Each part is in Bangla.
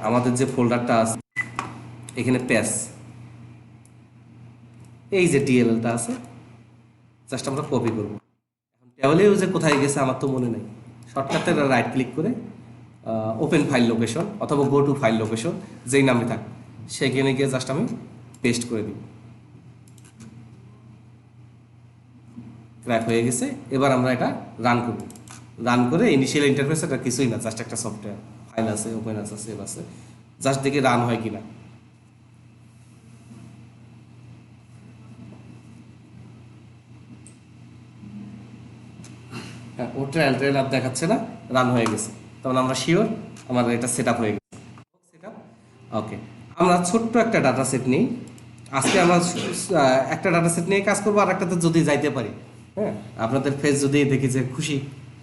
আমাদের যে ফোল্ডারটা আছে এখানে প্যাস, এই যে ডিএলএলটা আছে, জাস্ট আমরা কপি করব। এখন টেবিলে যে কোথায় গেছে আমার তো মনে নেই, শর্টকাটে রাইট ক্লিক করে ওপেন ফাইল লোকেশন অথবা গো টু ফাইল লোকেশন যেই নামে থাক সেখানে গিয়ে জাস্ট আমি পেস্ট করে দিই। ক্র্যাক হয়ে গেছে। এবার আমরা এটা রান করব। রান করে ইনিশিয়াল ইন্টারফেস এটা কিছুই না, জাস্ট একটা সফটওয়্যার, ফাইল আছে, ওপেন আছে, সেভ আছে, জাস্ট দেখে রান হয় কিনা। হ্যাঁ, ও ট্রায়াল ট্রায়াল আর দেখাচ্ছে না, রান হয়ে গেছে। তখন আমরা শিওর আমার এটা সেট আপ হয়ে গেছে। Set up okay. আমরা ছোট্ট একটা ডাটা সেট নিই। আজকে আমরা একটা ডাটা সেট নিয়ে কাজ করবো, আর একটাতে যদি যাইতে পারি, হ্যাঁ, আপনাদের ফেস যদি দেখি যে খুশি,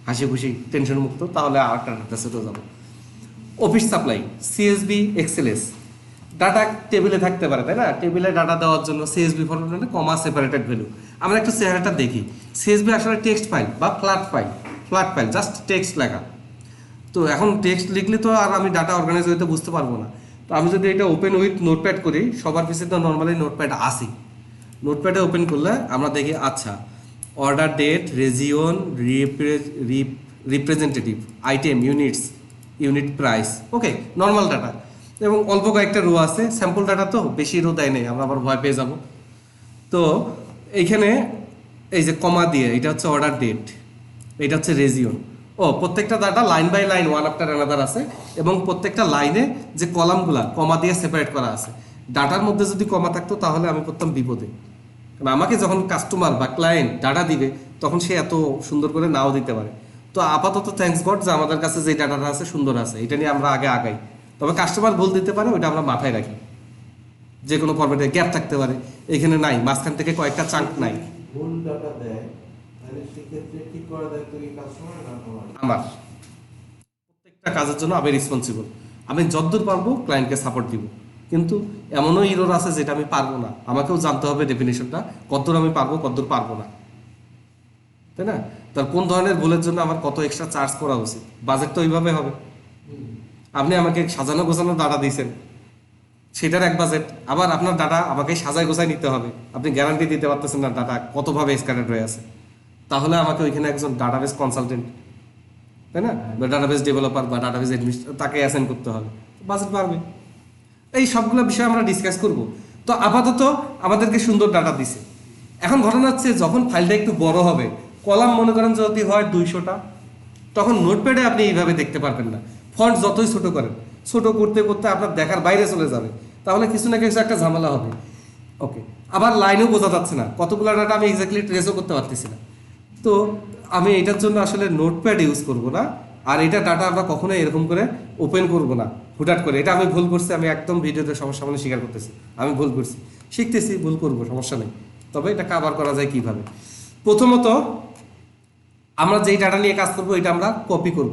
হাসি খুশি, টেনশন মুক্ত, তাহলে আর একটা ডাটা সেটও যাবো। Office supply, CSB, XLS, data টেবিলে থাকতে পারে, তাই না? টেবিলে ডাটা দেওয়ার জন্য সিএসবি ফরম্যাটে কমা সেপারেটেড ভ্যালু। আমরা একটু চেহারাটা দেখি। সিএসবি আসলে টেক্সট ফাইল বা ফ্ল্যাট ফাইল, জাস্ট টেক্সট লেখা। তো এখন টেক্সট লিখলে তো আর আমি ডাটা অর্গানাইজ হইতে বুঝতে পারবো না। তো আমি যদি এটা ওপেন উইথ নোটপ্যাড করি, সবার পিছিয়ে তো নর্মালি নোটপ্যাড আসি, নোটপ্যাডে ওপেন করলে আমরা দেখি আচ্ছা order date, region, representative, item, unit price, okay, normal data, এবং অল্প কয়েকটা রো আছে। স্যাম্পল ডাটা তো বেশি রো দেয় নেই, আমরা আবার ভয় পেয়ে যাব। তো এইখানে এই যে কমা দিয়ে, এটা হচ্ছে অর্ডার ডেট, এটা হচ্ছে রেজিওন। ও প্রত্যেকটা data line by line one after another আছে, এবং প্রত্যেকটা লাইনে যে কলামগুলা কমা দিয়ে সেপারেট করা আছে। ডাটার মধ্যে যদি কমা থাকতো তাহলে আমি করতাম বিপদে, কারণ আমাকে যখন কাস্টমার বা ক্লায়েন্ট ডাটা দিবে তখন সে এত সুন্দর করে নাও দিতে পারে। তো আপাতত থ্যাঙ্কস গড যে আমাদের কাছে যে ডাটাটা আছে সুন্দর আছে, এটা নিয়ে আমরা আগে আগাই। তবে কাস্টমার ভুল দিতে পারে, ওইটা আমরা মাথায় রাখি। যে কোনো ফরম্যাটে গ্যাপ থাকতে পারে, এখানে নাই, মাঝখান থেকে কয়েকটা চাঙ্ক নাই। ভুল ডাটা দেয় তাহলে সেক্ষেত্রে ঠিক করা দায়িত্ব কি কাস্টমার না তোমার? আমার প্রত্যেকটা কাজের জন্য আমি রেসপন্সিবল। আমি যতদূর পারবো ক্লায়েন্টকে সাপোর্ট দিব, কিন্তু এমনও ইরোর আছে যেটা আমি পারবো না, আমাকেও জানতে হবে ডেফিনেশনটা, কতদূর আমি পারবো কতদূর পারবো না, তাই না? তার কোন ধরনের ভুলের জন্য আমার কত এক্সট্রা চার্জ করা উচিত, বাজেট তো ওইভাবে হবে। আপনি আমাকে সাজানো গোছানো ডাটা দিয়েছেন, সেটার এক বাজেট, আবার আপনার ডাটা আমাকে সাজায় গোছায় নিতে হবে। আপনি গ্যারান্টি দিতে পারতেছেন না ডাটা কতভাবে স্ক্যাটার্ড হয়ে আছে, তাহলে আমাকে ওইখানে একজন ডাটাবেস কনসালটেন্ট, তাই না, বা ডাটাবেস ডেভেলপার বা ডাটাবেস অ্যাডমিনিস্ট্রেটর, তাকে অ্যাসাইন করতে হবে, বাজেট বাড়বে। এই সবগুলো বিষয় আমরা ডিসকাস করব। তো আপাতত আমাদেরকে সুন্দর ডাটা দিছে। এখন ঘটনা হচ্ছে যখন ফাইলটা একটু বড় হবে, কলাম মনে করেন যদি হয় 200টা, তখন নোটপ্যাডে আপনি এইভাবে দেখতে পারবেন না। ফন্ট যতই ছোট করেন, ছোট করতে করতে আপনার দেখার বাইরে চলে যাবে, তাহলে কিছু না কিছু একটা ঝামেলা হবে। ওকে, আবার লাইনেও বোঝা যাচ্ছে না, কতগুলো ডাটা আমি এক্স্যাক্টলি ট্রেসও করতে পারতেছি না। তো আমি এটার জন্য আসলে নোটপ্যাড ইউজ করব না, আর এটা ডাটা আমরা কখনোই এরকম করে ওপেন করব না হুটহাট করে। এটা আমি ভুল করছি, আমি একদম ভিডিওতে সমস্যা মানে স্বীকার করতেছি, আমি ভুল করছি, শিখতেছি, ভুল করবো, সমস্যা নেই। তবে এটা কাভার করা যায় কিভাবে? প্রথমত আমরা যেই ডাটা নিয়ে কাজ করব এটা আমরা কপি করব,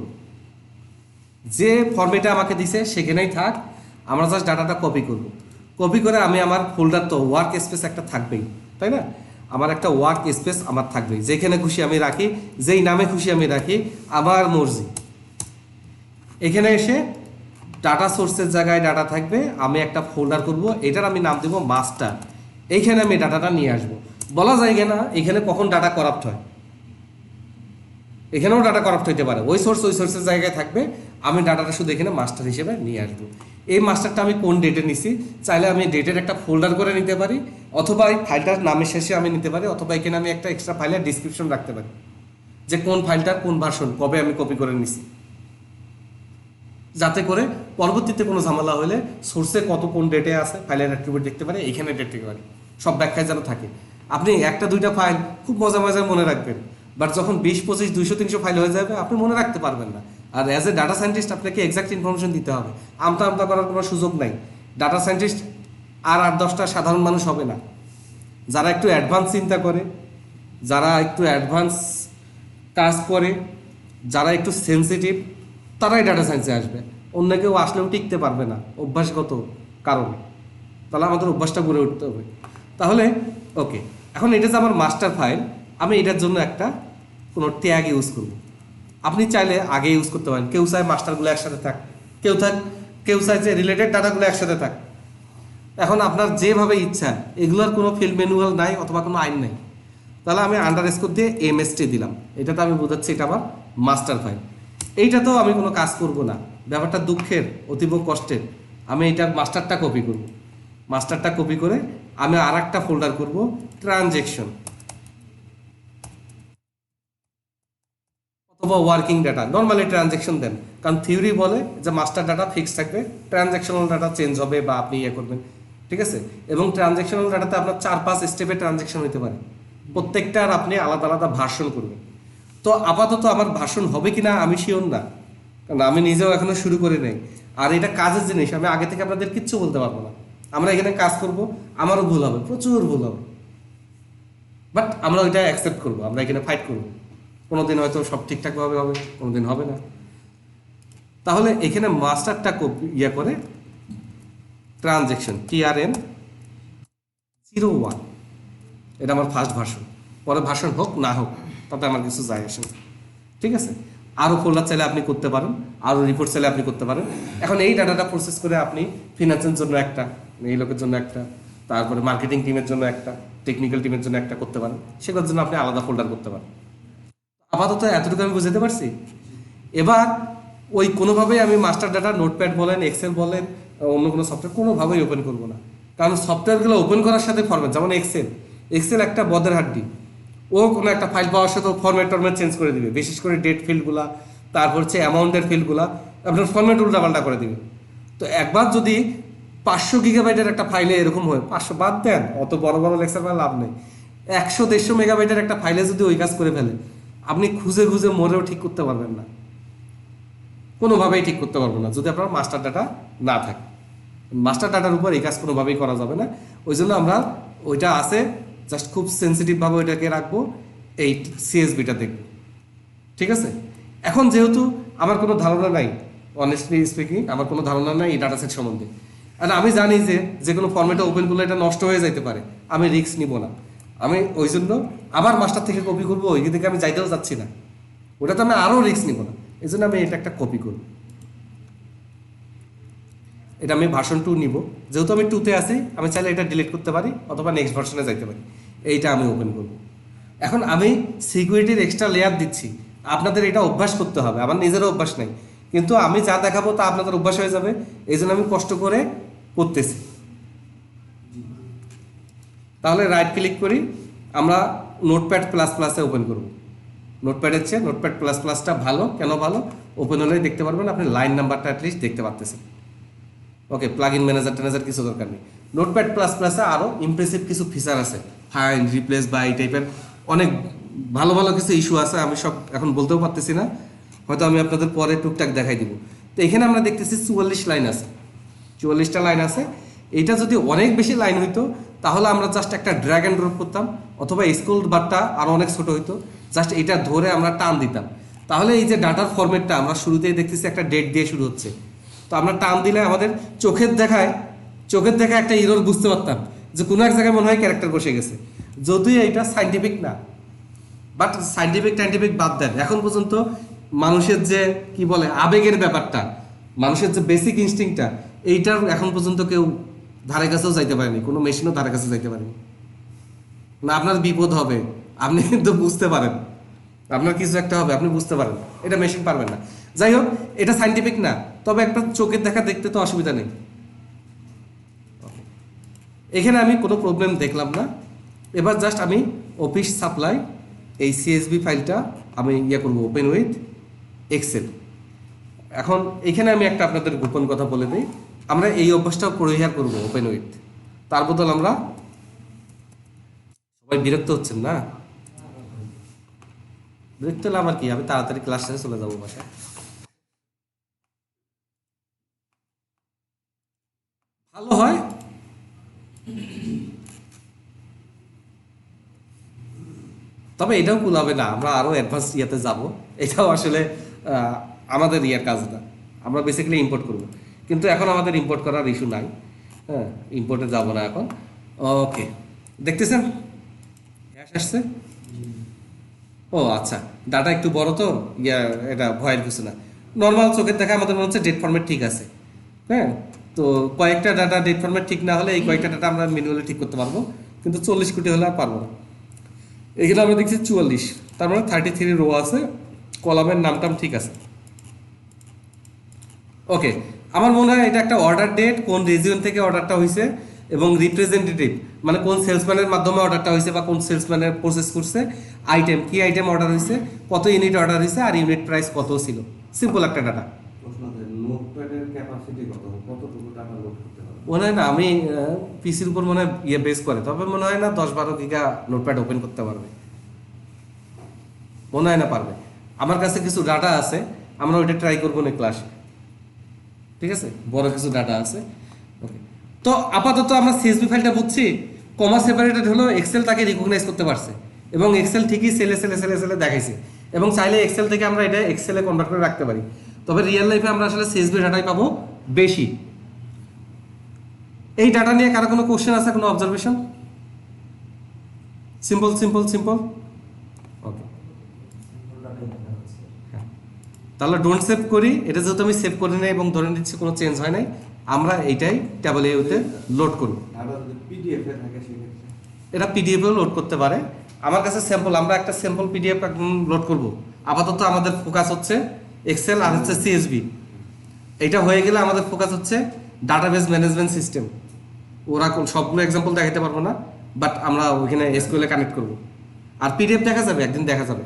যে ফরম্যাটে আমাকে দিছে সেখানেই থাক, আমরা জাস্ট ডাটাটা কপি করব। কপি করে আমি আমার ফোল্ডার, তো ওয়ার্ক স্পেস একটা থাকবেই, তাই না? আমার একটা ওয়ার্ক স্পেস আমার থাকবেই, যেখানে খুশি আমি রাখি, যেই নামে খুশি আমি রাখি, আমার মর্জি। এখানে এসে ডাটা সোর্সের জায়গায় ডাটা থাকবে, আমি একটা ফোল্ডার করব, এটার আমি নাম দেবো মাস্টার। এইখানে আমি ডাটাটা নিয়ে আসবো। বলা যায় না এখানে কখন ডাটা করাপ্ট হয়, এখানেও ডাটা করাপ্ট হইতে পারে, ওই সোর্সের জায়গায় থাকবে, আমি ডাটাটা শুধু এখানে মাস্টার হিসেবে নিয়ে আসবো। এই মাস্টারটা আমি কোন ডেটে নিছি, চাইলে আমি ডেটের একটা ফোল্ডার করে নিতে পারি, অথবা এই ফাইলটার নামের শেষে আমি নিতে পারি, অথবা এখানে আমি একটা এক্সট্রা ফাইলের ডিসক্রিপশন রাখতে পারি, যে কোন ফাইলটার কোন ভার্সন কবে আমি কপি করে নিছি, যাতে করে পরবর্তীতে কোনো ঝামেলা হলে সোর্সে কত কোন ডেটে আছে ফাইলের অ্যাট্রিবিউট দেখতে পারি, এখানে ডেট দেখতে পারি, সব ব্যাখ্যায় যেন থাকে। আপনি একটা দুইটা ফাইল খুব মজা মনে রাখবেন, বাট যখন 20, 25, 200, 300 ফাইল হয়ে যাবে আপনি মনে রাখতে পারবেন না। আর অ্যাজ এ ডাটা সায়েন্টিস্ট আপনাকে এক্সাক্ট ইনফরমেশন দিতে হবে, আমতা করার কোনো সুযোগ নাই। ডাটা সায়েন্টিস্ট আর 8-10টা সাধারণ মানুষ হবে না, যারা একটু অ্যাডভান্স চিন্তা করে, যারা একটু অ্যাডভান্স কাজ করে, যারা একটু সেন্সিটিভ, তারাই ডাটা সায়েন্সে আসবে। অন্য কেউ আসলেও টিকতে পারবে না অভ্যাসগত কারণে। তাহলে আমাদের অভ্যাসটা গড়ে উঠতে হবে। তাহলে ওকে, এখন এটা যে আমার মাস্টার ফাইল, আমি এটার জন্য একটা কোনো ট্যাগ ইউজ করব। আপনি চাইলে আগে ইউজ করতে পারেন, কেউ চায় মাস্টারগুলো একসাথে থাক, কেউ চাইছে রিলেটেড ডাটাগুলো একসাথে থাক। এখন আপনার যেভাবে ইচ্ছা, এগুলোর কোনো ফিল্ড ম্যানুয়াল নাই অথবা কোনো আইন নাই। তাহলে আমি আন্ডারস্কোর দিয়ে এমএসটি দিলাম, এটাতে আমি বোঝাচ্ছি এটা আমার মাস্টার ফাইল। এইটাতেও আমি কোনো কাজ করব না, ব্যাপারটা দুঃখের, অতীব কষ্টের। আমি এটা মাস্টারটা কপি করব, মাস্টারটা কপি করে আমি আর একটা ফোল্ডার করব ট্রানজেকশন অথবা ওয়ার্কিং ডাটা। নর্মালি ট্রানজেকশন দেন, কারণ থিওরি বলে যে মাস্টার ডাটা ফিক্স থাকবে, ট্রানজেকশনাল ডাটা চেঞ্জ হবে বা আপনি ইয়ে করবেন, ঠিক আছে। এবং ট্রানজেকশনাল ডাটাতে আপনার 4-5 স্টেপে ট্রানজেকশন হতে পারে, প্রত্যেকটার আপনি আলাদা আলাদা ভার্সন করবেন। তো আপাতত আমার ভার্সন হবে কিনা আমি শিওর না, কারণ আমি নিজেও এখনো শুরু করি নাই। আর এটা কাজের জিনিস, আমি আগে থেকে আপনাদের কিচ্ছু বলতে পারবো না। আমরা এখানে কাজ করব, আমারও ভুল হবে, প্রচুর ভুল হবে, বাট আমরা ওইটা অ্যাকসেপ্ট করবো, আমরা এখানে ফাইট করবো। কোনোদিন হয়তো সব ঠিকঠাকভাবে হবে, কোনোদিন হবে না। তাহলে এখানে মাস্টারটা ইয়ে করে ট্রানজেকশন TRN01, এটা আমার ফার্স্ট ভার্সন। পরে ভার্সন হোক না হোক তাতে আমার কিছু যায় আসে না, ঠিক আছে। আরও ফোল্ডার চাইলে আপনি করতে পারেন, আরও রিপোর্ট চাইলে আপনি করতে পারেন। এখন এই ডাটাটা প্রসেস করে আপনি ফিনান্সের জন্য একটা, এই লোকের জন্য একটা, তারপরে মার্কেটিং টিমের জন্য একটা, টেকনিক্যাল টিমের জন্য একটা করতে পারেন, সেগুলোর জন্য আপনি আলাদা ফোল্ডার করতে পারেন। আপাতত এতটুকু আমি বুঝতে পারছি। এবার ওই কোনোভাবেই আমি মাস্টার ডাটা নোটপ্যাড বলেন, এক্সেল বলেন, অন্য কোনো সফটওয়্যার কোনোভাবেই ওপেন করবো না। কারণ সফটওয়্যারগুলো ওপেন করার সাথে ফরম্যাট, যেমন এক্সেল একটা বদের হাড্ডি। ও কোনো একটা ফাইল পাওয়ার সাথে ফরম্যাট চেঞ্জ করে দিবে, বিশেষ করে ডেট ফিল্ডগুলা, তারপর হচ্ছে অ্যামাউন্টের ফিল্ডগুলা আপনার ফরম্যাট উল্টাপাল্টা করে দিবে। তো একবার যদি 500 গিগাবাইটের একটা ফাইলে এরকম হয়, 500 বাদ দেন, অত বড় বড় লেকচার করে লাভ নেই, 100-150 মেগাবাইটের একটা ফাইলে যদি ওই কাজ করে ফেলে, আপনি খুঁজে খুঁজে মরেও ঠিক করতে পারবেন না, কোনোভাবেই ঠিক করতে পারবো না যদি আপনার মাস্টার ডাটা না থাকে। মাস্টার ডাটার উপর এই কাজ কোনোভাবেই করা যাবে না। ওই জন্য আমরা ওইটা আছে, জাস্ট খুব সেন্সিটিভভাবে ওইটাকে রাখবো, এই সিএসবিটা দেখবো, ঠিক আছে। এখন যেহেতু আমার কোনো ধারণা নাই, অনেস্টলি স্পিকিং আমার কোনো ধারণা নাই এই ডাটা সেট সম্বন্ধে, আর আমি জানি যে কোনো ফর্মেটে ওপেন করলে এটা নষ্ট হয়ে যেতে পারে, আমি রিস্ক নিব না। আমি ওই জন্য আবার মাস্টার থেকে কপি করবো, ওই দিকে আমি যাইতেও যাচ্ছি না, ওটাতে আমি আরও রিস্ক নিব না। এই জন্য আমি এটা একটা কপি করব, এটা আমি ভার্সন 2 নিব। যেহেতু আমি 2-তে আছি, আমি চাইলে এটা ডিলিট করতে পারি অথবা নেক্সট ভার্সনে যাইতে পারি। এইটা আমি ওপেন করব। এখন আমি সিকিউরিটির এক্সট্রা লেয়ার দিচ্ছি, আপনাদের এটা অভ্যাস করতে হবে, আমার নিজেরও অভ্যাস নেই, কিন্তু আমি যা দেখাবো তা আপনাদের অভ্যাস হয়ে যাবে, এই জন্য আমি কষ্ট করে করতেছি। তাহলে রাইট ক্লিক করি, আমরা নোটপ্যাড প্লাস প্লাসে ওপেন করব। নোটপ্যাডের চেয়ে নোটপ্যাড প্লাস প্লাসটা ভালো, কেন ভালো? ওপেন হলেই দেখতে পারবেন, আপনি লাইন নাম্বারটা অ্যাটলিস্ট দেখতে পারতেছেন। ওকে, প্লাগ ইন ম্যানেজার ট্যানেজার কিছু দরকার নেই। নোটপ্যাড প্লাস প্লাসে আরও ইমপ্রেসিভ কিছু ফিচার আছে, ফাইন্ড, রিপ্লেস বা এই টাইপের অনেক ভালো ভালো কিছু ইস্যু আছে, আমি সব এখন বলতেও পারতেছি না, হয়তো আমি আপনাদের পরে টুকটাক দেখাই দিব। তো এখানে আমরা দেখতেছি 44 লাইন আছে, 44টা লাইন আছে। এইটা যদি অনেক বেশি লাইন হইতো তাহলে আমরা জাস্ট একটা ড্র্যাগ অ্যান্ড ড্রপ করতাম, অথবা স্কুল বারটা আরও অনেক ছোট হইতো, জাস্ট এটা ধরে আমরা টান দিতাম। তাহলে এই যে ডাটার ফরম্যাটটা আমরা শুরুতেই দেখতেছি একটা ডেট দিয়ে শুরু হচ্ছে, তো আমরা টান দিলে আমাদের চোখের দেখায় একটা ইরর বুঝতে পারতাম যে কোনো এক জায়গায় মনে হয় ক্যারেক্টার বসে গেছে, যদিও এটা সাইন্টিফিক না। বাট সাইন্টিফিক বাদ দেন, এখন পর্যন্ত মানুষের যে কি বলে আবেগের ব্যাপারটা, মানুষের যে বেসিক ইনস্টিংটা, এইটার এখন পর্যন্ত কেউ ধারে কাছেও যাইতে পারেনি, কোনো মেশিনও ধারে কাছে যাইতে পারেনি না। আপনার বিপদ হবে, আপনি কিন্তু বুঝতে পারেন, আপনার কিছু একটা হবে, আপনি বুঝতে পারেন, এটা মেশিন পারবেন না। যাই হোক, এটা সাইন্টিফিক না, তবে একটা চোখের দেখা দেখতে তো অসুবিধা নেই। এখানে আমি কোনো প্রবলেম দেখলাম না। এবার জাস্ট আমি অফিস সাপ্লাই এই সিএসবি ফাইলটা আমি করবো ওপেন উইথ এক্সেল। এখন এখানে আমি একটা আপনাদের গোপন কথা বলে দিই, আমরা এই অভ্যাসটা পরিহার করব ওপেন উইথ। তার বদল আমরা সবাই বিরক্ত হচ্ছেন না? বিরক্ত হলে আমার কি, আমি তাড়াতাড়ি ক্লাস শেষে চলে যাবো বাসায়। ভালো হয় তবে এটাও কুলাবে না, আমরা আরো অ্যাডভান্স ইয়াতে যাব, এটাও আসলে আমাদের ইয়ার কাজ না, আমরা বেসিক্যালি ইম্পোর্ট করব, কিন্তু এখন আমাদের ইম্পোর্ট করার ইস্যু নাই। হ্যাঁ, ইম্পোর্টে যাব না এখন। ওকে, দেখতেছেন হ্যাশ আসছে। ও আচ্ছা, ডাটা একটু বড় তো, এটা ভয়ের কিছু না, নর্মাল চোখের দেখা আমাদের মনে হচ্ছে ডেট ফরম্যাট ঠিক আছে। হ্যাঁ, তো কয়েকটা ডাটা ডেট ফরম্যাট ঠিক না হলে এই কয়েকটা ডাটা আমরা ম্যানুয়ালি ঠিক করতে পারবো, কিন্তু 40 কোটি হলে আর পারবো না। এখানে আমরা দেখছি 44, তার মানে 33 রো আছে, কলামের নামটাম ঠিক আছে। ওকে, আমার মনে হয় এটা একটা অর্ডার ডেট, কোন রিজিয়ন থেকে অর্ডারটা হয়েছে, এবং রিপ্রেজেন্টেটিভ মানে কোন সেলসম্যানের মাধ্যমে অর্ডারটা হয়েছে বা কোন সেলসম্যানের প্রসেস করছে, আইটেম কি আইটেম অর্ডার হয়েছে, কত ইউনিট অর্ডার হয়েছে, আর ইউনিট প্রাইস কত ছিল। সিম্পল একটা ডাটা। প্রশ্ন আছে, নোটপ্যাডের ক্যাপাসিটি কতটুকু টাকা লোড করতে পারবে? মনে হয় না, আমি পিসির উপর মনে হয় ইয়ে বেস করে, তবে মনে হয় না 10-12 গিগা নোটপ্যাড ওপেন করতে পারবে, মনে হয় না পারবে। আমার কাছে কিছু ডাটা আছে, আমরা ওইটা ট্রাই করবো না ক্লাসে, ঠিক আছে, বড় কিছু ডাটা আছে। ওকে, তো আপাতত আমরা সিএসভি ফাইলটা বুঝছি, কমা সেপারেটেড হলো, এক্সেল তাকে রিকগনাইজ করতে পারছে, এবং এক্সেল ঠিকই সেলে দেখাইছে, এবং চাইলে এক্সেল থেকে আমরা এটা এক্সেলে কনভার্ট করে রাখতে পারি। তবে রিয়েল লাইফে আমরা আসলে সিএসভি ডাটাই পাবো বেশি। এই ডাটা নিয়ে কারো কোনো কোশ্চেন আছে, কোনো observation? Simple simple simple. Okay, তাহলে ডোন্ট সেভ করি, এটা যেহেতু আমি সেভ করি নাই এবং ধরে নিচ্ছি কোনো চেঞ্জ হয় নাই, আমরা এইটাই টেবল এতে লোড করব। আর যদি পিডিএফ এ থাকে সেক্ষেত্রে এটা পিডিএফেও লোড করতে পারে। আমার কাছে স্যাম্পল, আমরা একটা স্যাম্পল পিডিএফ লোড করব। আপাতত আমাদের ফোকাস হচ্ছে এক্সেল আর হচ্ছে সিএসভি। এটা হয়ে গেলে আমাদের ফোকাস হচ্ছে ডাটাবেস ম্যানেজমেন্ট সিস্টেম। ওরা সবগুলো এক্সাম্পল দেখাতে পারবো না, বাট আমরা ওইখানে এসকিউএল কানেক্ট করব। আর পিডিএফ দেখা যাবে, একদিন দেখা যাবে,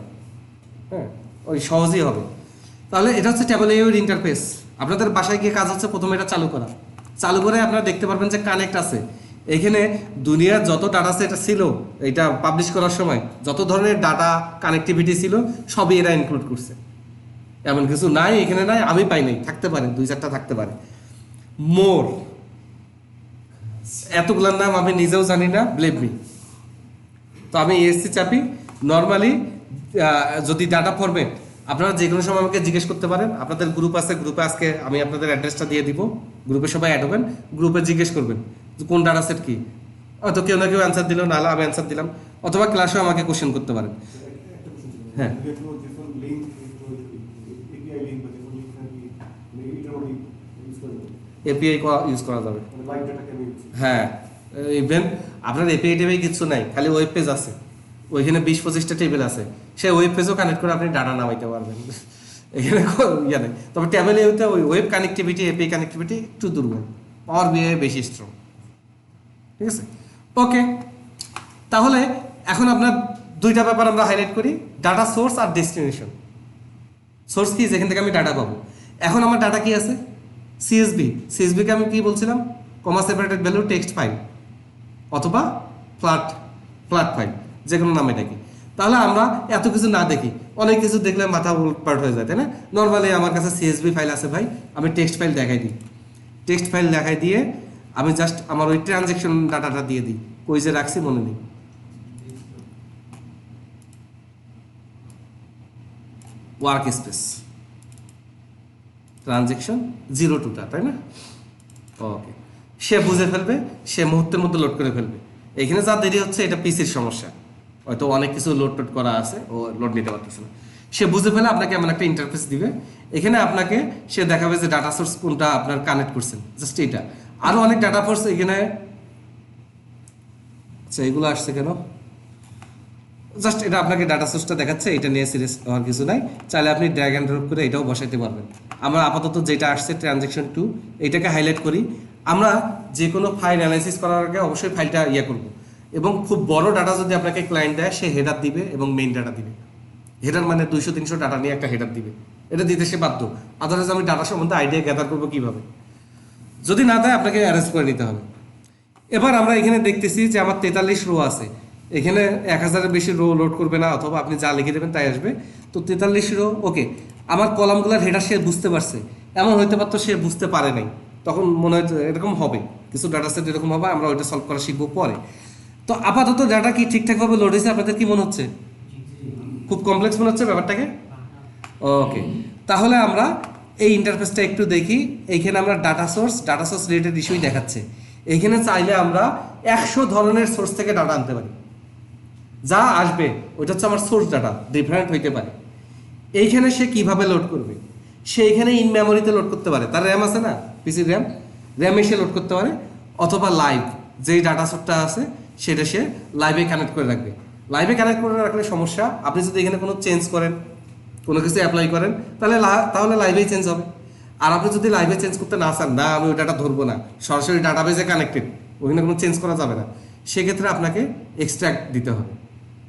হ্যাঁ, ওই সহজেই হবে। তাহলে এটা হচ্ছে টেবল এর ইন্টারফেস। আপনাদের বাসায় গিয়ে কাজ হচ্ছে প্রথমে এটা চালু করা। চালু করে আপনারা দেখতে পারবেন যে কানেক্ট আছে। এখানে দুনিয়ার যত ডাটা সেট ছিল, এটা পাবলিশ করার সময় যত ধরনের ডাটা কানেক্টিভিটি ছিল সবই এরা ইনক্লুড করছে। এমন কিছু নাই এখানে নাই, আমি পাই নাই, থাকতে পারে 2-4টা থাকতে পারে। মোর এতগুলোর নাম আমি নিজেও জানি না, ব্লেম মি। তো আমি এসসি চাপি। নর্মালি যদি ডাটা ফরম্যাট আপনারা যে কোনো সময় আমাকে জিজ্ঞেস করতে পারেন। আপনাদের গ্রুপ আছে, গ্রুপে আজকে আমি আপনাদের অ্যাড্রেসটা দিয়ে দিব, গ্রুপে সবাই অ্যাড হবেন, গ্রুপে জিজ্ঞেস করবেন যে কোন ডাটা সেট কি। হয়তো কেউ না কেউ অ্যান্সার দিল, নাহলে আমি অ্যান্সার দিলাম, অথবা ক্লাসেও আমাকে কোশ্চেন করতে পারেন। হ্যাঁ, এপিআই ইউজ করা যাবে। হ্যাঁ, ইভেন আপনার এপিআই টেবিল কিছু নাই, খালি ওয়েব পেজ আছে, ওইখানে 20-25টা টেবিল আছে, সেই ওয়েব পেজও কানেক্ট করে আপনি ডাটা নামাইতে পারবেন। এখানে ইয়ে নেই। তবে টেবিলে ওই ওয়েব কানেক্টিভিটি, এপিআই কানেক্টিভিটি একটু দুর্বল, পাওয়ার বিআই বেশি স্ট্রং। ঠিক আছে, ওকে। তাহলে এখন আপনার দুইটা ব্যাপার আমরা হাইলাইট করি, ডাটা সোর্স আর ডেস্টিনেশন। সোর্স কি, যেখান থেকে আমি ডাটা পাবো। এখন আমার ডাটা কি আছে, সিএসবি। সিএসবিকে আমি কি বলছিলাম, কমা সেপারেটেড ভ্যালু টেক্সট ফাইল অথবা ফ্ল্যাট ফাইল, যে কোনো নামে ডাকি। তাহলে আমরা এত কিছু না দেখি, অনেক কিছু দেখলে মাথা উলটপাট হয়ে যায়, তাই না? নর্মালি আমার কাছে সিএসবি ফাইল আছে ভাই, আমি টেক্সট ফাইল দেখাই দিই। টেক্সট ফাইল দেখাই দিয়ে আমি জাস্ট আমার ওই ট্রানজ্যাকশন ডাটাটা দিয়ে দিই, কই যে রাখছি মনে নেই। ওয়ার্ক স্পেস ট্রানজ্যাকশন 0-2টা, তাই না? ওকে, সে বুঝে ফেলবে, সে মুহূর্তের মধ্যে লোড করে ফেলবে। এখানে যা দেরি হচ্ছে এটা পিসির সমস্যা, হয়তো অনেক কিছু লোড করা আছে, ও লোড নিতে পারতেছে না। সে বুঝে ফেলে আপনাকে এমন একটা ইন্টারফেস দিবে, এখানে আপনাকে সে দেখাবে যে ডাটা সোর্স কোনটা আপনার কানেক্ট করছেন, জাস্ট এটা। আরও অনেক ডাটা সোর্স এখানে, আচ্ছা এগুলো আসছে কেন, জাস্ট এটা আপনাকে ডাটা সোর্সটা দেখাচ্ছে, এটা নিয়ে সিরিয়াস হওয়ার কিছু নাই। চাইলে আপনি ড্র্যাগ অ্যান্ড ড্রপ করে এটাও বসাইতে পারবেন। আমরা আপাতত যেটা আসছে ট্রানজ্যাকশন 2, এইটাকে হাইলাইট করি। আমরা যে কোনো ফাইল অ্যানালাইসিস করার আগে অবশ্যই ফাইলটা করব, এবং খুব বড় ডাটা যদি আপনাকে ক্লায়েন্ট দেয়, সে হেডার দিবে এবং মেইন ডাটা দিবে। হেডার মানে 200-300 ডাটা নিয়ে একটা হেডার দিবে, এটা দিতে সে বাধ্য। আদারওয়াইজ আমি ডাটা সম্বন্ধে আইডিয়া গ্যাদার করবো কীভাবে, যদি না দেয় আপনাকে অ্যারেঞ্জ করে নিতে হবে। এবার আমরা এখানে দেখতেছি যে আমার 43 রো আছে, এখানে 1000-এর বেশি রো লোড করবে না, অথবা আপনি যা লিখে দেবেন তাই আসবে। তো 43 রো, ওকে। আমার কলামগুলোর হেডার সে বুঝতে পারছে, এমন হইতে পারতো সে বুঝতে পারে নাই, তখন মনে হয় এরকম হবে, কিছু ডাটা সেট এরকম হবে, আমরা ওইটা সলভ করা শিখবো পরে। তো আপাতত ডাটা কি ঠিকঠাকভাবে লোড হয়েছে, আপনাদের কি মনে হচ্ছে? খুব কমপ্লেক্স মনে হচ্ছে ব্যাপারটাকে? ওকে, তাহলে আমরা এই ইন্টারফেসটা একটু দেখি। এইখানে আমরা ডাটা সোর্স রিলেটেড ইস্যুই দেখাচ্ছে। এইখানে চাইলে আমরা 100 ধরনের সোর্স থেকে ডাটা আনতে পারি, যা আসবে ওইটা হচ্ছে আমার সোর্স ডাটা, ডিফারেন্ট হইতে পারে। এইখানে সে কিভাবে লোড করবে, সে এখানে ইন মেমোরিতে লোড করতে পারে, তার র্যাম আছে না, পিসির র্যামে সে লোড করতে পারে, অথবা লাইভ যেই ডাটা সোর্সটা আছে সেটা সে লাইভে কানেক্ট করে রাখবে। লাইভে কানেক্ট করে রাখলে সমস্যা, আপনি যদি এখানে কোনো চেঞ্জ করেন, কোনো কিছু অ্যাপ্লাই করেন, তাহলে লাইভেই চেঞ্জ হবে। আর আপনি যদি লাইভে চেঞ্জ করতে না চান, না আমি ওই ডাটা ধরবো না, সরাসরি ডাটাবেজে কানেক্টেড, ওইখানে কোনো চেঞ্জ করা যাবে না, সেক্ষেত্রে আপনাকে এক্সট্রাক্ট দিতে হবে।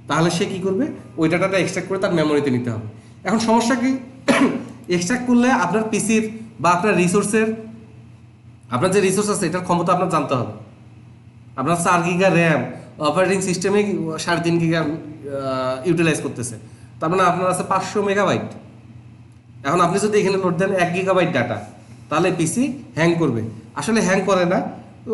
তাহলে সে কি করবে, ওই ডাটাটা এক্সট্রাক্ট করে তার মেমোরিতে নিতে হবে। এখন সমস্যা কি, এক্সট্রাক্ট করলে আপনার পিসির বা আপনার রিসোর্সের, আপনার যে রিসোর্স আছে এটার ক্ষমতা আপনার জানতে হবে। আপনার 4 গিগা র্যাম, অপারেটিং সিস্টেমে 3.5 গিগা ইউটিলাইজ করতেছে, তার মানে আপনার আছে 500 মেগাবাইট। এখন আপনি যদি এখানে লোড দেন 1 গিগাবাইট ডাটা, তাহলে পিসি হ্যাং করবে। আসলে হ্যাং করে না,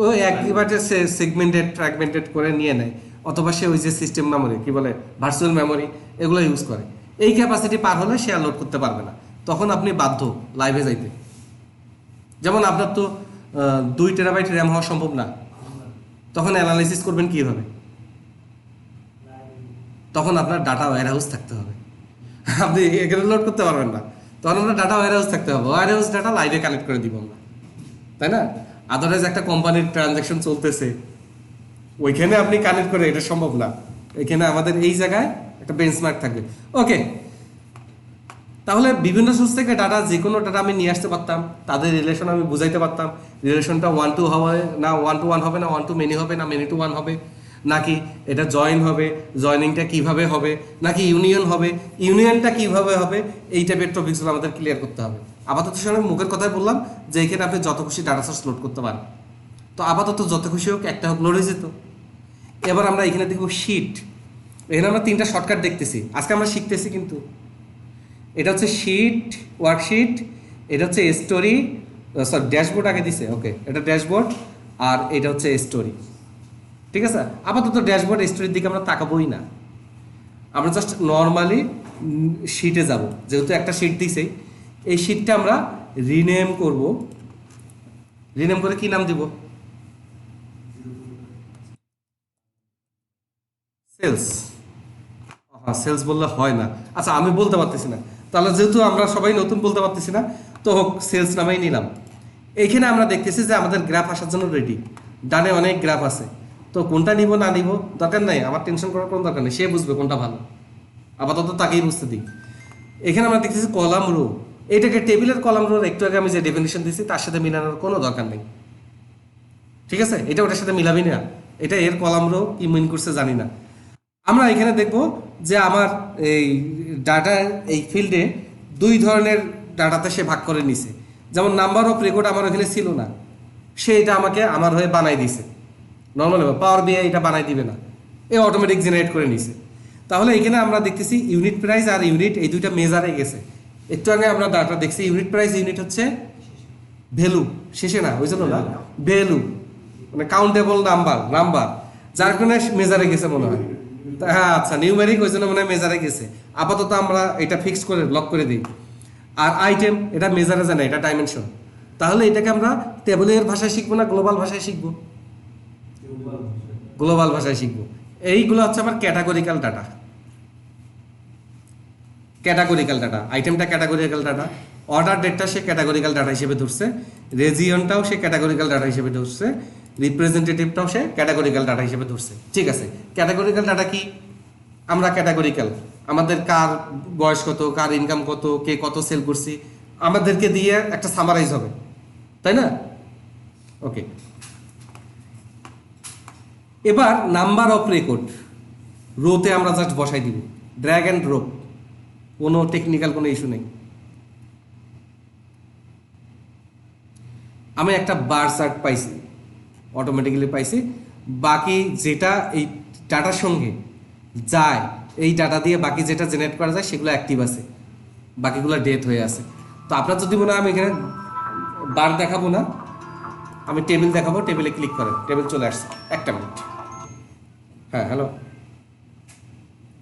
ও 1 গিগাবাইটের সেগমেন্টেড ফ্র্যাগমেন্টেড করে নিয়ে নেয়, অথবা সে ওই যে সিস্টেম মেমোরি কি বলে ভার্চুয়াল মেমোরি এগুলো ইউজ করে। এই ক্যাপাসিটি পার হলে সে আর লোড করতে পারবে না, তখন আপনি বাধ্য লাইভে যাইতে। যেমন আপনার তো 2 টেরাবাইট র্যাম হওয়া সম্ভব না, তখন অ্যানালাইসিস করবেন কীভাবে? তখন আপনার ডাটা ওয়্যারহাউস থাকতে হবে, আপনি এখানে লোড করতে পারবেন না, তখন আপনার ডাটা ওয়্যারহাউস থাকতে হবে। ওয়্যারহাউস ডাটা লাইভে কানেক্ট করে দিব আমরা, তাই না? আদারওয়াইজ একটা কোম্পানির ট্রানজ্যাকশন চলতেছে, ওইখানে আপনি কানেক্ট করে, এটা সম্ভব না। এখানে আমাদের এই জায়গায় একটা বেঞ্চমার্ক থাকবে। ওকে, তাহলে বিভিন্ন সোর্স থেকে ডাটা, যে কোনো ডাটা আমি নিয়ে আসতে পারতাম, তাদের রিলেশন আমি বুঝাইতে পারতাম। রিলেশনটা 1-2 হবে না 1-1 হবে না 1-2 মেনি হবে না মেনি টু 1 হবে, নাকি এটা জয়েন হবে, জয়েনিংটা কিভাবে হবে, নাকি ইউনিয়ন হবে, ইউনিয়নটা কিভাবে হবে, এই টাইপের টপিকসগুলো আমাদের ক্লিয়ার করতে হবে। আপাতত সময় মুখের কথাই বললাম যে এখানে আপনি যত খুশি ডাটা সোর্স লোড করতে পারেন, তো আপাতত যত খুশি হোক একটা হোক লোড হয়ে যেত। এবার আমরা এখানে দেখব শিট। এখানে আমরা 3টা শর্টকাট দেখতেছি, আজকে আমরা শিখতেছি কিন্তু। এটা হচ্ছে শিট, ওয়ার্কশিট, এটা হচ্ছে স্টোরি, সরি ড্যাশবোর্ড আগে দিছে, ওকে এটা ড্যাশবোর্ড, আর এটা হচ্ছে স্টোরি। ঠিক আছে, আপাতত ড্যাশবোর্ড স্টোরির দিকে আমরা তাকাবোই না, আমরা জাস্ট নর্মালি শিটে যাব। যেহেতু একটা শিট দিছে, এই শিটটা আমরা রিনেম করব। রিনেম করে কি নাম দিব? সেলস। হ্যাঁ, সেলস বললে হয় না, আচ্ছা আমি বলতে পারতেছি না, তাহলে যেহেতু আমরা সবাই নতুন বলতে পারতেছি না, তো হোক সেলস নামেই নিলাম। এইখানে আমরা দেখতেছি যে আমাদের গ্রাফ আসার জন্য রেডি, ডানে অনেক গ্রাফ আছে, তো কোনটা নিব না নিব দরকার নাই, আমার টেনশন করার কোনো দরকার নেই, সে বুঝবে কোনটা ভালো, আপাতত তাকেই বুঝতে দিই। এখানে আমরা দেখতেছি কলাম রো, এটাকে টেবিলের কলাম রোর একটু আগে আমি যে ডেফিনিশন দিয়েছি তার সাথে মিলানোর কোনো দরকার নেই। ঠিক আছে, এটা ওটার সাথে মিলাবি না, এটা এর কলাম রো কি মিন করছে জানি না। আমরা এখানে দেখব যে আমার এই ডাটা, এই ফিল্ডে 2 ধরনের ডাটাতে সে ভাগ করে নিছে। যেমন নাম্বার অফ রেকর্ড আমার ওখানে ছিল না, সে এটা আমাকে আমার হয়ে বানাই দিছে। নর্মাল পাওয়ার বিআই এটা বানাই দিবে না, এ অটোমেটিক জেনারেট করে নিছে। তাহলে এখানে আমরা দেখতেছি ইউনিট প্রাইস আর ইউনিট, এই দুইটা মেজারে গেছে। একটু আগে আমরা ডাটা দেখছি ইউনিট প্রাইস, ইউনিট হচ্ছে ভ্যালু, শেষে না ওই জন্য না, ভ্যালু মানে কাউন্টেবল নাম্বার, যার কারণে মেজারে গেছে মনে হয়। হ্যাঁ আচ্ছা, নিউমেরিক ওই জন্য মনে হয় মেজারে গেছে। আপাতত আমরা এটা ফিক্স করে লক করে দিই। আর আইটেম এটা মেজারে জানে, এটা ডাইমেনশন। তাহলে এটাকে আমরা টেবলের ভাষায় শিখবো না গ্লোবাল ভাষায় শিখবো? গ্লোবাল ভাষায় শিখবো। এইগুলো হচ্ছে আমার ক্যাটাগরিক্যাল ডাটা। ক্যাটাগরিক্যাল ডাটা, আইটেমটা ক্যাটাগরিক্যাল ডাটা, অর্ডার ডেটটা সে ক্যাটাগরিক্যাল ডাটা হিসেবে ধরছে, রেজিয়নটাও সে ক্যাটাগরিক্যাল ডাটা হিসেবে ধরছে, রিপ্রেজেন্টেটিভটাও সে ক্যাটাগরিক্যাল ডাটা হিসেবে ধরছে। ঠিক আছে, ক্যাটাগরিক্যাল ডাটা কি? আমরা ক্যাটাগরিক্যাল, আমাদের কার বয়স কত, কার ইনকাম কত, কে কত সেল করছি, আমাদেরকে দিয়ে একটা সামারাইজ হবে, তাই না? ওকে, এবার নাম্বার অফ রেকর্ড রোতে আমরা জাস্ট বসাই দিব, ড্র্যাগ অ্যান্ড ড্রপ, কোনো টেকনিক্যাল কোনো ইস্যু নেই। আমি একটা বার চার্ট পাইছি, অটোমেটিক্যালি পাইছি, বাকি যেটা এই ডাটার সঙ্গে যায়, এই ডাটা দিয়ে বাকি যেটা জেনারেট করা যায় সেগুলো অ্যাক্টিভ আছে, বাকিগুলো ডেথ হয়ে আছে। তো আপনার যদি মনে হয় আমি এখানে বার দেখাবো না, আমি টেবিল দেখাবো, টেবিলে ক্লিক করেন, টেবিল চলে আসছে। একটা মিনিট, হ্যাঁ হ্যালো,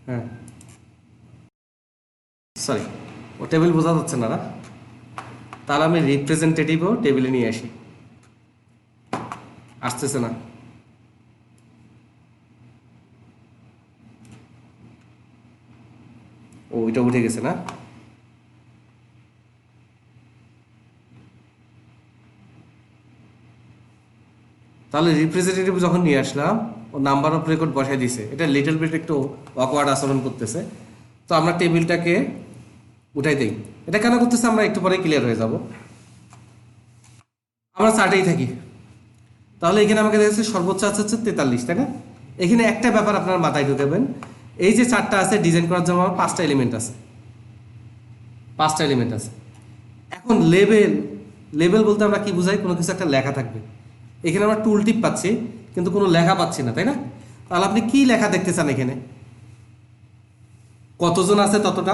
হ্যাঁ সরি, ও টেবিল বোঝা যাচ্ছে না না, তাহলে আমি রিপ্রেজেন্টেটিভও টেবিলে নিয়ে আসি, আসতেছে না। ও ওইটা উঠে গেছে না। তাহলে রিপ্রেজেন্টেটিভ যখন নিয়ে আসলাম ও নাম্বার অফ রেকর্ড বসাই দিছে, এটা লিটল বিট একটু অকওয়ার্ড আচরণ করতেছে। তো আমরা টেবিলটাকে উঠাই দেই। এটা কেন করতেছে আমরা একটু পরে ক্লিয়ার হয়ে যাব। আমরা চার্টেই থাকি। তাহলে এখানে আমাকে দেখেছে সর্বোচ্চ আছে হচ্ছে 43, তাই না? এখানে একটা ব্যাপার আপনার মাথায় ঢুকাবেন, এই যে চারটা আছে ডিজাইন করার জন্য আমার 5টা এলিমেন্ট আছে, 5টা এলিমেন্ট আছে। এখন লেবেল, লেবেল বলতে আমরা কি বুঝাই? কোনো কিছু একটা লেখা থাকবে। এখানে আমরা টুল টিপ পাচ্ছি কিন্তু কোনো লেখা পাচ্ছি না, তাই না? তাহলে আপনি কি লেখা দেখতে চান এখানে? কতজন আছে ততটা,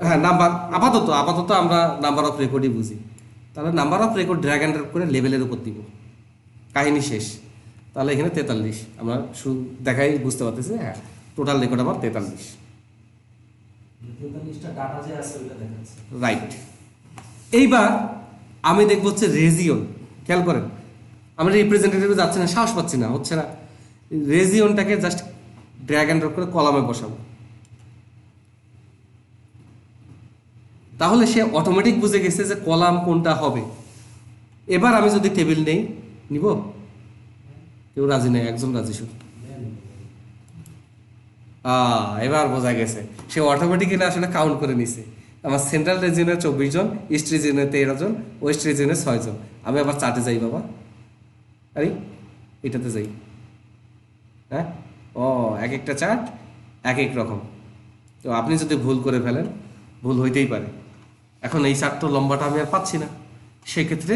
হ্যাঁ নাম্বার। আপাতত আমরা নাম্বার অফ রেকর্ডই বুঝি। তাহলে number of record drag and drop করে লেভেলের উপর দিব, কাহিনী শেষ। তাহলে এখানে 43 আমরা শুরু দেখাই বুঝতে পারতেছি, হ্যাঁ টোটাল রেকর্ড আমার 43, ডাটা যে আছে ওইটা দেখাচ্ছে। রাইট। এইবার আমি দেখবো হচ্ছে রেজিয়ন। খেয়াল করেন, আমরা রিপ্রেজেন্টেটিভে যাচ্ছি না, সাহস পাচ্ছি না, হচ্ছে না। রেজিয়নটাকে জাস্ট ড্র্যাগ অ্যান্ড ড্রপ করে কলামে বসাবো। তাহলে সে অটোমেটিক বুঝে গেছে যে কলাম কোনটা হবে। এবার আমি যদি টেবিল নেই, নিব? কেউ রাজি নেই, একজন রাজি শুধু। এবার বোঝা গেছে, সে অটোমেটিক্যালি আসলে কাউন্ট করে নিছে। আমার সেন্ট্রাল রিজিয়নের 24 জন, ইস্ট রিজিয়নের 13 জন, ওয়েস্ট রিজিয়নের 6 জন। আমি আবার চার্টে যাই বাবা, আরে এটাতে যাই, হ্যাঁ ও এক একটা চার্ট এক এক রকম। তো আপনি যদি ভুল করে ফেলেন, ভুল হইতেই পারে। এখন এই চার্টটা লম্বাটা আমি আর পাচ্ছি না, সেক্ষেত্রে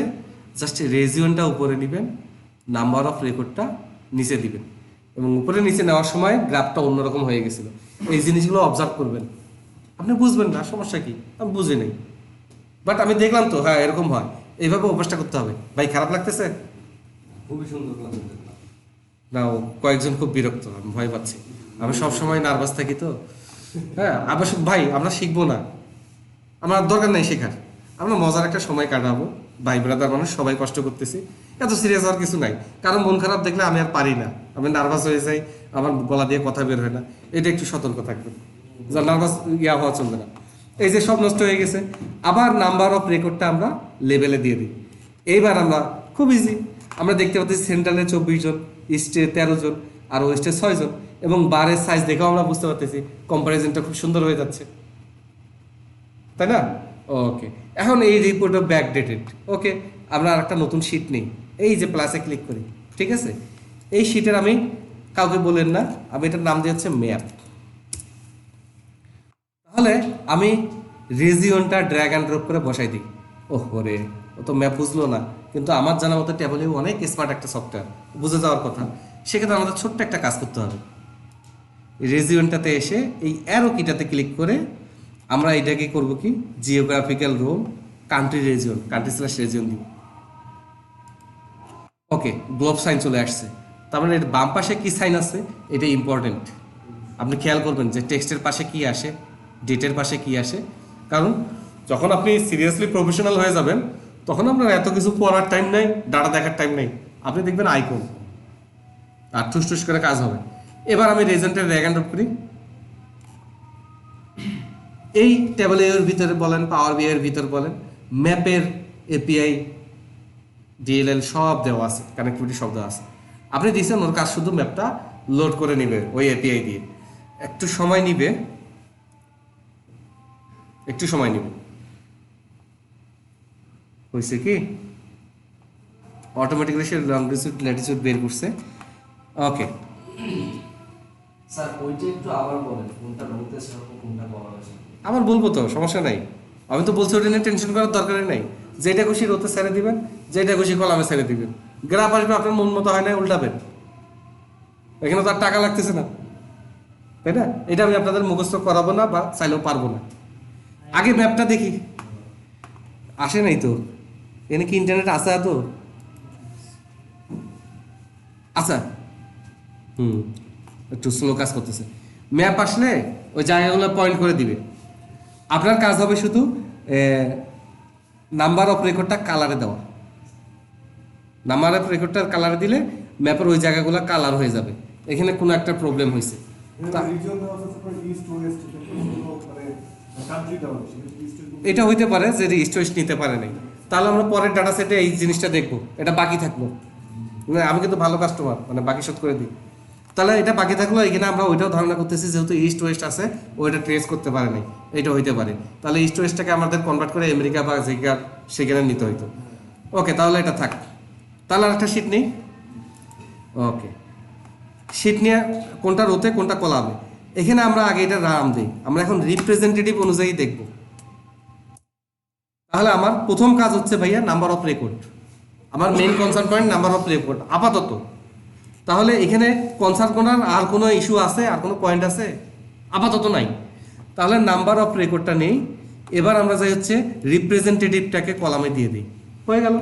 জাস্ট রেজিয়নটা উপরে নেবেন, নাম্বার অফ রেকর্ডটা নিচে দিবেন, এবং উপরে নিচে নেওয়ার সময় গ্রাফটা অন্যরকম হয়ে গেছিল। এই জিনিসগুলো অবজার্ভ করবেন, আপনি বুঝবেন না, সমস্যা কি? আমি বুঝি নাই, বাট আমি দেখলাম তো হ্যাঁ এরকম হয়, এইভাবে অভ্যাসটা করতে হবে। ভাই খারাপ লাগতেছে? খুবই সুন্দর ক্লাস। না ও কয়েকজন খুব বিরক্ত, আমি ভয় পাচ্ছি, আমি সবসময় নার্ভাস থাকি তো। হ্যাঁ আবশ্যক ভাই, আমরা শিখবো না, আমার দরকার নেই শেখার, আমরা মজার একটা সময় কাটাবো। ভাই ব্রাদার মানুষ সবাই কষ্ট করতেছি, এত সিরিয়াস হওয়ার কিছু নাই। কারণ মন খারাপ দেখলে আমি আর পারি না, আমি নার্ভাস হয়ে যাই, আমার গলা দিয়ে কথা বের হয় না। এটা একটু সতর্ক থাকবেন, যা নার্ভাস হওয়া চলবে না। এই যে সব নষ্ট হয়ে গেছে, আবার নাম্বার অফ রেকর্ডটা আমরা লেভেলে দিয়ে দিই। এইবার আমরা খুব ইজি, আমরা দেখতে পাচ্ছি সেন্ট্রালে 24 জন, ইস্টে 13 জন, আর ওয়েস্টে 6 জন, এবং বারের সাইজ দেখেও আমরা বুঝতে পারতেছি কম্পারিজনটা খুব সুন্দর হয়ে যাচ্ছে, তাই না? ওকে, এখন এই রিপোর্ট ব্যাক ডেটেড। ওকে, আমরা আর একটা নতুন শিট নেই, এই যে প্লাসে ক্লিক করি, ঠিক আছে? এই শিটের আমি কাউকে বলেন না, আমি এটার নাম দিয়ে হচ্ছে ম্যাপ। তাহলে আমি রিজিয়নটা ড্র্যাগ অ্যান্ড ড্রপ করে বসাই দিই। ওহ রে, ও তো ম্যাপ বুঝলো না, কিন্তু আমার জানা মতো ট্যাবলে অনেক স্মার্ট একটা সফটওয়্যার, বুঝে যাওয়ার কথা। সেক্ষেত্রে আমাদের ছোট্ট একটা কাজ করতে হবে। রিজিয়নটাতে এসে এই অ্যারো কিটাতে ক্লিক করে আমরা এটাকে করব কি, geographical role country region, country slash region দিব। ওকে, গ্লোব সাইন চলে আসছে। তার মানে এর বাম পাশে কি সাইন আছে, এটা ইম্পর্টেন্ট। আপনি খেয়াল করবেন যে টেক্সটের পাশে কি আসে, ডেটের পাশে কি আসে। কারণ যখন আপনি সিরিয়াসলি প্রফেশনাল হয়ে যাবেন, তখন আপনার এত কিছু পড়ার টাইম নেই, ডাটা দেখার টাইম নেই, আপনি দেখবেন আইকন আর ঠুস ঠুস করে কাজ হবে। এবার আমি রেজেন্টের ড্র্যাগ অ্যান্ড ড্রপ করি। এই টেবল এর ভিতরে বলেন, পাওয়ার বি এর ভিতর বলেন, ম্যাপের এপিআই ডিএলএল সব দেওয়া আছে, কানেক্টিভিটি সব দেওয়া আছে। আপনি দিয়েছেন, ওর কাজ শুধু ম্যাপটা লোড করে নেবে ওই এপিআই দিয়ে। একটু সময় নিবে, একটু সময় নিবে। হয়েছে কি, অটোমেটিক্যালি সে লংটিটিউড ল্যাটিটিউড বের করছে। ওকে স্যার ওইটা একটু আবার বলেন, কোনটা বলতেছে আর কোনটা বলা হয়েছে। আবার বলবো তো, সমস্যা নাই। আমি তো বলছি ওটা নিয়ে টেনশন করার দরকারই নাই। যেটা খুশি রোতে ছেড়ে দিবেন, যেটা খুশি কলামে ছেড়ে দিবেন। গ্রাফ আসবে আপনার মন মতো হয় না, উল্টাবেন। এখানে তো আর টাকা লাগতেছে না, তাই না? এটা আমি আপনাদের মুখস্থ করাবো না, বা চাইলেও পারবো না। আগে ম্যাপটা দেখি, আসে নাই তো। এখানে কি ইন্টারনেট আছে তো? আচ্ছা, একটু স্লো কাজ করতেছে। ম্যাপ আসলে ওই জায়গাগুলো পয়েন্ট করে দিবে। আপনার কাজ হবে শুধু নাম্বার অফ রেকর্ডটা কালারে দেওয়া। নাম্বার অফ রেকর্ডটা কালারে দিলে ম্যাপের ওই জায়গাগুলো কালার হয়ে যাবে। এখানে কোনো একটা প্রবলেম হয়েছে, এটা হইতে পারে যে ইস্ট ওয়েস্ট নিতে পারে নাই। তাহলে আমরা পরের ডাটা সেটে এই জিনিসটা দেখবো, এটা বাকি থাকলো। না, আমি কিন্তু ভালো কাস্টমার, মানে বাকি শোধ করে দিই। তাহলে এটা বাকি থাকলো, এখানে আমরা ওইটাও ধারণা করতেছি যেহেতু ইস্ট ওয়েস্ট আছে, ওইটা ট্রেস করতে পারে নাই, এটা হইতে পারে। তাহলে ইস্ট ওয়েস্টটাকে আমাদের কনভার্ট করে আমেরিকা বা সেখানে নিতে হইতো। ওকে, তাহলে এটা থাক। তাহলে আর একটা শিট নেই। ওকে, শিট নিয়ে কোনটা রোতে কোনটা কলামে, এখানে আমরা আগে এটা নাম দিই। আমরা এখন রিপ্রেজেন্টেটিভ অনুযায়ী দেখব। তাহলে আমার প্রথম কাজ হচ্ছে ভাইয়া নাম্বার অফ রেকর্ড। আমার main concern point number of record আপাতত। তাহলে এখানে কনসার্ন করার আর কোনো ইস্যু আছে, আর কোনো পয়েন্ট আছে? আপাতত নাই। তাহলে নাম্বার অফ রেকর্ডটা নেই। এবার আমরা যাই হচ্ছে রিপ্রেজেন্টেটিভটাকে কলামে দিয়ে দিই। হয়ে গেল?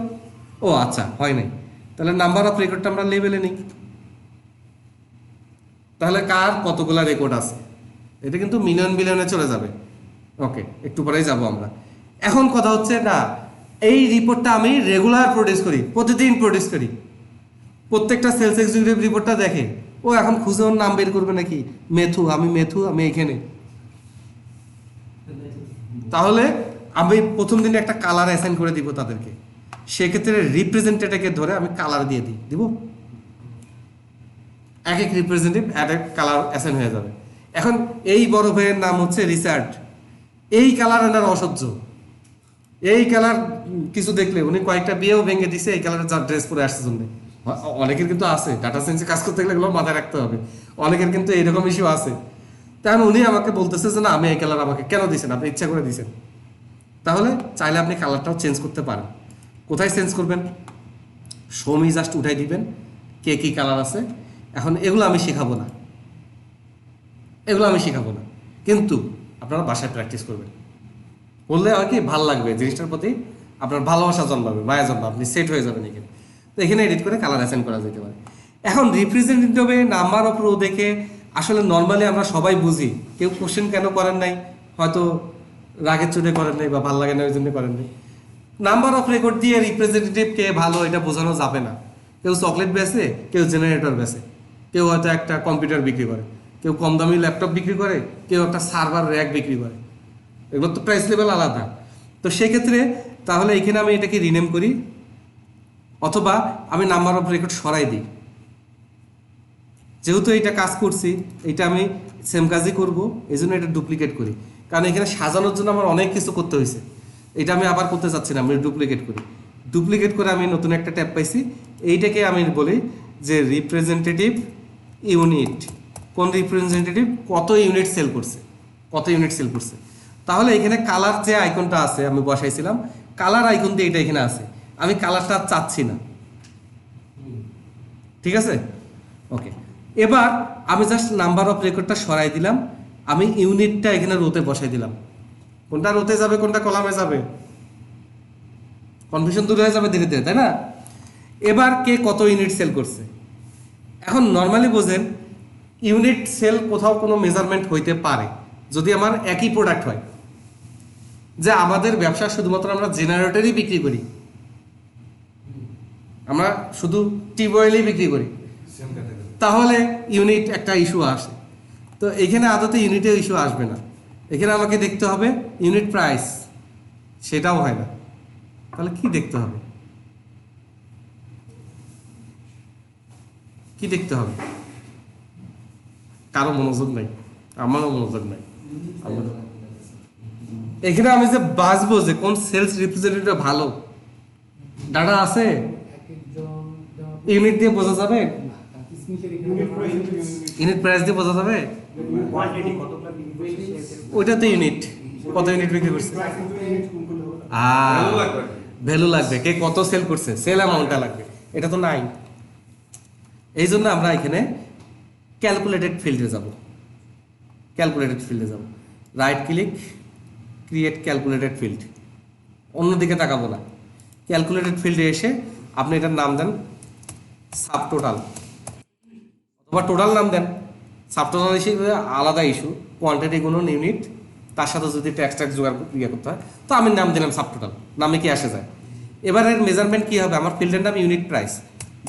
ও আচ্ছা, হয় নাই। তাহলে নাম্বার অফ রেকর্ডটা আমরা লেবেলে নিই। তাহলে কার কতগুলা রেকর্ড আছে, এটা কিন্তু মিলিয়ন বিলিয়নে চলে যাবে। ওকে, একটু পরেই যাব আমরা। এখন কথা হচ্ছে না, এই রিপোর্টটা আমি রেগুলার প্রডিউস করি, প্রতিদিন প্রডিউস করি। প্রত্যেকটা সেলস এক্সিকিউটিভ রিপোর্টটা দেখে, ও এখন খুঁজে ওর নাম বের করবে নাকি, মেথু, আমি এখানে। তাহলে আমি প্রথম দিনে একটা কালার অ্যাসাইন করে দিব তাদেরকে। সেক্ষেত্রে রিপ্রেজেন্টেটিভকে ধরে আমি কালার দিয়ে দিব। এক এক রিপ্রেজেন্টেটিভ এক এক কালার অ্যাসাইন হয়ে যাবে। এখন এই বড় ভাইয়ের নাম হচ্ছে রিচার্ড। এই কালার এনার অসহ্য। এই কালার কিছু দেখলে উনি কয়েকটা বিয়েও ভেঙে দিছে এই কালারের যা ড্রেস পরে আসছে জন্য। অনেকের কিন্তু আছে, ডাটা সায়েন্সে কাজ করতে গেলে এগুলো মাথায় রাখতে হবে। অনেকের কিন্তু এইরকম ইস্যু আছে। কারণ উনি আমাকে বলতেছে যে না, আমি এই কালার আমাকে কেন দিয়েছেন, আপনি ইচ্ছা করে দিয়েছেন। তাহলে চাইলে আপনি কালারটাও চেঞ্জ করতে পারেন। কোথায় চেঞ্জ করবেন? শো মি জাস্ট উঠাই দিবেন কে কী কালার আছে। এখন এগুলো আমি শেখাবো না, কিন্তু আপনারা বাসায় প্র্যাকটিস করবেন। বললে আর কি ভাল লাগবে, জিনিসটার প্রতি আপনার ভালোবাসা জন্মাবে, মায়া জন্মাবে, আপনি সেট হয়ে যাবেন এখানে। তো এখানে এডিট করে কালার অ্যাসাইন করা যেতে পারে। এখন রিপ্রেজেন্টেটিভে নাম্বার অফ রো দেখে আসলে নর্মালি আমরা সবাই বুঝি। কেউ কোশ্চেন কেন করেন নাই, হয়তো রাগের চোটে করেন নাই বা ভালো লাগে না ওই জন্য করেন নাই। নাম্বার অফ রেকর্ড দিয়ে রিপ্রেজেন্টেটিভ কে ভালো এটা বোঝানো যাবে না। কেউ চকলেট বেচে, কেউ জেনারেটর বেচে, কেউ হয়তো একটা কম্পিউটার বিক্রি করে, কেউ কম দামি ল্যাপটপ বিক্রি করে, কেউ একটা সার্ভার র্যাক বিক্রি করে। এগুলো তো প্রাইস লেভেল আলাদা। তো সেক্ষেত্রে তাহলে এখানে আমি এটাকে রিনেম করি, অথবা আমি নাম্বার অফ রেকর্ড সরাই দিই। যেহেতু এটা কাজ করছি, এটা আমি সেম কাজই করব, এই জন্য এটা ডুপ্লিকেট করি। কারণ এখানে সাজানোর জন্য আমার অনেক কিছু করতে হয়েছে। এটা আমি আবার করতে চাচ্ছি না, আমি ডুপ্লিকেট করি। ডুপ্লিকেট করে আমি নতুন একটা ট্যাব পাইছি, এইটাকে আমি বলি যে রিপ্রেজেন্টেটিভ ইউনিট। কোন রিপ্রেজেন্টেটিভ কত ইউনিট সেল করছে, তাহলে এখানে কালার যে আইকনটা আছে আমি বসাইছিলাম, কালার আইকন দিয়ে এটা এখানে আছে। আমি কালারটা চাচ্ছি না, ঠিক আছে? ওকে, এবার আমি জাস্ট নাম্বার অফ রেকর্ডটা সরাই দিলাম, আমি ইউনিটটা এখানে রোতে বসাই দিলাম। কোনটা রোতে যাবে কোনটা কলামে যাবে, কনফিউশন দূর হয়ে যাবে ধীরে ধীরে, তাই না? এবার কে কত ইউনিট সেল করছে। এখন নর্মালি বোঝেন, ইউনিট সেল কোথাও কোনো মেজারমেন্ট হইতে পারে যদি আমার একই প্রোডাক্ট হয়। যে আমাদের ব্যবসা শুধুমাত্র আমরা জেনারেটরই বিক্রি করি, আমরা শুধু টিউবওয়েলই বিক্রি করি, তাহলে ইউনিট একটা ইস্যু আসে। তো এখানে আদতে ইউনিটের ইস্যু আসবে না। এখানে আমাকে দেখতে হবে ইউনিট প্রাইস, সেটাও হয় না। তাহলে কি দেখতে হবে, কারো মনোযোগ নাই, আমারও মনোযোগ নাই। এখানে আমি যে বাঁচবো যে কোন সেলস রিপ্রেজেন্টেটিভ ভালো, ডাটা আছে, ইউনিট দিয়ে বোঝা যাবে, ইউনিট প্রাইস দিয়ে বোঝা যাবে। ওইটা তো ইউনিট, কত ইউনিট বিক্রি করছে, ভ্যালু লাগবে, কে কত সেল করছে, সেল অ্যামাউন্টটা লাগবে, এটা তো নাই। এই জন্য আমরা এখানে ক্যালকুলেটেড ফিল্ডে যাব, right click, create calculated field, অন্যদিকে তাকাবো না। ক্যালকুলেটেড ফিল্ডে এসে আপনি এটার নাম দেন সাব টোটাল, অথবা টোটাল নাম দেন। সাব টোটাল হিসেবে আলাদা ইস্যু, কোয়ান্টিটি গুণন ইউনিট, তার সাথে যদি ট্যাক্স জোগাড় করতে হয়, তো আমি নাম দিলাম সাব টোটাল, নামে কি আসে যায়। এবারের মেজারমেন্ট কি হবে, আমার ফিল্ডের নাম ইউনিট প্রাইস,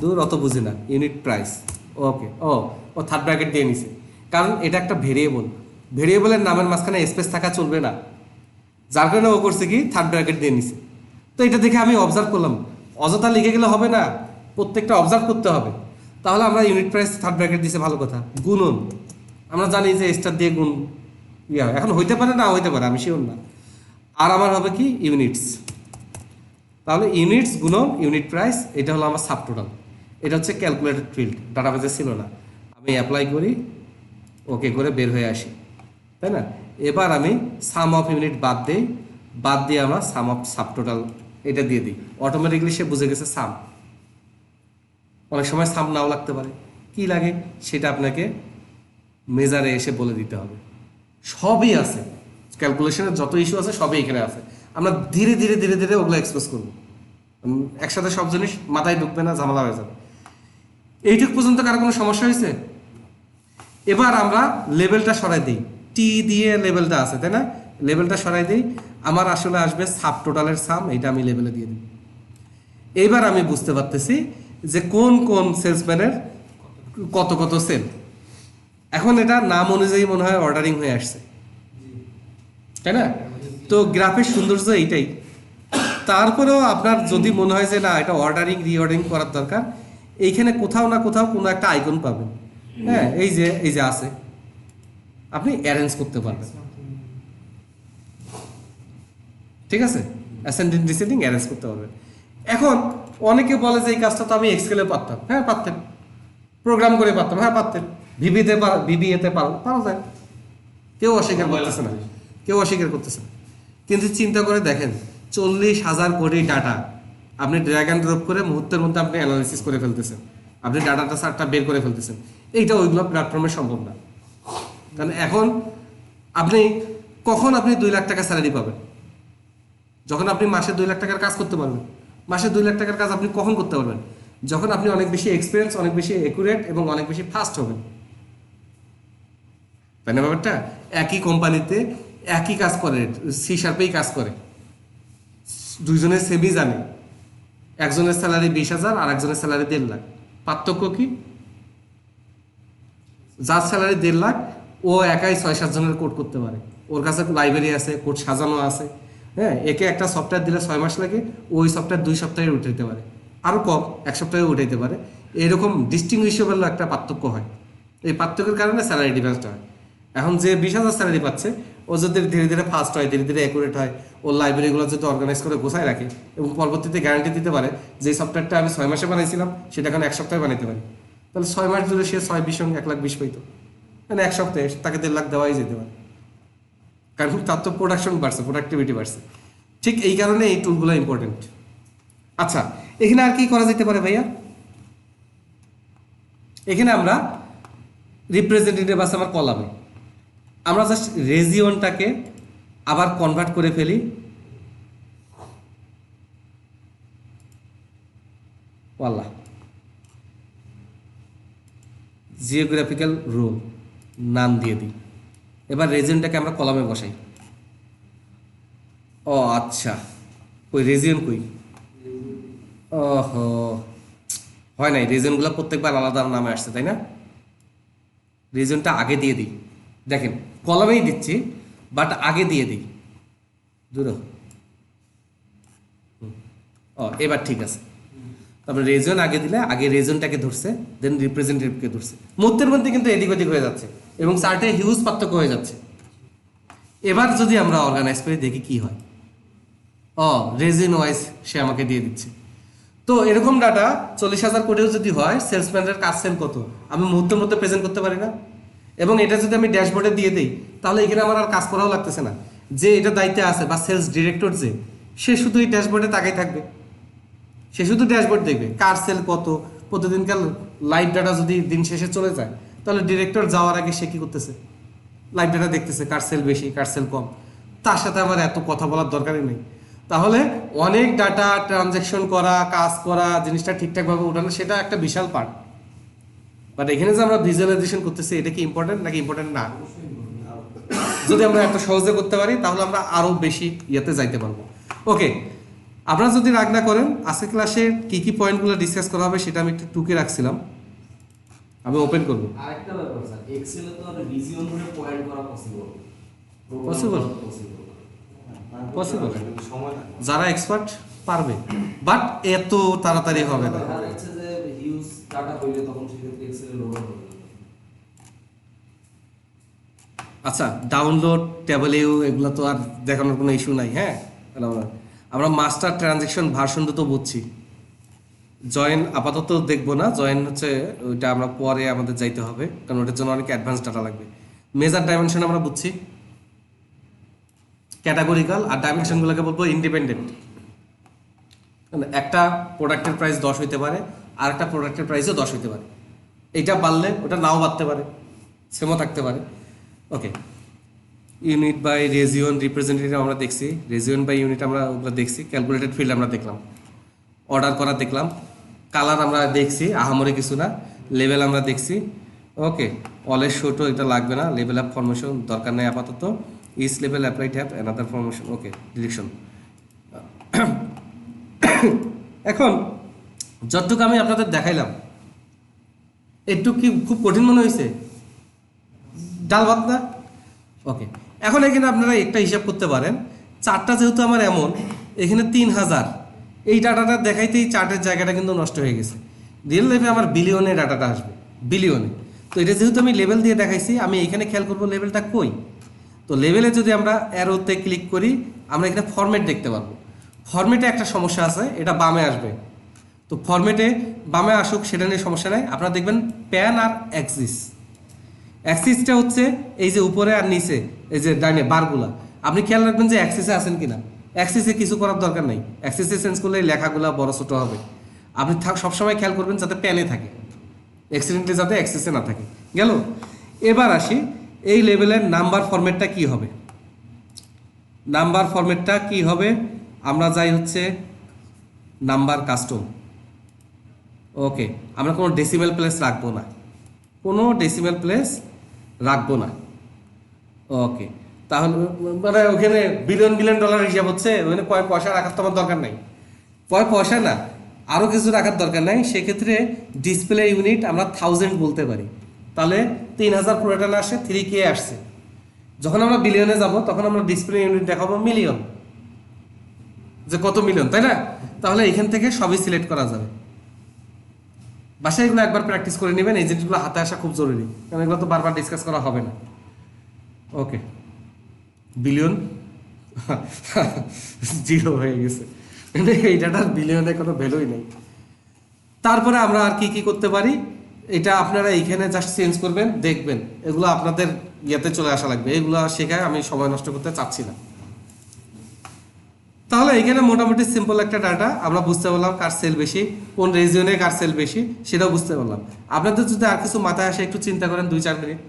দূর অত বুঝি না, ইউনিট প্রাইস। ওকে, ও থার্ড ব্র্যাকেট দিয়ে নিছে, কারণ এটা একটা ভেরিয়েবলের নামের মাঝখানে স্পেস থাকা চলবে না, যার কারণে ও করছে কি থার্ড ব্র্যাকেট দিয়ে নিছে। তো এটা দেখে আমি অবজার্ভ করলাম, অযথা লিখে গেলে হবে না, প্রত্যেকটা অবজার্ভ করতে হবে। তাহলে আমরা ইউনিট প্রাইস থার্ড ব্র্যাকেট দিছে, ভালো কথা। গুণন আমরা জানি যে স্টার দিয়ে গুণ ইয়া, এখন হইতে পারে না হইতে পারে, আমি শিওর না। আর আমার হবে কি ইউনিটস, তাহলে ইউনিটস গুণন ইউনিট প্রাইস, এটা হলো আমার সাব টোটাল। এটা হচ্ছে ক্যালকুলেটেড ফিল্ড, ডাটাবেজে ছিল না, আমি অ্যাপ্লাই করি, ওকে করে বের হয়ে আসি, তাই না? এবার আমি সাম অফ ইউনিট বাদ দিয়ে আমরা সাম অফ সাব টোটাল এটা দিয়ে দিই, অটোমেটিকলি সে বুঝে গেছে সাম। অনেক সময় সাম নাও লাগতে পারে, কি লাগে সেটা আপনাকে মেজারে এসে বলে দিতে হবে। সবই আছে, ক্যালকুলেশনের যত ইস্যু আছে সবই এখানে আছে। আমরা ধীরে ধীরে ধীরে ধীরে ওগুলো এক্সপ্রেস করবো, একসাথে সব জিনিস মাথায় ঢুকবে না, ঝামেলা হয়ে যাবে। এইটুক পর্যন্ত কারো কোনো সমস্যা হয়েছে? এবার আমরা লেভেলটা সরাই দিই, টি দিয়ে লেভেলটা আছে, তাই না? লেভেলটা সরাই দিই, আমার আসলে আসবে সাব টোটালের সাম, এটা আমি লেভেলে দিয়ে দিই। এইবার আমি বুঝতে পারতেছি যে কোন কোন সেলসম্যানের কত কত সেল। এখন এটা নাম অনুযায়ী মনে হয় অর্ডারিং হয়ে আসছে, তাই না? তো গ্রাফের সৌন্দর্য এইটাই। তারপরেও আপনার যদি মনে হয় যে না, এটা অর্ডারিং রিঅর্ডারিং করার দরকার, এইখানে কোথাও না কোথাও কোনো একটা আইকন পাবেন, হ্যাঁ, এই যে আছে, আপনি অ্যারেঞ্জ করতে পারবেন, ঠিক আছে? অ্যাসেন্ডিং ডিসেন্ডিং অ্যারেঞ্জ করতে পারবেন। এখন অনেকে বলে যে এই কাজটা তো আমি এক্সেলে পারতাম। হ্যাঁ পারতেন, প্রোগ্রাম করে পারতাম, হ্যাঁ পারতেন, ভিবিএতে পারা যায়, কেউ অস্বীকার করতেছে না, কিন্তু চিন্তা করে দেখেন, 40,000 কোটি ডাটা আপনি ড্র্যাগ অ্যান্ড ড্রপ করে মুহূর্তের মধ্যে আপনি অ্যানালাইসিস করে ফেলতেছেন, আপনি ডাটাটা সারটা বের করে ফেলতেছেন। এইটা ওইগুলো প্ল্যাটফর্মে সম্ভব না। কারণ এখন কখন আপনি 2 লাখ টাকা স্যালারি পাবেন? যখন আপনি মাসে 2 লাখ টাকার কাজ করতে পারবেন। মাসে 2 লাখ টাকার কাজ আপনি কখন করতে পারবেন? যখন আপনি অনেক বেশি এক্সপিরিয়েন্স, অনেক বেশি অ্যাকুরেট এবং অনেক বেশি ফাস্ট হবেন, তাই না? ব্যাপারটা একই কোম্পানিতে একই কাজ করে, সি শার্পেই কাজ করে, দুইজনের সেমই জানে, একজনের স্যালারি 20,000 আর একজনের স্যালারি 1.5 লাখ। পার্থক্য কি? যার স্যালারি 1.5 লাখ ও একাই 6-7 জনের কোড করতে পারে, ওর কাছে লাইব্রেরি আছে, কোড সাজানো আছে, হ্যাঁ। একে একটা সফটওয়্যার দিলে 6 মাস লাগে, ওই সফটওয়্যার 2 সপ্তাহে উঠাইতে পারে, আরও কম 1 সপ্তাহে উঠাইতে পারে। এরকম ডিস্টিংগুইশেবল একটা পার্থক্য হয়। এই পার্থক্যের কারণে স্যালারি ডিফারেন্সটা হয়। এখন যে 20,000 স্যালারি পাচ্ছে, ও যদি ধীরে ধীরে ফাস্ট হয়, ধীরে ধীরে অ্যাকুরেট হয়, ওর লাইব্রেরিগুলো যদি অর্গানাইজ করে গোছায় রাখে এবং পরবর্তীতে গ্যারান্টি দিতে পারে যে সফটওয়্যারটা আমি 6 মাসে বানাইছিলাম সেটা এখন 1 সপ্তাহে বানাইতে পারি, তাহলে 6 মাস ধরে সে 6-20 সঙ্গে 1,20,000 পাইতো, মানে 1 সপ্তাহে তাকে 1.5 লাখ দেওয়াই যেতে পারে, কারণ তার তো প্রোডাকশন বাড়ছে, প্রোডাক্টিভিটি বাড়ছে। ঠিক এই কারণে এই টুলগুলো ইম্পর্টেন্ট। আচ্ছা, এখানে আর কি করা যেতে পারে ভাইয়া? এখানে আমরা রিপ্রেজেন্টেটিভ আছে আমার কলামে, আমরা জাস্ট রেজিওনটাকে আবার কনভার্ট করে ফেলি ওয়াল্লাহ, জিওগ্রাফিক্যাল রোল নাম দিয়ে দিই। এবার রেজিওনটাকে আমরা কলামে বসাই। ও আচ্ছা, ওই রেজিওন কই? ওহো, হয় নাই, রিজনগুলো প্রত্যেকবার আলাদা নামে আসছে, তাই না? রিজনটা আগে দিয়ে দিই, দেখেন কলামেই দিচ্ছি বাট আগে দিয়ে দিই, দূর। ও এবার ঠিক আছে। তারপরে রেজন আগে দিলে, আগে রেজনটাকে ধরছে, দেন রিপ্রেজেন্টেটিভকে ধরছে, মুহূর্তের মধ্যে কিন্তু এদিক ওদিক হয়ে যাচ্ছে এবং চার্টে হিউজ পার্থক্য হয়ে যাচ্ছে। এবার যদি আমরা অর্গানাইজ করে দেখি কি হয়, রেজিন ওয়াইজ সে আমাকে দিয়ে দিচ্ছে। তো এরকম ডাটা 40,000 কোটিও যদি হয়, সেলসম্যানের কাজ সেল কত আমি মুহূর্তের মধ্যে প্রেজেন্ট করতে পারি না? এবং এটা যদি আমি ড্যাশবোর্ডে দিয়ে দিই, তাহলে এখানে আমার আর কাজ করাও লাগতেছে না। যে এটা দায়িত্বে আছে বা সেলস ডিরেক্টর, যে সে শুধু এই ড্যাশবোর্ডে তাকাই থাকবে, সে শুধু ড্যাশবোর্ড দেখবে কার সেল কত, প্রতিদিনকার লাইভ ডাটা যদি দিন শেষে চলে যায়, তাহলে ডিরেক্টর যাওয়ার আগে সে কি করতেছে? লাইভ ডাটা দেখতেছে, কার সেল বেশি কার সেল কম। তার সাথে আমার এত কথা বলার দরকারই নেই। তাহলে অনেক ডাটা ট্রানজ্যাকশন করা, কাজ করা, জিনিসটা ঠিকঠাকভাবে উঠানো, সেটা একটা বিশাল পার্ট। বাট এখানে যে আমরা ভিজুয়ালাইজেশন করতেছি, এটা কি ইম্পর্টেন্ট নাকি ইম্পর্টেন্ট না? যদি আমরা এত সহজে করতে পারি, তাহলে আমরা আরো বেশি ইয়েতে যাইতে পারবো। ওকে, আপনারা যদি রাগ না করেন, আজকে ক্লাসে কি কি পয়েন্টগুলো ডিসকাস করা হবে সেটা আমি একটু টুকে রাখছিলাম, আমি ওপেন করব। আরেকটা ব্যাপার স্যার, এক্সেলে তো আর রিজিওন ধরে পয়েন্ট করা পসিবল পসিবল, সময় লাগে। যারা এক্সপার্ট পারবে, বাট এত তাড়াতাড়ি হবে না। দেখা যাচ্ছে যে ডাটা হইলে তখন সেক্ষেত্রে এক্সেলে লোডার হবে। আচ্ছা, ডাউনলোড টেবল ইউ এগুলো তো আর দেখানোর কোনো ইস্যু নাই। হ্যাঁ, তাহলে আমরা মাস্টার ট্রানজেকশন ভার্সনটা তো বুঝছি। জয়েন আপাতত দেখবো না, জয়েন হচ্ছে ওইটা আমরা পরে আমাদের যাইতে হবে, কারণ ওটার জন্য অনেক অ্যাডভান্স ডাটা লাগবে। মেজার ডাইমেনশন আমরা বুঝছি, ক্যাটাগরিক্যাল, আর ডাইমেনশনগুলোকে বলবো ইন্ডিপেন্ডেন্ট। একটা প্রোডাক্টের প্রাইস 10 হইতে পারে, আর একটা প্রোডাক্টের প্রাইসও 10 হইতে পারে। এইটা বাড়লে ওটা নাও বাড়তে পারে, সেমও থাকতে পারে। ওকে, ইউনিট বাই রেজিওন রিপ্রেজেন্টেটিভ আমরা দেখছি, রেজিওন বাই ইউনিট আমরা ওগুলো দেখছি, ক্যালকুলেটেড ফিল্ড আমরা দেখলাম, অর্ডার করা দেখলাম, কালার আমরা দেখছি, আহামরি কিছু না, লেভেল আমরা দেখছি। ওকে, অলের শোটো এটা লাগবে না, লেভেল অ্যাপ ফরমেশন দরকার নেই আপাতত, is level applied have another formation. Okay, direction. এখন যতটুকু আমি আপনাদের দেখাইলাম, একটু কি খুব কঠিন মনে হয়েছে? ডাল ভাত না? ওকে, এখন এখানে আপনারা একটা হিসাব করতে পারেন, চারটা যেহেতু আমার এমন, এখানে 3000, এই ডাটাটা দেখাইতেই চার্টের জায়গাটা কিন্তু নষ্ট হয়ে গেছে। রিয়েল লাইফে আমার বিলিয়নে ডাটাটা আসবে, বিলিয়নে। তো এটা যেহেতু আমি লেভেল দিয়ে দেখাইছি, আমি এখানে খেয়াল করবো লেভেলটা কই। তো লেভেলে যদি আমরা অ্যারোতে ক্লিক করি, আমরা এখানে ফরম্যাট দেখতে পারবো। ফরম্যাটে একটা সমস্যা আছে, এটা বামে আসবে। তো ফরম্যাটে বামে আসুক, সেটা নিয়ে সমস্যা নেই। আপনারা দেখবেন প্যান আর অ্যাক্সিস, অ্যাক্সিসটা হচ্ছে এই যে উপরে আর নিচে, এই যে ডাইনে বারগুলা, আপনি খেয়াল রাখবেন যে অ্যাক্সিসে আছেন কিনা। অ্যাক্সিসে কিছু করার দরকার নেই, অ্যাক্সিসে চেঞ্জ করলে এই লেখাগুলা বড় ছোট হবে। আপনি সবসময় খেয়াল করবেন যাতে প্যানে থাকে, অ্যাক্সিডেন্টলি যাতে অ্যাক্সিসে না থাকে। গেল, এবার আসি এই লেভেলের নাম্বার ফরম্যাটটা কি হবে। নাম্বার ফরম্যাটটা কি হবে, আমরা যাই হচ্ছে নাম্বার কাস্টম। ওকে, আমরা কোনো ডেসিমেল প্লেস রাখবো না, কোনো ডেসিমেল প্লেস রাখবো না। ওকে, তাহলে মানে ওখানে বিলিয়ন বিলিয়ন ডলার হিসাব হচ্ছে, ওখানে কয় পয়সা রাখার তো আমার দরকার নাই, কয় পয়সা না, আরও কিছু রাখার দরকার নাই। সেক্ষেত্রে ডিসপ্লে ইউনিট আমরা 1000 বলতে পারি, তাহলে 3000 পুরোটা না আসে, 3K আসছে। যখন আমরা বিলিয়নে যাব তখন আমরা ডিসপ্লে ইউনিট দেখাবো মিলিয়ন, যে কত মিলিয়ন, তাই না? তাহলে এখান থেকে সবই সিলেক্ট করা যাবে। বাসায় এগুলো একবার প্র্যাকটিস করে নেবেন, এই জিনিসগুলো হাতে আসা খুব জরুরি, কারণ এগুলো তো বারবার ডিসকাস করা হবে না। ওকে, বিলিয়ন জিরো হয়ে গেছে, এই ডাটার বিলিয়নে কোনো ভ্যালুই নেই। তারপরে আমরা আর কি কি করতে পারি, এটা আপনারা এইখানে জাস্ট চেঞ্জ করবেন, দেখবেন এগুলো আপনাদের ইয়েতে চলে আসা লাগবে। এগুলো শেখায় আমি সময় নষ্ট করতে চাচ্ছি না। তাহলে এখানে মোটামুটি সিম্পল একটা ডাটা আমরা বুঝতে পারলাম, কার সেল বেশি, কোন রিজিয়নে কার সেল বেশি, সেটাও বুঝতে পারলাম। আপনাদের যদি আর কিছু মাথায় আসে একটু চিন্তা করেন, 2-4 মিনিট,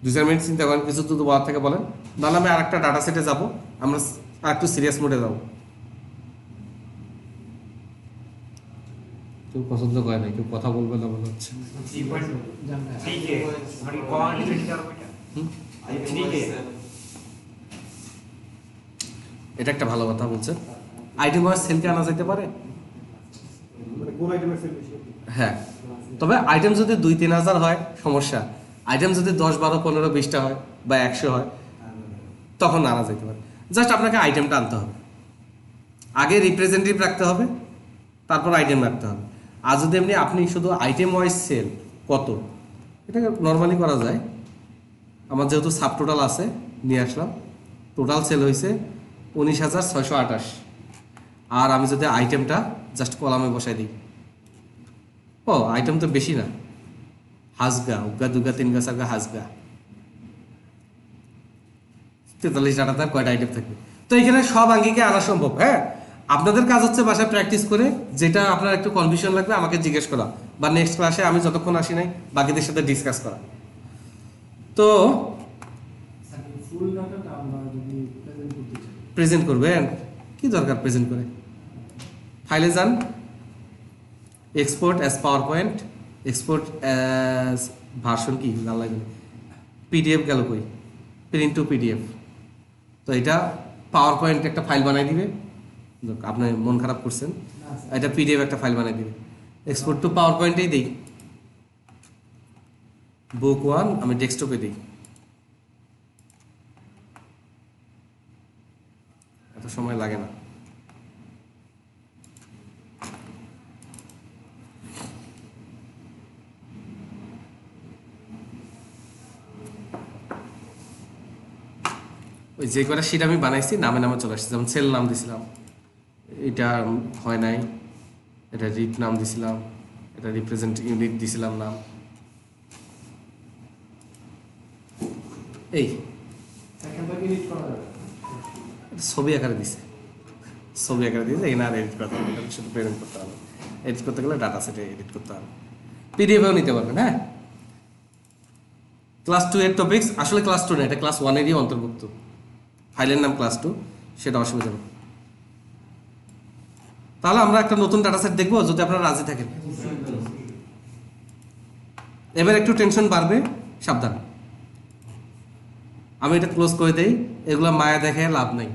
2-4 মিনিট চিন্তা করেন, কিছু যদি বলার থেকে বলেন, নাহলে আমি আরেকটা ডাটা সেটে যাবো, আমরা আর একটু সিরিয়াস মোডে যাবো। কেউ পছন্দ করে না, কেউ কথা বলবে না মনে হচ্ছে। এটা একটা ভালো কথা বলছেন, আইটেম ওয়াইজ সেলকে আনা যেতে পারে। হ্যাঁ, তবে আইটেম যদি 2-3 হাজার হয় সমস্যা, আইটেম যদি 10, 12, 15, 20টা হয় বা 100 হয় তখন আনা যেতে পারে। জাস্ট আপনাকে আইটেমটা আনতে হবে, আগে রিপ্রেজেন্টেটিভ রাখতে হবে, তারপর আইটেম রাখতে হবে। আর যদি এমনি আপনি শুধু আইটেম ওয়াইজ সেল কত, এটা নর্মালি করা যায়। আমার যেহেতু সাব টোটাল আছে, নিয়ে আসলাম, টোটাল সেল হয়েছে 19,628। আর আমি যদি আইটেমটা জাস্ট কলামে বসাই দিই, ও আইটেম তো বেশি না, হাসগা, উগা, দুগা, তিনগা, চারগা, হাসগা, 43 ডাটাতে কয়টা আইটেম থাকবে। তো এখানে সব আঙ্গিকে আনা সম্ভব। হ্যাঁ, আপনাদের কাজ হচ্ছে বাসায় প্র্যাকটিস করে, যেটা আপনার একটু কনফিউশন লাগবে আমাকে জিজ্ঞেস করা, বা নেক্সট ক্লাসে আমি যতক্ষণ আসি নাই বাকিদের সাথে ডিসকাস করা। তো ফুল ডাটাটা আমরা যদি প্রেজেন্ট করতে চাই, প্রেজেন্ট করবেন, কি দরকার প্রেজেন্ট করে? ফাইলে যান, export as power point, export as version, কি ভালো লাগে, পিডিএফ গেল কই, প্রিন্ট টু পিডিএফ। তো এটা পাওয়ার পয়েন্ট একটা ফাইল বানাই দিবে, আপনি মন খারাপ করছেন, এটা পিডিএফ একটা ফাইল বানাই দিবে, এক্সপোর্ট টু পাওয়ার পয়েন্টেই দিই, বুক 1 আমি ডেস্কটপে দিই, এত সময় লাগে না। ওই যে কটা শিট আমি বানাইছি নামে নামে চলে আসছে, যেমন সেল নাম দিছিলাম, এটা হয় নাই, এটা রিপ নাম দিছিলাম, এটা রিপ্রেজেন্ট ইউনিট দিছিলাম নাম, এই এখানটাকে এডিট করা যাবে। ছবি আকারে দিছে, ছবি আকারে দিয়েছে, এখানে আর এডিট করতে হবে, এটা শুধু প্রেজেন্ট করতে হবে। এডিট করতে গেলে ডাটা সেটে এডিট করতে হবে, পিডিএফেও নিতে পারবেন। হ্যাঁ, ক্লাস 2 এর টপিকস আসলে ক্লাস 2 না, এটা ক্লাস 1 এরই অন্তর্ভুক্ত, ফাইলের নাম ক্লাস 2, সেটা অসুবিধা নেই। তাহলে আমরা একটা নতুন ডাটা সেট দেখবো যদি আপনারা রাজি থাকেন। এবার একটু টেনশন বাড়বে, সাবধান। আমি এটা ক্লোজ করে দেই, এগুলো মায়া দেখে লাভ নেই,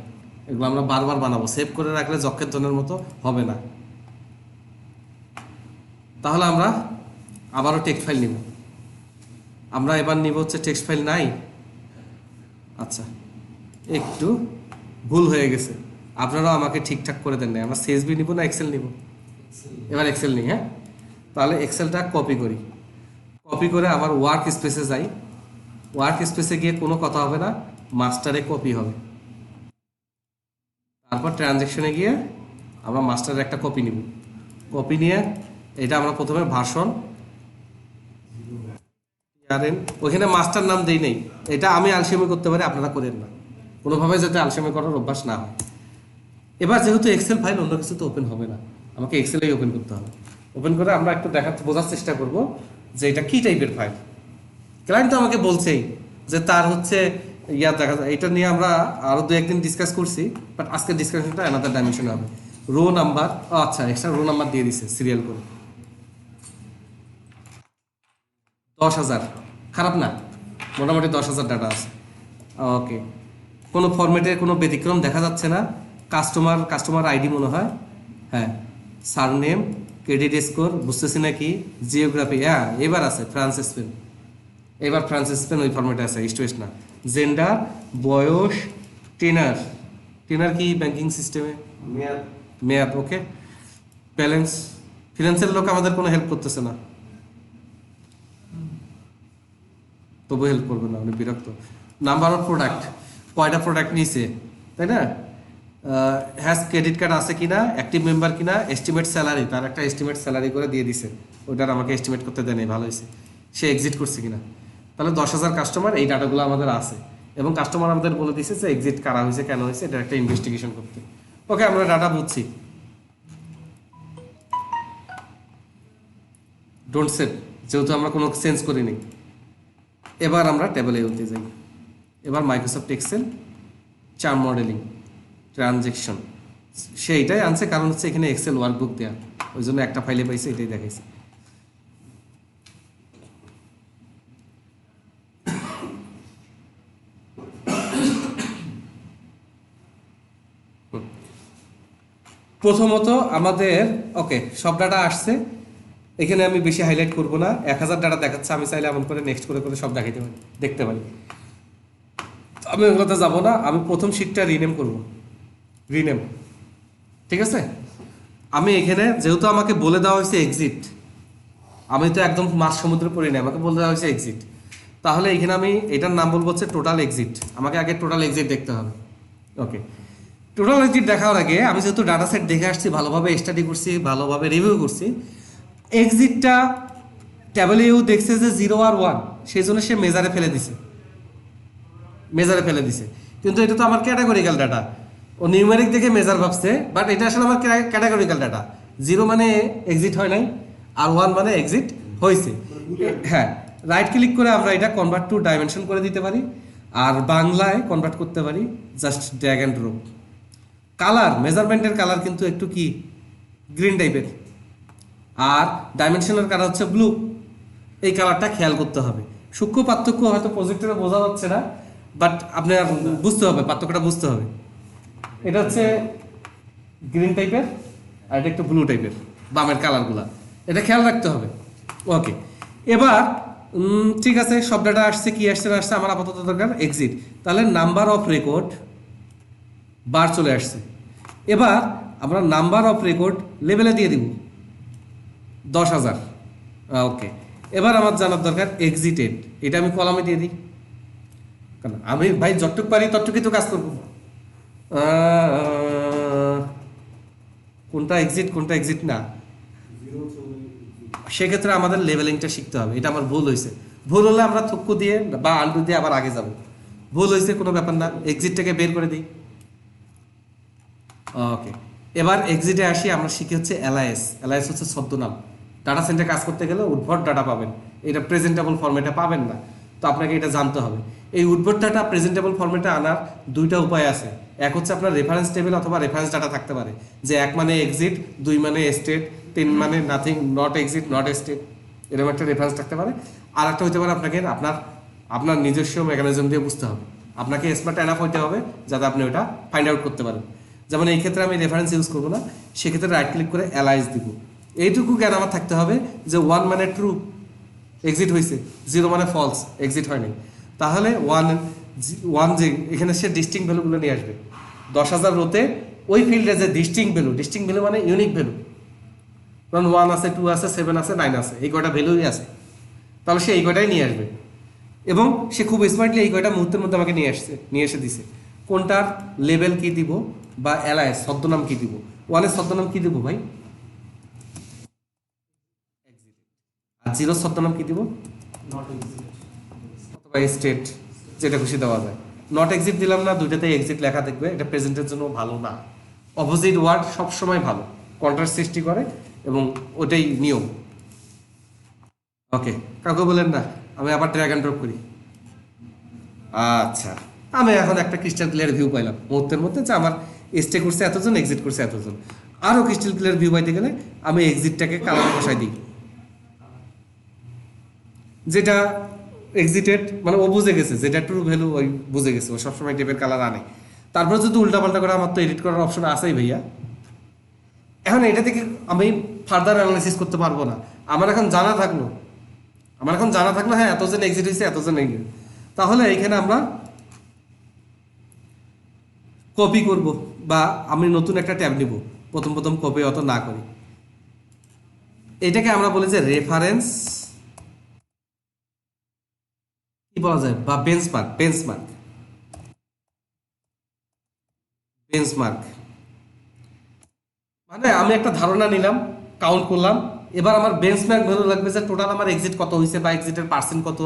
এগুলো আমরা বারবার বানাবো, সেভ করে রাখলে যক্ষের জনের মতো হবে না। তাহলে আমরা আবারও টেক্সট ফাইল নিব, আমরা এবার নিব হচ্ছে টেক্সট ফাইল নাই। আচ্ছা, একটু ভুল হয়ে গেছে, আপনারাও আমাকে ঠিকঠাক করে দেন না। আমরা সিএসভি নিব না এক্সেল নিব? এবার এক্সেল নিই। হ্যাঁ, তাহলে এক্সেলটা কপি করি, কপি করে আবার ওয়ার্ক স্পেসে যাই, ওয়ার্ক স্পেসে গিয়ে কোনো কথা হবে না, মাস্টারে কপি হবে। তারপর ট্রানজ্যাকশনে গিয়ে আমরা মাস্টারের একটা কপি নিব, কপি নিয়ে এটা আমরা প্রথমে ভার্সন ওইখানে মাস্টার নাম দেই নেই, এটা আমি আলসেমি করতে পারি, আপনারা করেন না, কোনোভাবে যাতে আলসেমি করার অভ্যাস না হয়। এবার যেহেতু এক্সেল ফাইল, অন্য কিছু তো ওপেন হবে না, আমাকে এক্সেলেই ওপেন করতে হবে। ওপেন করে আমরা একটু বোঝার চেষ্টা করব যে এটা কি টাইপের ফাইল। ক্লায়েন্ট তো আমাকে বলছেই যে তার হচ্ছে দেখা যায়, এটা নিয়ে আমরা আরো 2-1 দিন ডিসকাস করছি, বাট আজকের ডিসকাশনটা অ্যানাদার ডাইমেনশনে হবে। রো নাম্বার, আচ্ছা এক্সট্রা রো নাম্বার দিয়ে দিছে সিরিয়াল করে, 10,000, খারাপ না, মোটামুটি 10,000 ডাটা আছে। ওকে, কোনো ফরম্যাটের কোনো ব্যতিক্রম দেখা যাচ্ছে না। কাস্টমার আইডি মনে হয়, হ্যাঁ, সারনেম, ক্রেডিট স্কোর, বুঝতেছি না কি, জিওগ্রাফি, হ্যাঁ এবার আছে ফ্রান্স স্পেন, এবার ফ্রান্স স্পেন ওই ফরম্যাটে আছে, ইস্ট ওয়েস্ট না। জেন্ডার, বয়স, টেনার কি ব্যাংকিং সিস্টেমে, মেয়াদ, ওকে। ব্যালেন্স, ফিনান্সের লোক আমাদের কোনো হেল্প করতেছে না, তবু হেল্প করবে না, উনি বিরক্ত। নাম্বার অফ প্রোডাক্ট, কয়টা প্রোডাক্ট নিয়েছে, তাই না? হ্যাজ ক্রেডিট কার্ড আছে কিনা, অ্যাক্টিভ মেম্বার কিনা, এস্টিমেট স্যালারি, তার একটা এস্টিমেট স্যালারি করে দিয়ে দিছে, ওইটার আমাকে এস্টিমেট করতে দেয়নি, ভালো হয়েছে। সে এক্সিট করছে কিনা, তাহলে 10,000 কাস্টমার, এই ডাটাগুলো আমাদের আছে, এবং কাস্টমার আমাদের বলে দিছে যে এক্সিট কারা হয়েছে, কেন হয়েছে, এটা একটা ইনভেস্টিগেশন করতে। ওকে, আমরা ডাটা বুঝছি, ডোন্ট সেভ, যেহেতু আমরা কোনো চেঞ্জ করিনি। এবার আমরা টেবিলে উঠতে যাই, এবার Microsoft Excel, charm modeling, transaction, সেইটাই আনছে, কারণ হচ্ছে এখানে এক্সেল ওয়ার্কবুক দেওয়া, ওই জন্য একটা ফাইলে পাইছে, এটাই দেখাইছে। প্রথমত আমাদের ওকে সব ডাটা আসছে, এখানে আমি বেশি হাইলাইট করব না, 1000 ডাটা দেখাচ্ছে, আমি চাইলে এমন করে নেক্সট করে করে সব দেখাইতে পারি, দেখতে পারি। আমি ওগুলোতে যাব না, আমি প্রথম শিটটা রিনেম করব, রিনেম, ঠিক আছে। আমি এখানে যেহেতু আমাকে বলে দেওয়া হয়েছে এক্সিট, আমি তো একদম মাছ সমুদ্রে পড়ি না, আমাকে বলে দেওয়া হয়েছে এক্সিট, তাহলে এখানে আমি এটার নাম বলবো হচ্ছে টোটাল এক্সিট, আমাকে আগে টোটাল এক্সিট দেখতে হবে। ওকে, টোটাল এক্সিট দেখার আগে আমি যেহেতু ডাটা সেট দেখে আসছি, ভালোভাবে স্টাডি করছি, ভালোভাবে রিভিউ করছি, এক্সিটটা টেবিলে দেখছে যে 0 আর 1, সেই জন্য সে মেজারে ফেলে দিছে, কিন্তু এটা তো আমার ক্যাটাগরিক্যাল ডাটা, ও নিউমেরিক দেখে মেজার ভাবছে, বাট এটা আসলে আমার ক্যাটাগরিক্যাল ডাটা। 0 মানে এক্সিট হয় নাই, আর 1 মানে এক্সিট হয়েছে। হ্যাঁ, রাইট ক্লিক করে আমরা এটা কনভার্ট টু ডাইমেনশন করে দিতে পারি, আর বাংলায় কনভার্ট করতে পারি, just drag and drop. Colour, মেজারমেন্টের কালার কিন্তু একটু কি গ্রিন টাইপের, আর ডাইমেনশনের কালার হচ্ছে ব্লু, এই কালারটা খেয়াল করতে হবে। সূক্ষ্ম পার্থক্য হয়তো প্রজেক্টরে বোঝা যাচ্ছে না, বাট আপনার বুঝতে হবে, পার্থক্যটা বুঝতে হবে। এটা হচ্ছে গ্রিন টাইপের, আর এটা একটু ব্লু টাইপের, বামের কালারগুলা, এটা খেয়াল রাখতে হবে। ওকে, এবার ঠিক আছে, সব ডাটা আসছে, কি আসছে না আসছে, আমার আপাতত দরকার এক্সিট। তাহলে নাম্বার অফ রেকর্ড বার চলে আসছে, এবার আমরা নাম্বার অফ রেকর্ড লেভেলে দিয়ে দিব 10,000। ওকে, এবার আমার জানার দরকার এক্সিটেড, এটা আমি কলামে দিয়ে দিই। কারণ আমি ভাই যতটুকু পারি ততটুকুই তো কাজ করবো। কোনটা এক্সিট কোনটা এক্সিট না, সেক্ষেত্রে আমাদের লেভেলিংটা শিখতে হবে। এটা আমার ভুল হয়েছে, ভুল হলে আমরা থক্কু দিয়ে বা আন্ডু দিয়ে আবার আগে যাব। ভুল হয়েছে কোনো ব্যাপার না, এক্সিটটাকে বের করে দিই। ওকে, এবার এক্সিটে আসি, আমরা শিখি হচ্ছে এলআইএস। এলআইএস হচ্ছে ছদ্মনাম। ডাটা সেন্টারে কাজ করতে গেলে উদ্ভট ডাটা পাবেন, এটা প্রেজেন্টেবল ফরম্যাটে পাবেন না, তো আপনাকে এটা জানতে হবে। এই উদ্ভট ডাটা প্রেজেন্টেবল ফরম্যাটে আনার দুইটা উপায় আছে। এক হচ্ছে আপনার রেফারেন্স টেবিল অথবা রেফারেন্স ডাটা থাকতে পারে, যে 1 মানে এক্সিট, 2 মানে স্টেট, 3 মানে nothing, not exit not state, এরকম একটা রেফারেন্স থাকতে পারে। আর একটা হতে পারে আপনাকে আপনার নিজস্ব মেকানিজম দিয়ে বুঝতে হবে, আপনাকে স্মার্ট এনাফ হইতে হবে যাতে আপনি ওটা ফাইন্ড আউট করতে পারেন। যেমন এই ক্ষেত্রে আমি রেফারেন্স ইউজ করবো না, সেক্ষেত্রে রাইট ক্লিক করে অ্যালাইজ দিব। এইটুকু জ্ঞান আমার থাকতে হবে যে 1 মানে ট্রু, এক্সিট হয়েছে, 0 মানে ফলস, এক্সিট হয়নি। তাহলে ওয়ান যে এখানে সে ডিস্টিং ভ্যালুগুলো নিয়ে আসবে। 10,000 রোতে ওই ফিল্ডে যে ডিস্টিং ভ্যালু মানে ইউনিক ভ্যালু, কারণ 1 আছে, 2 আছে, 7 আছে, 9 আছে, এই কয়টা ভ্যালুই আছে, তাহলে সে এই কয়টাই নিয়ে আসবে। এবং সে খুব স্মার্টলি এই কয়টা মুহূর্তের মধ্যে আমাকে নিয়ে এসে দিছে। কোনটার লেভেল কি দিব বা এলআইএস ছদ্মনাম কি দিব। 1 ছদ্মনাম কি দিব ভাই, আর 0 ছদ্মনাম কি দিব, নট এক্সিট। অথবা স্টেট, যেটা খুশি দেওয়া যায়। নট এক্সিট দিলাম না, দুইটাতেই এক্সিট লেখা দেখবে, এটা প্রেজেন্টের জন্য ভালো না। অপোজিট ওয়ার্ড সবসময় ভালো, কন্ট্রাস্ট সৃষ্টি করে এবং ওটাই নিয়ম। ওকে, কাউকে বলেন না, আমি আবার ড্র্যাগ অ্যান্ড ড্রপ করি। আচ্ছা, আমি এখন একটা ক্রিস্টাল ক্লিয়ার ভিউ পাইলাম মুহূর্তের মধ্যে, যে আমার স্টে করছে এতজন, এক্সিট করছে এতজন। আরও ক্রিস্টাল ক্লিয়ার ভিউ পাইতে গেলে আমি এক্সিটটাকে কালার বসাই দিই, যেটা এক্সিটেড মানে ও বুঝে গেছে, যেটা ট্রু ভ্যালু ওই বুঝে গেছে, ও সবসময় টেপের কালার আনে। তারপর যদি উল্টাপাল্টা করে, আমার তো এডিট করার অপশন আছেই ভাইয়া। এখন এটা থেকে আমি ফার্দার অ্যানালাইসিস করতে পারবো না। আমার এখন জানা থাকলো হ্যাঁ এতজন এক্সিট হয়েছে, এতজন এক্সিট। তাহলে এইখানে আমরা কপি করব, বা আমি নতুন একটা ট্যাব নিব, প্রথম কপি অত না করি। এটাকে আমরা বলি যে রেফারেন্স কি বলা যায়, বা বেঞ্চমার্ক। মানে আমি একটা ধারণা নিলাম, কাউন্ট করলাম, এবার আমার বেঞ্চমার্ক ভ্যালু লাগবে যে টোটাল আমার এক্সিট কত হয়েছে বা এক্সিটের পার্সেন্ট কত,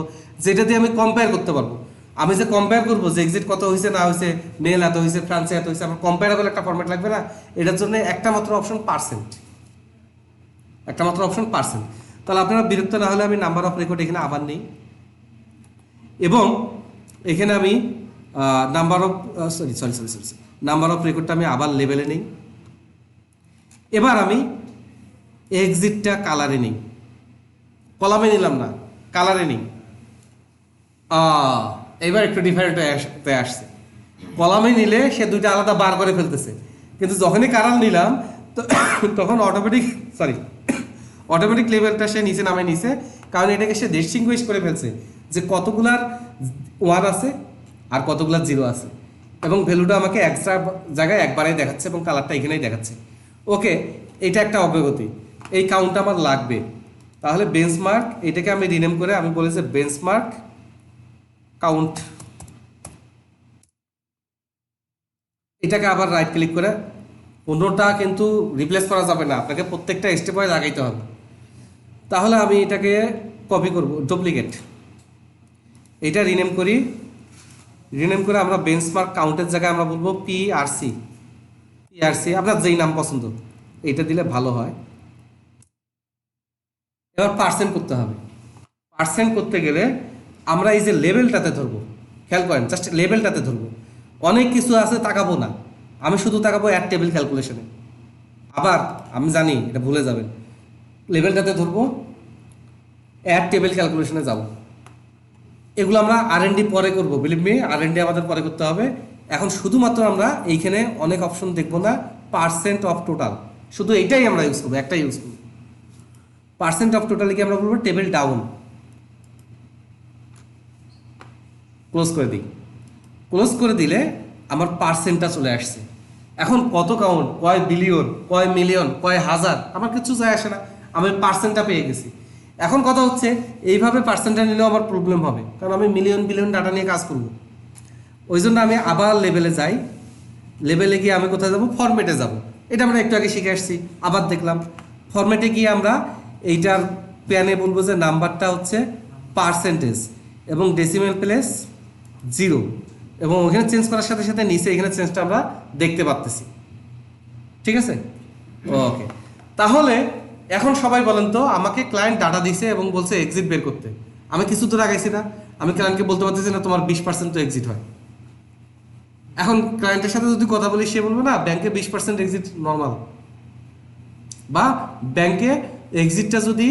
যেটা দিয়ে আমি কম্পেয়ার করতে পারবো। আমি যে কম্পেয়ার করবো যে এক্সিট কত হয়েছে না হয়েছে, মেল এত হয়েছে, ফ্রান্সে এত হয়েছে, আমার কম্পেয়ারেবল একটা ফরম্যাট লাগবে না। এটার জন্য একটা মাত্র অপশন পার্সেন্ট। তাহলে আপনারা বিরক্ত না হলে আমি নাম্বার অফ রেকর্ড এখানে আবার নেই, এবং এখানে আমি নাম্বার অফ রেকর্ডটা আমি আবার লেভেলে নেই। এবার আমি এক্সিটটা কালারে নেই, কলামে নিলাম না, কালারে নেই। এবার একটু ডিফারেন্ট হয়ে আসছে। কলামে নিলে সে দুইটা আলাদা বার করে ফেলতেছে, কিন্তু যখনই কালার নিলাম তখন অটোমেটিক লেভেলটা সে নিচে নামে নিছে, কারণ এটাকে সে ডিস্টিংগুইশ করে ফেলছে যে কতগুলার 1 আছে আর কতগুলার 0 আছে, এবং ভ্যালুটা আমাকে এক্সট্রা জায়গায় একবারেই দেখাচ্ছে এবং কালারটা এখানেই দেখাচ্ছে। ওকে, এটা একটা অগ্রগতি, এই কাউন্টটা আমার লাগবে। তাহলে বেঞ্চমার্ক, এটাকে আমি রিনেম করে আমি বলি যে বেঞ্চমার্ক কাউন্ট। এটাকে আবার রাইট ক্লিক করে, কোনোটা কিন্তু রিপ্লেস করা যাবে না, আপনাকে প্রত্যেকটা স্টেপ ওয়াইজ লাগাইতে হবে। তাহলে আমি এটাকে কপি করব, ডুপ্লিকেট, এটা রিনেম করে আমরা বেঞ্চমার্ক কাউন্টের জায়গায় আমরা বলবো পিআরসি, আপনার যেই নাম পছন্দ এটা দিলে ভালো হয়। এবার পার্সেন্ট করতে হবে। পার্সেন্ট করতে গেলে আমরা এই যে লেভেলটাতে ধরবো, খেয়াল করেন, জাস্ট লেভেলটাতে ধরবো। অনেক কিছু আছে তাকাবো না, আমি শুধু তাকাবো অ্যাড টেবিল ক্যালকুলেশনে। আবার আমি জানি এটা ভুলে যাবেন, লেভেলটাতে ধরবো, অ্যাড টেবিল ক্যালকুলেশনে যাব। এগুলো আমরা আর&ডি পরে করবো, বিলিভ মি, আর&ডি আমাদের পরে করতে হবে। এখন শুধুমাত্র আমরা এইখানে অনেক অপশন দেখবো না, পার্সেন্ট অফ টোটাল, শুধু এইটাই আমরা ইউজ করবো, একটাই ইউজ করবো। পার্সেন্ট অফ টোটালে কি আমরা বলবো টেবিল ডাউন, ক্লোজ করে দিই। ক্লোজ করে দিলে আমার পার্সেন্টটা চলে আসছে। এখন কত কাউন্ট, কয় বিলিয়ন, কয় মিলিয়ন, কয় হাজার, আমার কিছু যায় আসে না, আমি পার্সেন্টটা পেয়ে গেছি। এখন কথা হচ্ছে এইভাবে পার্সেন্টটা নিলেও আমার প্রবলেম হবে, কারণ আমি মিলিয়ন বিলিয়ন ডাটা নিয়ে কাজ করবো। ওই জন্য আমি আবার লেভেলে যাই, লেভেলে গিয়ে আমি কোথায় যাব, ফরম্যাটে যাব। এটা আমরা একটু আগে শিখে আসছি, আবার দেখলাম ফরম্যাটে গিয়ে আমরা এইটার প্যানে বলবো যে নাম্বারটা হচ্ছে পার্সেন্টেজ এবং ডেসিমেল প্লেস 0, এবং ওখানে চেঞ্জ করার সাথে সাথে নিচে এখানে চেঞ্জটা আমরা দেখতে পাচ্ছি। ঠিক আছে, ওকে। তাহলে এখন সবাই বলেন তো, আমাকে ক্লায়েন্ট ডাটা দিছে এবং বলছে এক্সিট বের করতে, আমি কিছু দূর আগাইছি না, আমি ক্লায়েন্টকে বলতে পারতেছি না তোমার 20% তো এক্সিট হয়। এখন ক্লায়েন্টের সাথে যদি কথা বলি, সে বলবে না ব্যাংকে 20% এক্সিট নর্মাল, বা ব্যাংকে এক্সিটটা যদি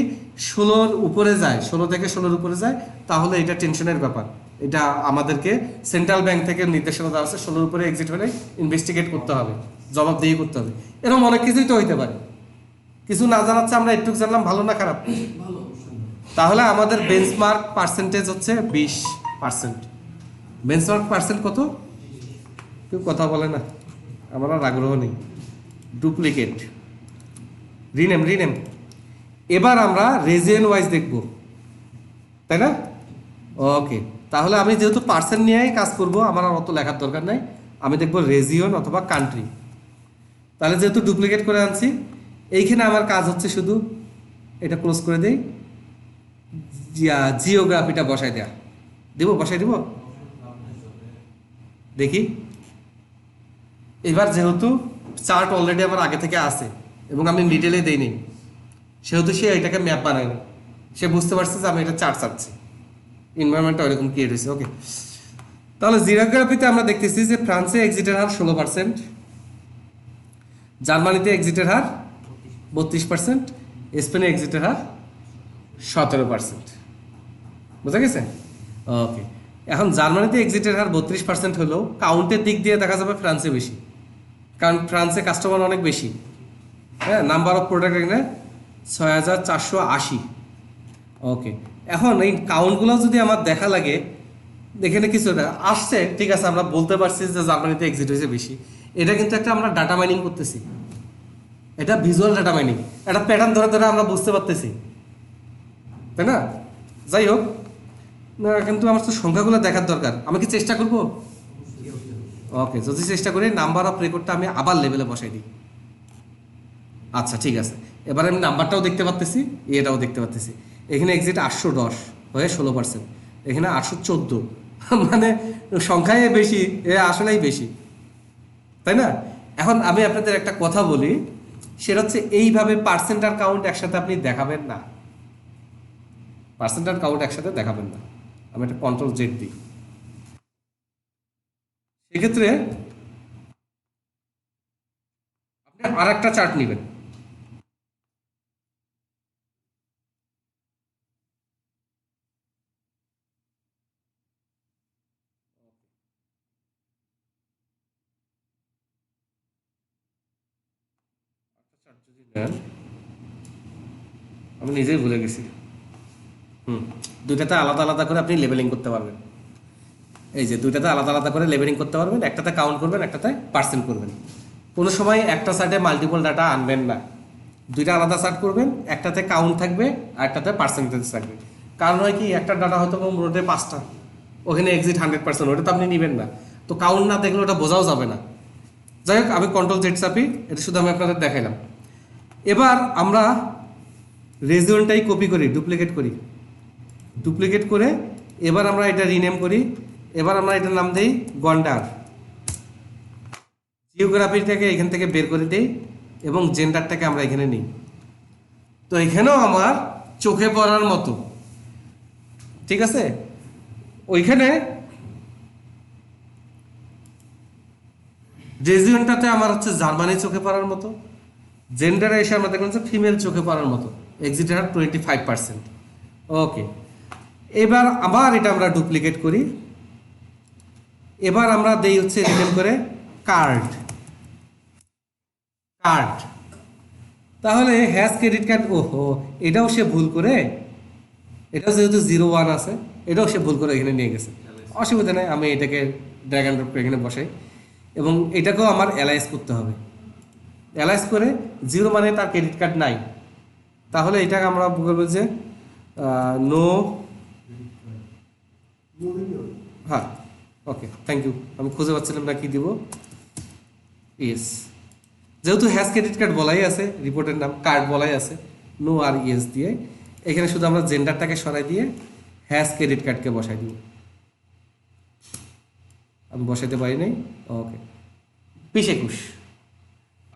16-র উপরে যায়, 16 থেকে 16-র উপরে যায়, তাহলে এটা টেনশনের ব্যাপার। এটা আমাদেরকে সেন্ট্রাল ব্যাংক থেকে নির্দেশনা দেওয়া আছে, 16-র উপরে এক্সিট হলে ইনভেস্টিগেট করতে হবে, জবাবদিহি করতে হবে। এরকম অনেক কিছুই তো হইতে পারে, কিছু না জানাচ্ছে, আমরা একটু জানলাম, ভালো না খারাপ? ভালো, অবশ্যই ভালো। তাহলে আমাদের বেঞ্চমার্ক পার্সেন্টেজ হচ্ছে 20%। বেঞ্চমার্ক পার্সেন্ট কত? কেউ কথা বলে না, আমার আর আগ্রহ নেই। Duplicate, rename. এবার আমরা রিজিয়ন ওয়াইজ দেখব, তাই না? ওকে, তাহলে আমি যেহেতু পার্সেন্ট নিয়েই কাজ করব, আমার আর অত লেখার দরকার নাই, আমি দেখব রিজিয়ন অথবা কান্ট্রি। তাহলে যেহেতু ডুপ্লিকেট করে আনছি, এইখানে আমার কাজ হচ্ছে শুধু এটা ক্লোজ করে দেই, জিওগ্রাফিটা বসাই দেয়া, বসাই দিব। দেখি, এবার যেহেতু চার্ট অলরেডি আমার আগে থেকে আছে এবং আমি ডিটেলে দেইনি, সেহেতু সে এটাকে ম্যাপ বানায়নি, সে বুঝতে পারছে যে আমি এটা চার্ট চাচ্ছি, এনভায়রনমেন্টটা ওইরকম ক্রিয়েট হয়েছে। ওকে, তাহলে জিওগ্রাফিতে আমরা দেখতেছি যে ফ্রান্সে এক্সিটের হার 16%, জার্মানিতে এক্সিটের হার 32%, স্পেনে এক্সিটের হার 17%। বুঝা গেছে? ওকে, এখন জার্মানিতে এক্সিটের হার 32% হলেও কাউন্টের দিক দিয়ে দেখা যাবে ফ্রান্সে বেশি, কারণ ফ্রান্সে কাস্টমার অনেক বেশি। হ্যাঁ, নাম্বার অফ প্রোডাক্ট এখানে 6480। ওকে, এখন এই কাউন্টগুলো যদি আমার দেখা লাগে, এখানে কিছু না আসছে, ঠিক আছে, আমরা বলতে পারছি যে জার্মানিতে এক্সিট হয়েছে বেশি। এটা কিন্তু একটা আমরা ডাটা মাইনিং করতেছি, এটা ভিজুয়াল ডাটা মাইনিং, একটা প্যাটার্ন ধরে ধরে আমরা বুঝতে পারতেছি, তাই না? যাই হোক না, কিন্তু আমার তো সংখ্যাগুলো দেখার দরকার, আমি কি চেষ্টা করব? ওকে, যদি চেষ্টা করি, নাম্বার অফ রেকর্ডটা আমি আবার লেভেলে বসাই দিই। আচ্ছা, ঠিক আছে, এবার আমি নাম্বারটাও দেখতে পাচ্তেছি, এটাও দেখতে পাচ্তেছি। এখানে এক্সিট 810 হয়ে 16%, এখানে 814, মানে সংখ্যায় বেশি, এ আসলেই বেশি, তাই না? এখন আমি আপনাদের একটা কথা বলি, সেটা হচ্ছে এইভাবে পার্সেন্ট আর কাউন্ট একসাথে আপনি দেখাবেন না, পার্সেন্ট আর কাউন্ট একসাথে দেখাবেন না। আমি একটা কন্ট্রোল জেড দিই, সেক্ষেত্রে আপনি আর একটা চার্ট নেবেন। আমি নিজেই ভুলে গেছি। দুইটাতে আলাদা আলাদা করে আপনি লেবেলিং করতে পারবেন। এই যে দুইটাতে আলাদা আলাদা করে লেবেলিং করতে পারবেন, একটাতে কাউন্ট করবেন, একটাতে পার্সেন্ট করবেন। কোনো সময় একটা সাইডে মাল্টিপল ডাটা আনবেন না, দুইটা আলাদা সার্ট করবেন, একটাতে কাউন্ট থাকবে আর একটাতে পার্সেন্টেজ থাকবে। কারণ হয় কি, একটা ডাটা হয়তো মোটে 5টা, ওখানে এক্সিট 100%, ওটা তো আপনি নেবেন না, তো কাউন্ট না দেখলে ওটা বোঝাও যাবে না। যাই হোক, আমি কন্ট্রোল জেড চাপি, এটা শুধু আমি আপনাদের দেখাইলাম। এবার আমরা রেজিওনটাই কপি করি, ডুপ্লিকেট করে এবার আমরা এটা রিনেম করি। এবার আমরা এটার নাম দেই গন্ডার, জিওগ্রাফিটাকে এখান থেকে বের করে দেই এবং জেন্ডারটাকে আমরা এখানে নিই। তো এখানেও আমার চোখে পড়ার মতো, ঠিক আছে, ওইখানে রেজিওনটাতে আমার হচ্ছে জার্মানি চোখে পড়ার মতো, জেন্ডারে এসে আমরা দেখলাম যে ফিমেল চোখে পড়ার মতো, এক্সিটের 25%। ওকে, এবার আবার এটা আমরা ডুপ্লিকেট করি, এবার আমরা দেই হচ্ছে রিনেম করে কার্ড। তাহলে হ্যাজ ক্রেডিট কার্ড, ওহো, এটাও সে ভুল করে, এটাও যেহেতু 01 আছে, এটাও সে ভুল করে এখানে নিয়ে গেছে, অসুবিধা নেই, আমি এটাকে ড্র্যাগ অ্যান্ড ড্রপ করে এখানে বসাই এবং এটাকেও আমার অ্যালাইজ করতে হবে। অ্যালাইজ করে 0 মানে তার ক্রেডিট কার্ড নাই, তাহলে এটাকে আমরা বলবো যে নো, হ্যাঁ, ওকে, থ্যাংক ইউ। আমি খুঁজে পাচ্ছিলাম না কি দিব। ইয়েস, যেহেতু হ্যাশ ক্রেডিট কার্ড বলাই আছে, রিপোর্টের নাম কার্ড বলাই আছে, নো আর ইয়েস দিয়ে এখানে শুধু আমরা জেন্ডারটাকে সরাই দিয়ে হ্যাশ ক্রেডিট কার্ডকে বসাই দিব। আমি বসাইতে পারি নাই। ওকে, 20-21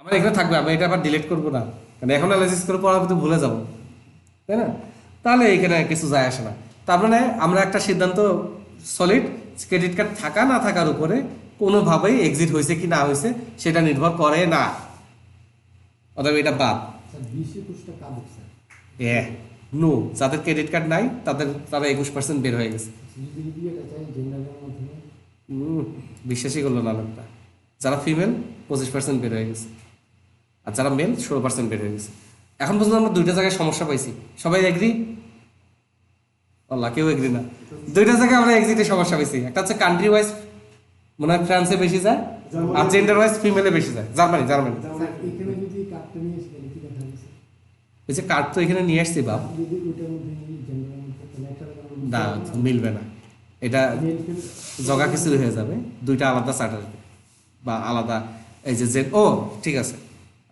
আমার এখানে থাকবে, আমি এটা আবার ডিলিট করবো না, কারণ এখন অ্যানালাইসিস করে পরবর্তী ভুলে যাব, তাই না? তাহলে এখানে কিছু যায় আসে না। তার মানে আমরা একটা সিদ্ধান্ত সলিড, ক্রেডিট কার্ড থাকা না থাকার উপরে কোনোভাবেই এক্সিট হয়েছে কি না হয়েছে সেটা নির্ভর করে না, অথবা এটা বাদ। স্যার 20-21টা কাদের স্যার? নো, যাদের ক্রেডিট কার্ড নাই তারা 21% বের হয়ে গেছে। যদি এটা চাই জেন্ডারের মাধ্যমে বিশ্বাসই করলো না লোকটা। যারা ফিমেল 25% বের হয়ে গেছে, আর যারা মেল 16% বের হয়ে গেছে। এখন পর্যন্ত আমরা দুইটা জায়গায় সমস্যা পাইছি, সবাই এগ্রি? আল্লাহ, কেউ এগ্রি না। দুইটা জায়গায় আমরা এক্সিটে সমস্যা পাইছি। একটা হচ্ছে কান্ট্রি ওয়াইজ, মনে হয় ফ্রান্সে বেশি যায়, আর জেন্ডার ওয়াইজ ফিমেলে বেশি যায়, জার্মানি। স্যার এখানে যদি কার্ডটা নিয়ে আসি তাহলে কি দেখা যাবে স্যার? ওই যে কার্ড তো এখানে নিয়ে আসছি বাপ, যদি ওইটার মধ্যে নিই জেন্ডারের মধ্যে তাহলে একটা না মিলবে না, এটা জগা কিছু হয়ে যাবে। দুইটা আলাদা চার্ট আসবে বা আলাদা এই যে ও ঠিক আছে,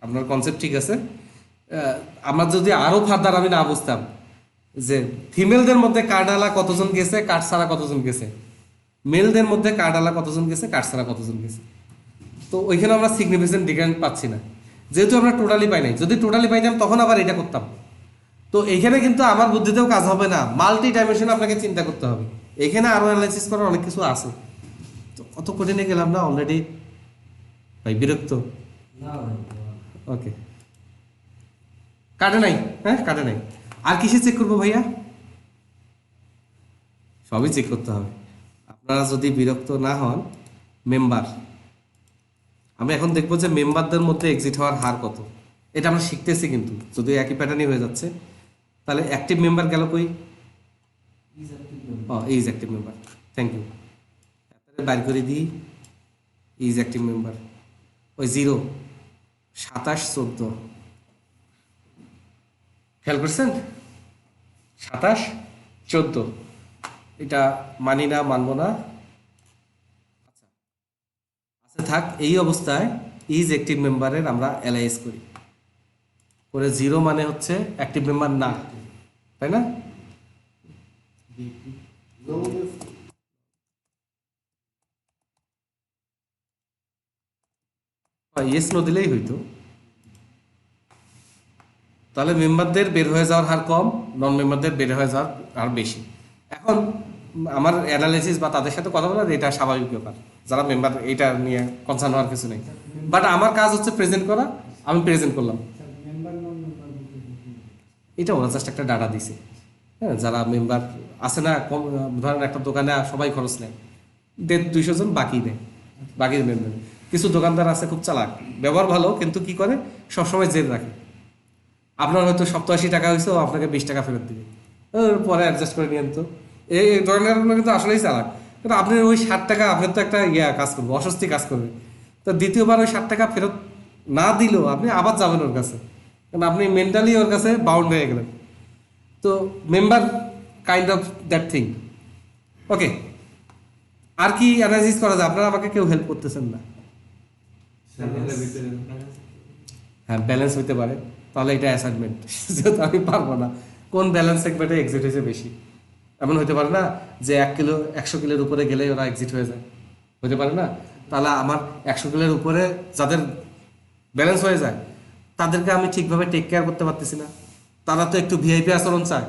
আপনার কনসেপ্ট ঠিক আছে। আমার যদি আরো ফার্দার আমি না বুঝতাম যে ফিমেলদের মধ্যে কার্ডালা কতজন গেছে, কার্ড ছাড়া কতজন গেছে, মেলদের মধ্যে কার্ডালা কতজন গেছে, কার্ড ছাড়া কতজন গেছে, তো ওইখানে আমরা সিগনিফিকেন্ট ডিফারেন্স পাচ্ছি না, যেহেতু আমরা টোটালি পাই নাই। যদি টোটালি পাইতাম তখন আবার এটা করতাম। তো এইখানে কিন্তু আমার বুদ্ধিতেও কাজ হবে না, মাল্টি ডাইমেনশন আপনাকে চিন্তা করতে হবে। এখানে আরো অ্যানালাইসিস করার অনেক কিছু আছে। তো অত কঠিনে গেলাম না অলরেডি ভাই, বিরক্ত। না ভাই, ওকে, কাটে নাই, হ্যাঁ কাটে নাই। আর কিসে চেক করবো ভাইয়া? সবই চেক করতে হবে। আপনারা যদি বিরক্ত না হন, মেম্বার, আমি এখন দেখবো যে মেম্বারদের মধ্যে এক্সিট হওয়ার হার কত। এটা আমরা শিখতেছি, কিন্তু যদি একই প্যাটার্নই হয়ে যাচ্ছে তাহলে অ্যাক্টিভ মেম্বার গেল কই? is active member। Is active member, thank you. বাইর করে দিই ইজ অ্যাক্টিভ মেম্বার, ওই 0, 27, 14 খেয়াল করছেন? 27, 14 এটা মানি না, মানবো না। আচ্ছা আচ্ছা থাক, এই অবস্থায় ইজ অ্যাক্টিভ মেম্বারের আমরা অ্যালাইজ করি করে। 0 মানে হচ্ছে অ্যাক্টিভ মেম্বার না, তাই না? ইয়েস নো দিলেই হইতো, তাহলে মেম্বারদের বের হয়ে যাওয়ার হার কম, নন মেম্বারদের বের হয়ে যাওয়ার হার বেশি। এখন আমার অ্যানালাইসিস বা তাদের সাথে কথা বলার এটা স্বাভাবিক ব্যাপার, যারা মেম্বার এটা নিয়ে কনসার্ন হওয়ার কিছু নেই। বাট আমার কাজ হচ্ছে প্রেজেন্ট করা, আমি প্রেজেন্ট করলাম। স্যার মেম্বার নন মেম্বার বলতে কি? এটা ওরা জাস্ট একটা ডাটা দিছে। হ্যাঁ, যারা মেম্বার আছে না, কম ধরেন একটা দোকানে সবাই খরচ নেয়, 150-200 জন বাকি নেয়, বাকি মেম্বার। কিছু দোকানদার আছে খুব চালাক, ব্যবহার ভালো, কিন্তু কি করে সবসময় জেদ রাখে। আপনার হয়তো 87 টাকা হয়েছে, ও আপনাকে 20 টাকা ফেরত দিবে, পরে অ্যাডজাস্ট করে নিয়েন। তো এই দোকানদারগুলো কিন্তু আসলেই চালাক, কিন্তু আপনি ওই 60 টাকা আপনার তো একটা কাজ করবে, অস্বস্তি কাজ করবে। তো দ্বিতীয়বার ওই 60 টাকা ফেরত না দিলেও আপনি আবার যাবেন ওর কাছে, কারণ আপনি মেন্টালি ওর কাছে বাউন্ড হয়ে গেলেন। তো member kind of that thing. Okay, আর কি অ্যানালাইসিস করা যায়? আপনারা আমাকে কেউ হেল্প করতেছেন না। হ্যাঁ, ব্যালেন্স হইতে পারে, তাহলে এটা অ্যাসাইনমেন্ট, যেহেতু আমি পারবো না কোন ব্যালেন্স সেগমেন্টে এক্সিট হয়েছে বেশি। এমন হতে পারে না যে 1 কিলো 100 কিলোর উপরে গেলে ওরা এক্সিট হয়ে যায়, হতে পারে না? তাহলে আমার 100 কিলোর উপরে যাদের ব্যালেন্স হয়ে যায় তাদেরকে আমি ঠিকভাবে টেক কেয়ার করতে পারতেছি না। তারা তো একটু ভিআইপি আচরণ চায়,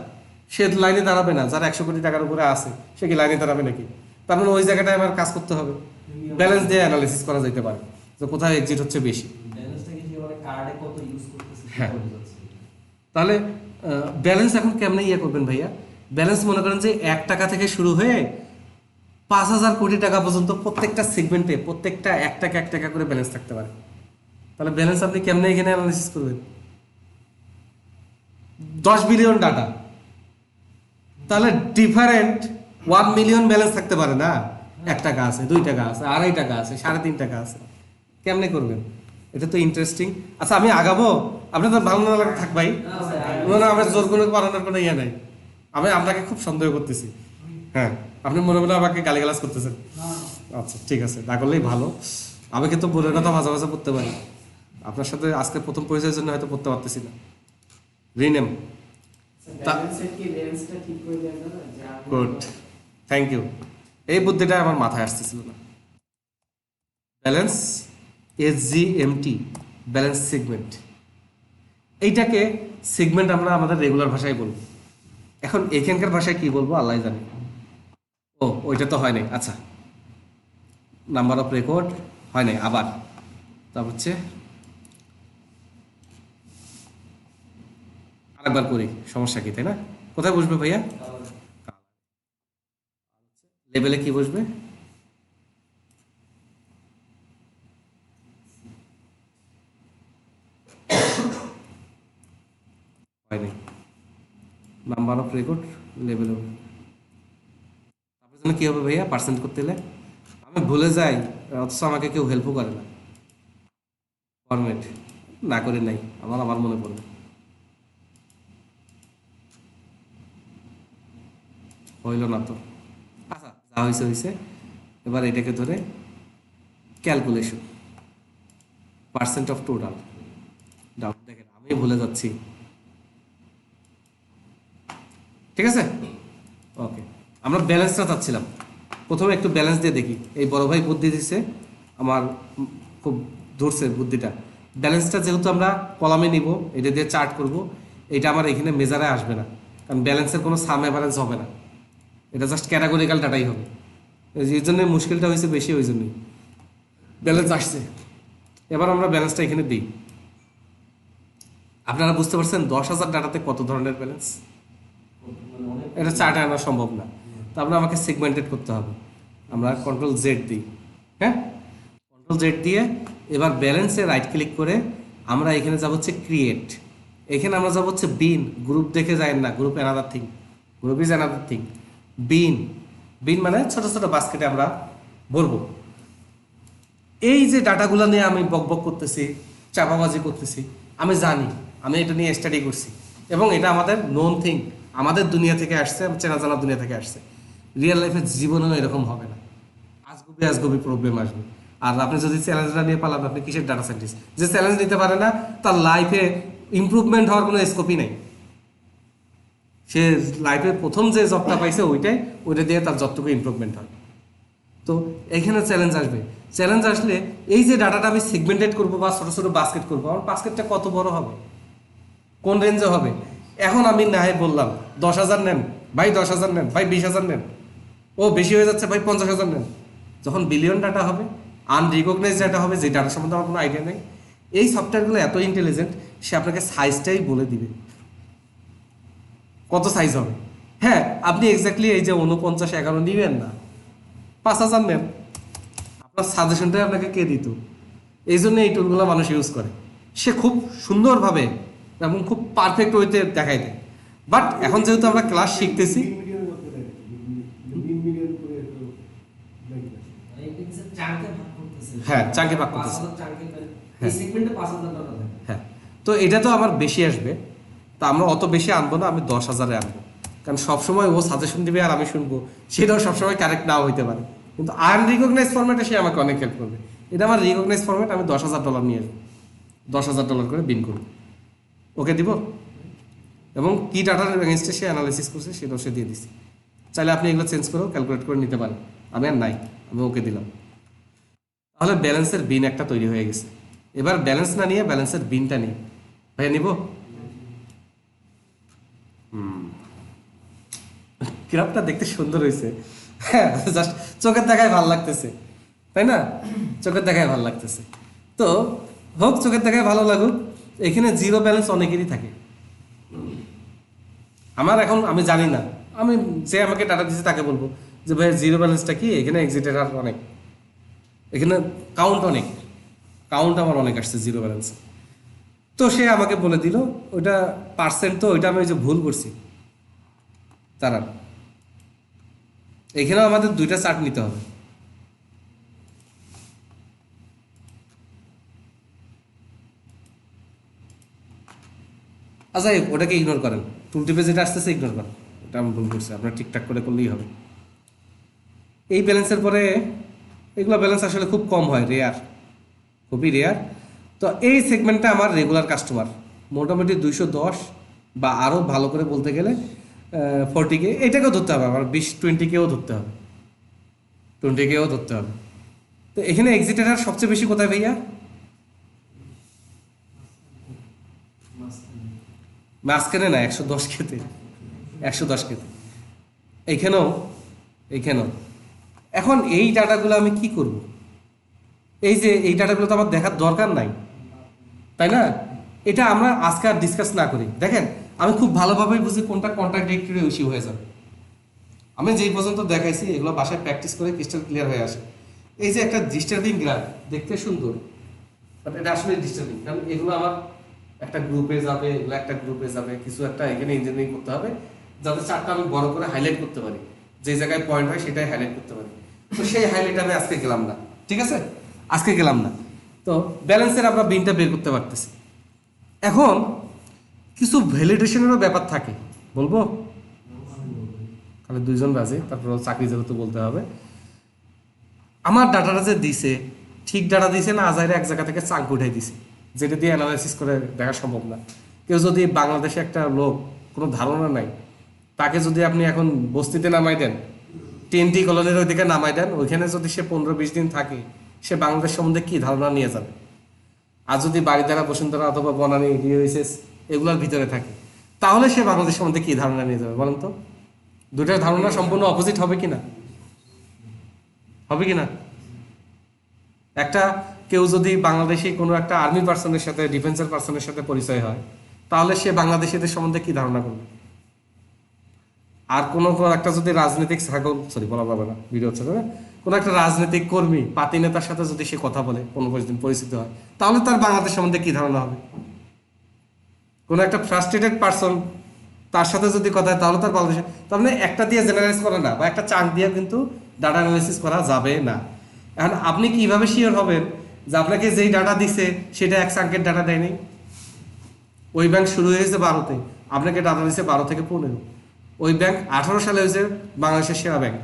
সে লাইনে দাঁড়াবে না। যারা 100 কোটি টাকার উপরে আছে সে কি লাইনে দাঁড়াবে নাকি? তার মানে ওই জায়গাটায় আমার কাজ করতে হবে, ব্যালেন্স দিয়ে অ্যানালাইসিস করা যেতে পারে যে কোথায় এক্সিট হচ্ছে বেশি। ব্যালেন্সটা কি মানে কার্ডে কত ইউজ করতেছে হ্যাঁ। বোঝা যাচ্ছে। তাহলে ব্যালেন্স এখন কেমনে করবেন ভাইয়া? ব্যালেন্স মনে করেন যে 1 টাকা থেকে শুরু হয়ে 5000 কোটি টাকা পর্যন্ত প্রত্যেকটা সেগমেন্টে প্রত্যেকটা 1 টাকা 1 টাকা করে ব্যালেন্স থাকতে পারে। তাহলে ব্যালেন্স আপনি কেমনে এখানে অ্যানালাইসিস করবেন? 10 বিলিয়ন ডাটা, তাহলে ডিফারেন্ট 1 মিলিয়ন ব্যালেন্স থাকতে পারে না? 1 টাকা আছে, 2 টাকা আছে, 2.5 টাকা আছে, 3.5 টাকা আছে, কেমনে করবেন? এটা তো ইন্টারেস্টিং। আচ্ছা আমি আগাবো, আপনার তো ভালো না লাগে থাক ভাই, না আমার জোর কোনো বানানোর কোনো ইয়ে নাই। আমি আপনাকে খুব সন্দেহ করতেছি। হ্যাঁ, আপনি মনে মনে আমাকে গালিগালাজ করতেছেন? আচ্ছা ঠিক আছে, না করলেই ভালো। আমি কিন্তু বোনের কথা মাঝে মাঝে পড়তে পারি। আপনার সাথে আজকে প্রথম পরিচয়ের জন্য হয়তো পড়তে পারতেছি না। রিনেম। ব্যালেন্সের কি রেঞ্জটা ঠিক করে দেন না যে আপনি গুড, থ্যাংক ইউ। এই বুদ্ধিটা আমার মাথায় আসতেছিল না। Balance, SGMT, balance segment. এইটাকে সেগমেন্ট আমরা আমাদের রেগুলার ভাষায় বলবো। এখন এখানকার ভাষায় কি বলবো আল্লাহ জানে। ও ওইটা তো হয় নাই। আচ্ছা, নাম্বার অফ রেকর্ড হয় নাই, আবার তারপর হচ্ছে আরেকবার করি, সমস্যা কি, তাই না? কোথায় বসবে ভাইয়া? লেভেলে কি বসবে? হয়নি। নাম্বার অফ রেকর্ড লেভেলে তারপর জন্য কি হবে ভাইয়া পার্সেন্ট করতে গেলে? আমি ভুলে যাই, অথচ আমাকে কেউ হেল্পও করে না। ফরম্যাট না করে নাই, আমার মনে পড়বে। হইল না তো। আচ্ছা, যা হয়েছে হয়েছে। এবার এটাকে ধরে calculation, percent of total. Doubt দেখেন, আমি ভুলে যাচ্ছি। ঠিক আছে, ওকে। আমরা ব্যালেন্সটা চাচ্ছিলাম। প্রথমে একটু ব্যালেন্স দিয়ে দেখি। এই বড় ভাই বুদ্ধি দিচ্ছে, আমার খুব ধরছে বুদ্ধিটা। ব্যালেন্সটা যেহেতু আমরা কলামে নিব, এটা দিয়ে চার্ট করব, এটা আমার এখানে মেজারে আসবে না, কারণ ব্যালেন্সের কোনো সাম এভারেন্স হবে না, এটা জাস্ট ক্যাটাগরিক্যাল ডাটাই হবে। এই জন্য মুশকিলটা হয়েছে বেশি, ওই জন্যই ব্যালেন্স আসছে। এবার আমরা ব্যালেন্সটা এখানে দিই। আপনারা বুঝতে পারছেন 10,000 ডাটাতে কত ধরনের ব্যালেন্স? এটা চার্টে আনা সম্ভব না। তারপরে আমাকে সেগমেন্টেড করতে হবে। আমরা Ctrl Z দিই, হ্যাঁ, Ctrl Z দিয়ে এবার ব্যালেন্সে রাইট ক্লিক করে আমরা এখানে যাব হচ্ছে ক্রিয়েট। এখানে আমরা যাব হচ্ছে বিন। গ্রুপ দেখে যায় না, group another thing, group is another thing. Bin, bin মানে ছোট ছোট বাস্কেটে আমরা ভরবো। এই যে ডাটাগুলো নিয়ে আমি বকবক করতেছি, চাপাবাজি করতেছি, আমি জানি, আমি এটা নিয়ে স্টাডি করছি এবং এটা আমাদের নোন থিং, আমাদের দুনিয়া থেকে আসছে, চেনা জানা দুনিয়া থেকে আসছে। রিয়েল লাইফের জীবনেও এরকম হবে না, আজগুবি আজগুবি প্রবলেম আসবে। আর আপনি যদি চ্যালেঞ্জটা নিয়ে পালান, আপনি কিসের ডাটা সায়েন্টিস্ট? যে চ্যালেঞ্জ নিতে পারে না, তার লাইফে ইমপ্রুভমেন্ট হওয়ার কোনো স্কোপই নাই। সে লাইফে প্রথম যে জবটা পাইছে ওইটা দিয়ে তার যতটুকু ইমপ্রুভমেন্ট হয়। তো এখানে চ্যালেঞ্জ আসবে। চ্যালেঞ্জ আসলে এই যে ডাটাটা আমি সেগমেন্টেড করবো বা ছোটো ছোটো বাস্কেট করবো, আমার বাস্কেটটা কত বড় হবে, কোন রেঞ্জে হবে? এখন আমি নাই বললাম 10,000 নেন ভাই, 10,000 নেন ভাই, 20,000 নেন, ও বেশি হয়ে যাচ্ছে ভাই, 50,000 নেন। যখন বিলিয়ন ডাটা হবে, আনরিকগনাইজ ডাটা হবে, যে ডাটার সম্বন্ধে আমার কোনো আইডিয়া নেই, এই সফটওয়্যারগুলো এত ইন্টেলিজেন্ট, সে আপনাকে সাইজটাই বলে দিবে কত সাইজ হবে। হ্যাঁ, আপনি এক্স্যাক্টলি এই যে 49-11 নিবেন না, 5,000 নেন। আপনার সাজেশনটাই আপনাকে কে দিত? এই জন্য এই টুলগুলো মানুষ ইউজ করে। সে খুব সুন্দরভাবে এবং খুব পারফেক্ট ওয়েতে দেখাই দেয়। বাট এখন যেহেতু আমরা ক্লাস শিখতেছি, হ্যাঁ, চাঙ্কে ভাগ করতেছে। হ্যাঁ, তো এটা তো আমার বেশি আসবে, তা আমরা অত বেশি আনবো না, আমি 10,000-এ আনবো। কারণ সবসময় ও সাজেশন দিবে আর আমি শুনবো, সেটাও সবসময় কারেক্ট নাও হইতে পারে। কিন্তু আনরিকগনাইজ ফরম্যাটে সে আমাকে অনেক হেল্প করবে। এটা আমার রিকগনাইজ ফরম্যাট, আমি $10,000 নিয়ে আসবো, $10,000 করে বিন করবো, ওকে দিব। এবং কি ডাটার এগেনস্টে সে অ্যানালাইসিস করছে সেটাও সে দিয়ে দিচ্ছে। চাইলে আপনি এগুলো চেঞ্জ করেও ক্যালকুলেট করে নিতে পারেন। আমি আর নাই, আমি ওকে দিলাম। তাহলে ব্যালেন্সের বিন একটা তৈরি হয়ে গেছে। এবার ব্যালেন্স না নিয়ে ব্যালেন্সের বিনটা নিই, ভাইয়া নিব। গ্রাফটা দেখতে সুন্দর হয়েছে, হ্যাঁ, জাস্ট চোখের দেখায় ভালো লাগতেছে, তাই না? চোখের দেখায় ভালো লাগতেছে। তো হোক, চোখের দেখায় ভালো লাগুক। এখানে জিরো ব্যালেন্স অনেকেরই থাকে। আমার এখন আমি জানি না, আমি যে আমাকে ডাটা দিচ্ছে তাকে বলবো যে ভাই জিরো ব্যালেন্সটা কি? এখানে এক্সিটেড আর অনেক, এখানে কাউন্ট অনেক, কাউন্ট আমার অনেক আসছে জিরো ব্যালেন্স। তো সে আমাকে বলে দিল ওইটা পার্সেন্ট, তো ওইটা আমি ওই যে ভুল করছি। তারা এখানেও আমাদের দুইটা চার্ট নিতে হবে। আচ্ছা, ওটাকে ইগনোর করেন, টুল টিপে যেটা আসতেছে ইগনোর করেন, এটা আমি ভুল করছি, আপনার ঠিকঠাক করে করলেই হবে। এই ব্যালেন্সের পরে এগুলো ব্যালেন্স আসলে খুব কম হয়, রেয়ার, খুবই রেয়ার। তো এই সেগমেন্টটা আমার রেগুলার কাস্টমার, মোটামুটি 210 বা আরও ভালো করে বলতে গেলে 40K, এটাকেও ধরতে হবে আমার, 20-20Kও ধরতে হবে, 20Kও ধরতে হবে। তো এখানে এক্সিটের হার সবচেয়ে বেশি কোথায় ভাইয়া? মাঝখানে না, 110Kতে, 110Kতে এইখানেও, এইখানেও। এখন এই ডাটাগুলো আমি কি করব? এই যে এই ডাটাগুলো তো আমার দেখার দরকার নাই, তাই না? এটা আমরা আজকে আর ডিসকাস না করি। দেখেন, আমি খুব ভালোভাবেই বুঝি কোনটা কন্ট্যাক্ট ডিরেক্টরি ইস্যু হয়ে যাবে। আমি যেই পর্যন্ত দেখাইছি এগুলো বাসায় প্র্যাকটিস করে ক্রিস্টাল ক্লিয়ার হয়ে আসে। এই যে একটা ডিস্টার্বিং গ্রাফ, দেখতে সুন্দর, বাট এটা আসলে ডিস্টার্বিং, কারণ এগুলো আমার একটা গ্রুপে যাবে, এগুলো একটা গ্রুপে যাবে, কিছু একটা এখানে ইঞ্জিনিয়ারিং করতে হবে, যাতে চারটা আমি বড় করে হাইলাইট করতে পারি, যে জায়গায় পয়েন্ট হয় সেটাই হাইলাইট করতে পারি। তো সেই হাইলাইট আমি আজকে গেলাম না, ঠিক আছে, আজকে গেলাম না। তো ব্যালেন্সের আমরা বিনটা বের করতে পারতেছি। এখন কিছু ভ্যালিডেশনেরও ব্যাপার থাকে, বলবো? তাহলে দুইজন রাজি, তারপর চাকরি যেহেতু বলতে হবে। আমার ডাটাটা যে দিছে, ঠিক ডাটা দিছে না আজাইরে এক জায়গা থেকে চাঙ্ক উঠাই দিছে, যেটা দিয়ে অ্যানালাইসিস করে দেখা সম্ভব না। কেউ যদি বাংলাদেশে একটা লোক, কোনো ধারণা নাই, তাকে যদি আপনি এখন বস্তিতে নামাই দেন, টেনটি কলোনির ওইদিকে নামাই দেন, ওইখানে যদি সে 15-20 দিন থাকে, সে বাংলাদেশ সম্বন্ধে কি ধারণা নিয়ে যাবে? আর যদি বাড়িধারা, বসুন্ধরা অথবা বনানী, ডিওএসএস এগুলোর ভিতরে থাকে, তাহলে সে বাংলাদেশ সম্বন্ধে কি ধারণা নিয়ে যাবে বলেন তো? দুটার ধারণা সম্পূর্ণ অপোজিট হবে কিনা? হবে কিনা? একটা কেউ যদি বাংলাদেশে কোনো একটা আর্মি পার্সনের সাথে, ডিফেন্সের পার্সনের সাথে পরিচয় হয়, তাহলে সে বাংলাদেশিদের সম্বন্ধে কি ধারণা করবে? আর কোনো কোনো একটা যদি রাজনৈতিক সার্কল, সরি বলা যাবে না, ভিডিও হচ্ছে না, কোনো একটা রাজনৈতিক কর্মী, পাতি নেতার সাথে যদি সে কথা বলে, 15-20 দিন পরিচিত হয়, তাহলে তার বাংলাদেশ সম্বন্ধে কি ধারণা হবে? কোনো একটা ফ্রাস্ট্রেটেড পার্সন, তার সাথে যদি কথা হয়, তাহলে তার বাংলাদেশে, তার মানে একটা দিয়ে জেনারেলাইজ করে না, বা একটা চাঙ্ক দিয়ে কিন্তু ডাটা অ্যানালাইসিস করা যাবে না। এখন আপনি কিভাবে শিওর হবেন যে আপনাকে যেই ডাটা দিছে সেটা এক চাঙ্কের ডাটা দেয়নি? ওই ব্যাংক শুরু হয়েছে 12-তে, আপনাকে ডাটা দিচ্ছে 12 থেকে 15। ওই ব্যাংক 18 সালে হয়েছে বাংলাদেশের সেরা ব্যাংক।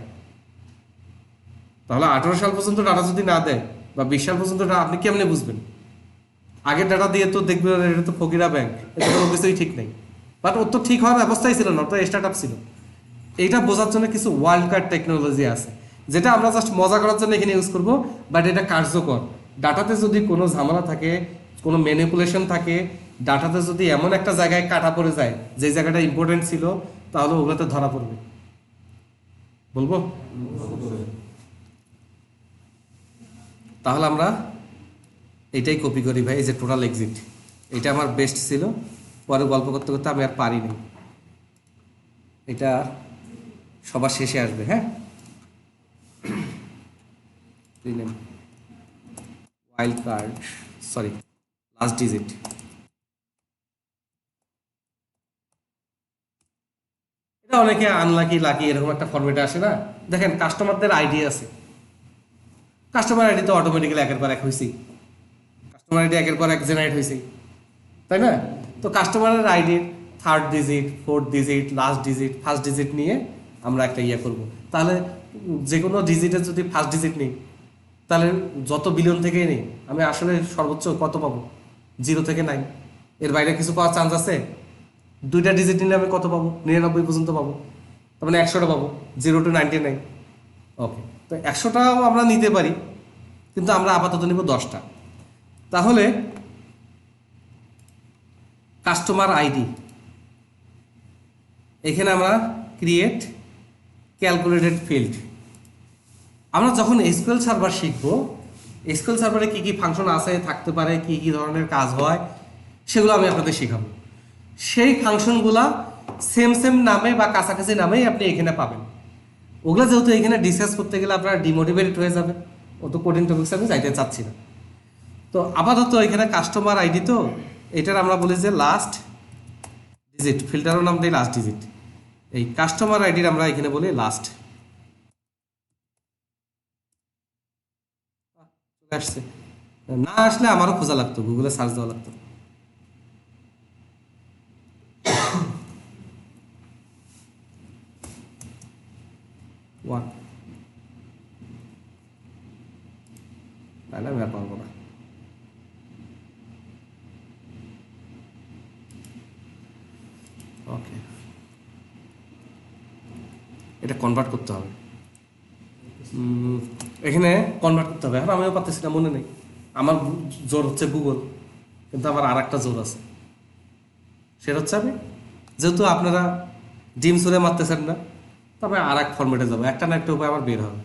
তাহলে 18 সাল পর্যন্ত ডাটা যদি না দেয়, বা 20 সাল পর্যন্ত ডাটা, আপনি কেমনে বুঝবেন? আগের ডাটা দিয়ে তো দেখবেন এটা তো ফকিরা ব্যাংক, এটা কোনো কিছুই ঠিক নেই। বাট ওর তো ঠিক হওয়ার ব্যবস্থাই ছিল না, ওর তো স্টার্ট আপ ছিল। এইটা বোঝার জন্য কিছু ওয়ার্ল্ড কার্ড টেকনোলজি আছে, যেটা আমরা জাস্ট মজা করার জন্য এখানে ইউজ করবো, বাট এটা কার্যকর। ডাটাতে যদি কোনো ঝামেলা থাকে, কোনো ম্যানিপুলেশন থাকে, ডাটাতে যদি এমন একটা জায়গায় কাটা পড়ে যায় যে জায়গাটা ইম্পর্টেন্ট ছিল, তাহলে ওগুলোতে ধরা পড়বে। বলবো? তাহলে আমরা এটাই কপি করি ভাই, এই যে টোটাল এক্সিট, এটা আমার বেস্ট ছিল। পরে গল্প করতে করতে আমি আর পারিনি, এটা সবার শেষে আসবে। হ্যাঁ, wild card, sorry, last digit. এটা অনেকে আনলাকি, লাকি এরকম একটা ফরম্যাটে আসে না। দেখেন, কাস্টমারদের আইডি আছে, কাস্টমার আইডি তো অটোমেটিক্যালি একের পর এক হয়েছি, কাস্টমার আইডি একের পর এক জেনারেট হয়েছে, তাই না? তো কাস্টমারের আইডির 3rd digit, 4th digit, last digit, first digit নিয়ে আমরা একটা ইয়ে করব। তাহলে যে কোনো ডিজিটের যদি ফার্স্ট ডিজিট নিই, তাহলে যত বিলিয়ন থেকেই নেই, আমি আসলে সর্বোচ্চ কত পাবো? 0 থেকে 9, এর বাইরে কিছু পাওয়ার চান্স আছে? 2টা ডিজিট নিলে আমি কত পাবো? 99 পর্যন্ত পাবো, তার মানে 100টা পাবো, 0 to 99। ওকে, তো 100টাও আমরা নিতে পারি, কিন্তু আমরা আপাতত নিব 10টা। তাহলে কাস্টমার আইডি, এখানে আমরা ক্রিয়েট ক্যালকুলেটেড ফিল্ড। আমরা যখন এসকিউএল সার্ভার শিখবো, এসকিউএল সার্ভারে কী কী ফাংশন আছে, থাকতে পারে, কী কী ধরনের কাজ হয়, সেগুলো আমি আপনাদের শেখাবো। সেই ফাংশনগুলা সেম সেম নামে বা কাছাকাছি নামেই আপনি এখানে পাবেন। ওগুলো যেহেতু এখানে ডিসকাস করতে গেলে আপনারা ডিমোটিভেটেড হয়ে যাবে, অত কঠিন টপিক্স আমি যাইতে চাচ্ছি না। তো আপাতত এখানে কাস্টমার আইডি, তো এটার আমরা বলি যে লাস্ট ডিজিট, ফিল্টারও নাম দিই লাস্ট ডিজিট। এই কাস্টমার আইডির আমরা এখানে বলি লাস্ট। চলে আসছে, না আসলে আমারও খোঁজা লাগতো, গুগলে সার্চ দেওয়া লাগতো। ওয়ান তাহলে আমি আর পারবো না। ওকে, এটা কনভার্ট করতে হবে। এখানে কনভার্ট করতে হবে। এখন আমিও পারতেছি না, মনে নেই। আমার জোর হচ্ছে গুগল, কিন্তু আমার আর একটা জোর আছে, সেটা হচ্ছে আমি, যেহেতু আপনারা ডিম সুরে মারতেছেন না, তবে আর এক ফর্মেটে যাবো, একটা না একটা উপায় আমার বের হবে।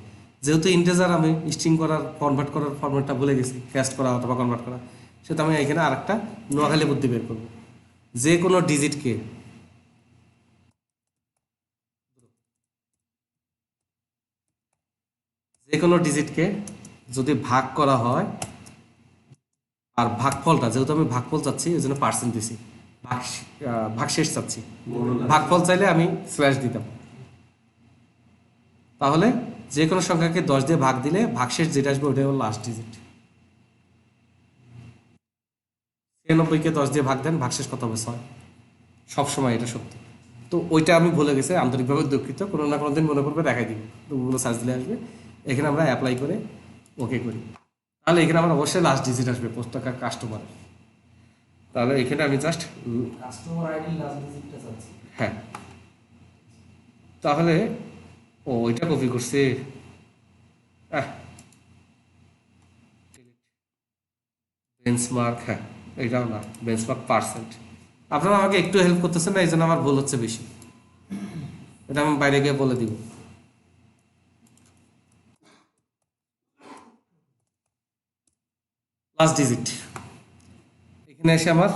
যেহেতু ইন্টেজার আমি স্ট্রিং করার কনভার্ট করার ফর্মেটটা ভুলে গেছি, ক্যাস্ট করা অথবা কনভার্ট করা, সেটা আমি এখানে আর একটা নোয়াখালী বুদ্ধি বের করবো। যে কোনো ডিজিটকে যদি ভাগ করা হয়, আর ভাগফলটা যেহেতু আমি ভাগফল চাচ্ছি, ওই জন্য পার্সেন্ট দিছি, ভাগশেষ চাচ্ছি। ভাগফল চাইলে আমি স্ল্যাশ দিতাম। তাহলে যে কোনো সংখ্যাকে 10 দিয়ে ভাগ দিলে ভাগশেষ যেটা আসবে ওটাই হলো লাস্ট ডিজিট। 96কে 10 দিয়ে ভাগ দেন, ভাগশেষ কত হবে? 6। সবসময় এটা সত্যি। তো ওইটা আমি ভুলে গেছি, আন্তরিকভাবে দুঃখিত। কোনো না কোনো দিন মনে করবে, দেখাই দিব, তো গুগলে সার্চ দিলে আসবে। এখানে আমরা অ্যাপ্লাই করে ওকে করি, তাহলে এখানে আমার অবশ্যই লাস্ট ডিজিট আসবে পোস্ট টাকা কাস্টমার। তাহলে এখানে আমি জাস্ট কাস্টমার আইডি লাস্ট ডিজিটটা চাচ্ছি। হ্যাঁ, তাহলে ওইটা কপি করছে। বেঞ্চমার্ক, হ্যাঁ এটাও না, বেঞ্চমার্ক পার্সেন্ট। আপনারা আমাকে একটু হেল্প করতেছেন না, এই জন্য আমার ভুল হচ্ছে বেশি। এটা আমি বাইরে গিয়ে বলে দিব। লাস্ট ডিজিট এখানে এসে আমার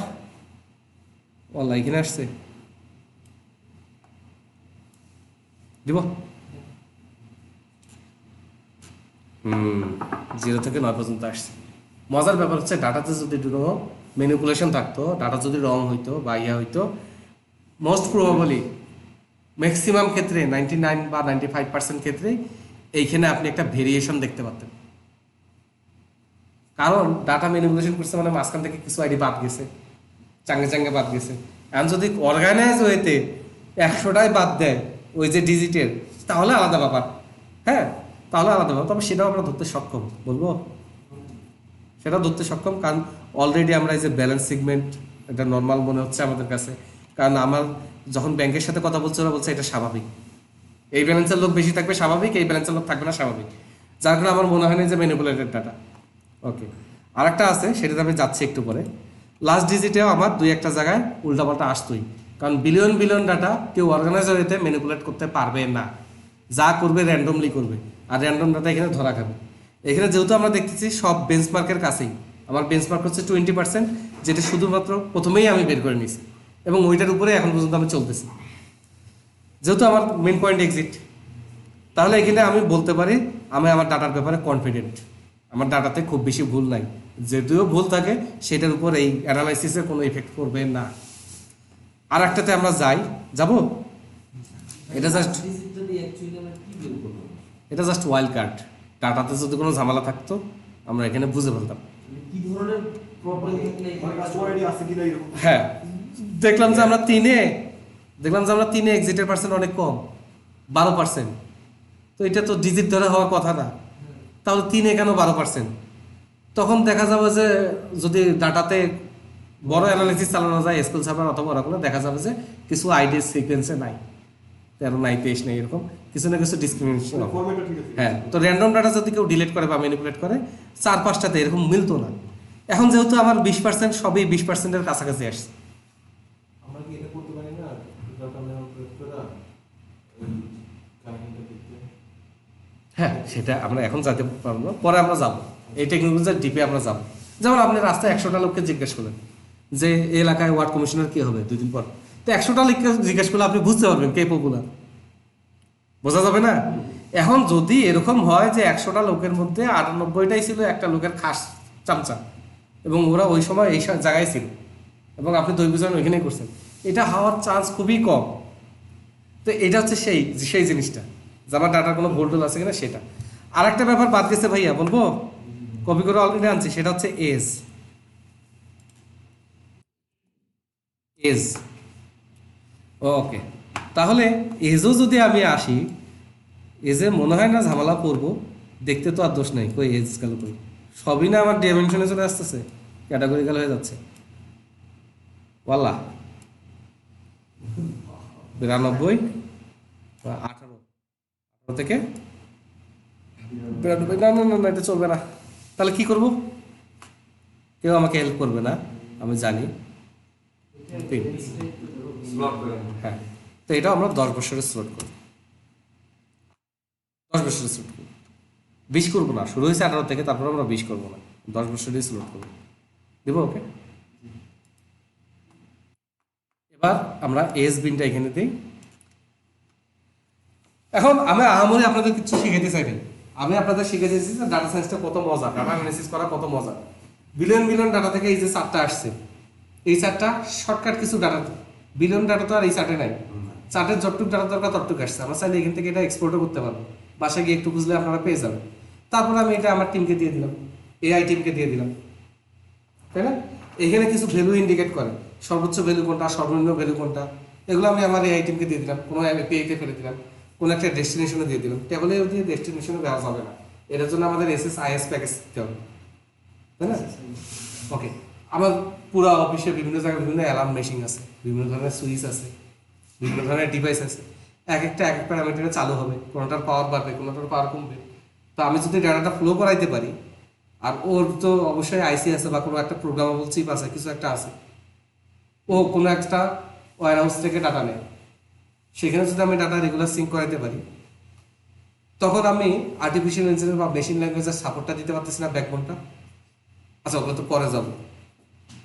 এখানে আসছে, দিব 0 থেকে 9 পর্যন্ত আসছে। মজার ব্যাপার হচ্ছে, ডাটাতে যদি কোনো ম্যানিপুলেশন থাকতো, ডাটা যদি রং হইতো বা হইতো, মোস্ট প্রবাবলি ম্যাক্সিমাম ক্ষেত্রে 99 বা 95% ক্ষেত্রে এইখানে আপনি একটা ভেরিয়েশন দেখতে পারতেন। কারণ ডাটা ম্যানিপুলেশন করছে মানে মাঝখান থেকে কিছু আইডি বাদ গেছে, চাঙ্গে চাঙ্গে বাদ গেছে। এখন যদি অর্গানাইজ ওয়েতে 100টাই বাদ দেয় ওই যে ডিজিটের, তাহলে আলাদা ব্যাপার। হ্যাঁ, তাহলে আলাদা ব্যাপার, তবে সেটাও আমরা ধরতে সক্ষম, বলবো সেটা ধরতে সক্ষম। কারণ অলরেডি আমরা এই যে ব্যালেন্স সেগমেন্ট, এটা নর্মাল মনে হচ্ছে আমাদের কাছে। কারণ আমার যখন ব্যাংকের সাথে কথা বলছে, ওরা বলছে এটা স্বাভাবিক, এই ব্যালেন্সের লোক বেশি থাকবে স্বাভাবিক, এই ব্যালেন্সের লোক থাকবে না স্বাভাবিক, যার কারণে আমার মনে হয় না যে ম্যানিপুলেটেড ডাটা। ওকে, আর একটা আছে, সেটাতে আমি যাচ্ছি একটু পরে। লাস্ট ডিজিটেও আমার 2-1টা জায়গায় উল্টাপাল্টা আসতোই, কারণ বিলিয়ন বিলিয়ন ডাটা কেউ অর্গানাইজ হইতে ম্যানিপুলেট করতে পারবে না। যা করবে র্যান্ডমলি করবে, আর র্যান্ডম ডাটা এখানে ধরা খাবে। এখানে যেহেতু আমরা দেখতেছি সব বেঞ্চমার্কের কাছেই, আমার বেঞ্চমার্ক হচ্ছে 20%, যেটা শুধুমাত্র প্রথমেই আমি বের করে নিয়েছি, এবং ওইটার উপরে এখন পর্যন্ত আমি চলতেছি। যেহেতু আমার মেন পয়েন্ট এক্সিট, তাহলে এখানে আমি বলতে পারি আমি আমার ডাটার ব্যাপারে কনফিডেন্ট, আমার ডাটাতে খুব বেশি ভুল নাই। যদিও ভুল থাকে, সেটার উপর এই অ্যানালাইসিসের কোনো ইফেক্ট করবে না। আর একটাতে আমরা যাব, এটা জাস্ট ডিজিট যদি অ্যাকচুয়ালি আমরা কি বের করব? এটা জাস্ট ওয়াইল্ড কার্ড। ডাটাতে যদি কোনো ঝামেলা থাকতো, আমরা এখানে বুঝে ফেলতাম। মানে কি ধরনের প্রবলেম থাকলে কাস্টমার আইডি আছে কিনা এরকম। হ্যাঁ, দেখলাম যে আমরা তিনে এক্সিটের পার্সেন্ট অনেক কম, 12%। তো এটা তো ডিজিট ধরে হওয়ার কথা না, তাহলে 3 কেন 12%? তখন দেখা যাবে যে যদি ডাটাতে বড় অ্যানালিসিস চালানো যায় এসকিউএল সার্ভার অথবা ওরাগুলো, দেখা যাবে যে কিছু আইডি সিকোয়েন্সে নাই, 13 নাই 23 নাই, এরকম কিছু না কিছু ডিসক্রিমিনেশন হবে। ফরম্যাটটা ঠিক আছে। হ্যাঁ, তো র্যান্ডম ডাটা যদি কেউ ডিলিট করে বা ম্যানিপুলেট করে, 4-5টাতে এরকম মিলতো না। এখন যেহেতু আমার 20%, সবই 20%-এর কাছাকাছি আসছে। আমরা কি এটা করতে পারি না, ডাটা ম্যানিপুলেট করা ওই কাহিনীটা দেখতে? হ্যাঁ, সেটা আমরা এখন যেতে পারবো না, পরে আমরা যাবো, এই টেকনোলজির ডিপে আমরা যাবো। যেমন আপনি রাস্তায় 100টা লোককে জিজ্ঞেস করলেন যে এই এলাকায় ওয়ার্ড কমিশনার কি হবে 2 দিন পর, তো 100টা লোককে জিজ্ঞেস করলে আপনি বুঝতে পারবেন কে পপুলার, বোঝা যাবে না? এখন যদি এরকম হয় যে 100টা লোকের মধ্যে 98টাই ছিল একটা লোকের খাস চামচা, এবং ওরা ওই সময় এই জায়গায় ছিল, এবং আপনি দৈবজন ওইখানেই করছেন, এটা হওয়ার চান্স খুবই কম। তো এটা হচ্ছে সেই জিনিসটা, যে আমার ডাটার কোনো ভুল টুল আছে কিনা সেটা। আর একটা ব্যাপার বাদ গেছে ভাইয়া, বলবো, কপি করে অলরেডি আনছি, সেটা হচ্ছে এজ। ওকে, তাহলে এজও যদি আমি আসি, এজে মনে হয় না ঝামেলা করবো, দেখতে তো আর দোষ নাই, কই এজ গেল কই, সবই না আমার ডাইমেনশনে চলে আসতেছে, ক্যাটাগরিক্যাল হয়ে যাচ্ছে। ওয়াল্লাহ 92 বা 18 থেকে 92, না না না না, এটা চলবে না। তাহলে কি করব? কেউ আমাকে হেল্প করবে না, আমি জানি। স্লট করে হ্যাঁ, তো এটা আমরা 10 বছরের স্লট করব, 10 বছরের স্লট করব, 20 করবো না। শুরু হয়েছে 18 থেকে, তারপর আমরা 20 করবো না, 10 বছরের স্লট করবো। দেবো? ওকে, এবার আমরা এস বিনটা এখানে দিই। এখন আমি আহামরি আপনাদের কিছু শিখাইতে চাই নাই, আমি আপনাদের শিখেছি যে ডাটা সায়েন্সটা কত মজা, ডাটা অ্যানালিসিস করা কত মজা। বিলিয়ন বিলিয়ন ডাটা থেকে এই যে চারটা আসছে, এই চারটা শর্টকাট কিছু ডাটা, বিলিয়ন ডাটা তো আর এই চার্টে নাই। চার্টের যতটুক ডাটা দরকার ততটুক আসছে, আমরা চাইলে এখান থেকে এটা এক্সপোর্টও করতে পারবো, বাসায় গিয়ে একটু বুঝলে আপনারা পেয়ে যাবেন। তারপর আমি এটা আমার টিমকে দিয়ে দিলাম, এআই টিমকে দিয়ে দিলাম, তাই না? এখানে কিছু ভ্যালু ইন্ডিকেট করে, সর্বোচ্চ ভ্যালু কোনটা, সর্বনিম্ন ভ্যালু কোনটা, এগুলো আমি আমার এআই টিমকে দিয়ে দিলাম, কোনো এপিআইতে ফেলে দিলাম, কোনো একটা ডেস্টিনেশনে দিয়ে দিলাম। টেবলে দিয়ে ডেস্টিনেশনে দেওয়া যাবে না, এটার জন্য আমাদের এসএসআইএস প্যাকেজ দিতে হবে, তাই না? ওকে, আমার পুরো অফিসে বিভিন্ন জায়গায় বিভিন্ন অ্যালার্ম মেশিন আছে, বিভিন্ন ধরনের সুইচ আছে, বিভিন্ন ধরনের ডিভাইস আছে, এক একটা এক এক প্যারামিটারে চালু হবে, কোনোটার পাওয়ার বাড়বে, কোনোটার পাওয়ার কমবে। তো আমি যদি ডাটাটা ফ্লো করাইতে পারি, আর ওর তো অবশ্যই আইসি আছে বা কোনো একটা প্রোগ্রামেবল চিপ আছে, কিছু একটা আছে, ও কোনো একটা ওয়্যার হাউস থেকে ডাটা নেয়, সেখানে যদি আমি ডাটা রেগুলার সিঙ্ক করাইতে পারি, তখন আমি আর্টিফিশিয়াল ইন্টেলিজেন্স বা মেশিন ল্যাঙ্গুয়েজের সাপোর্টটা দিতে পারতেছি না, ব্যাকবোনটা। আচ্ছা, ওগুলো তো পরে যাবো,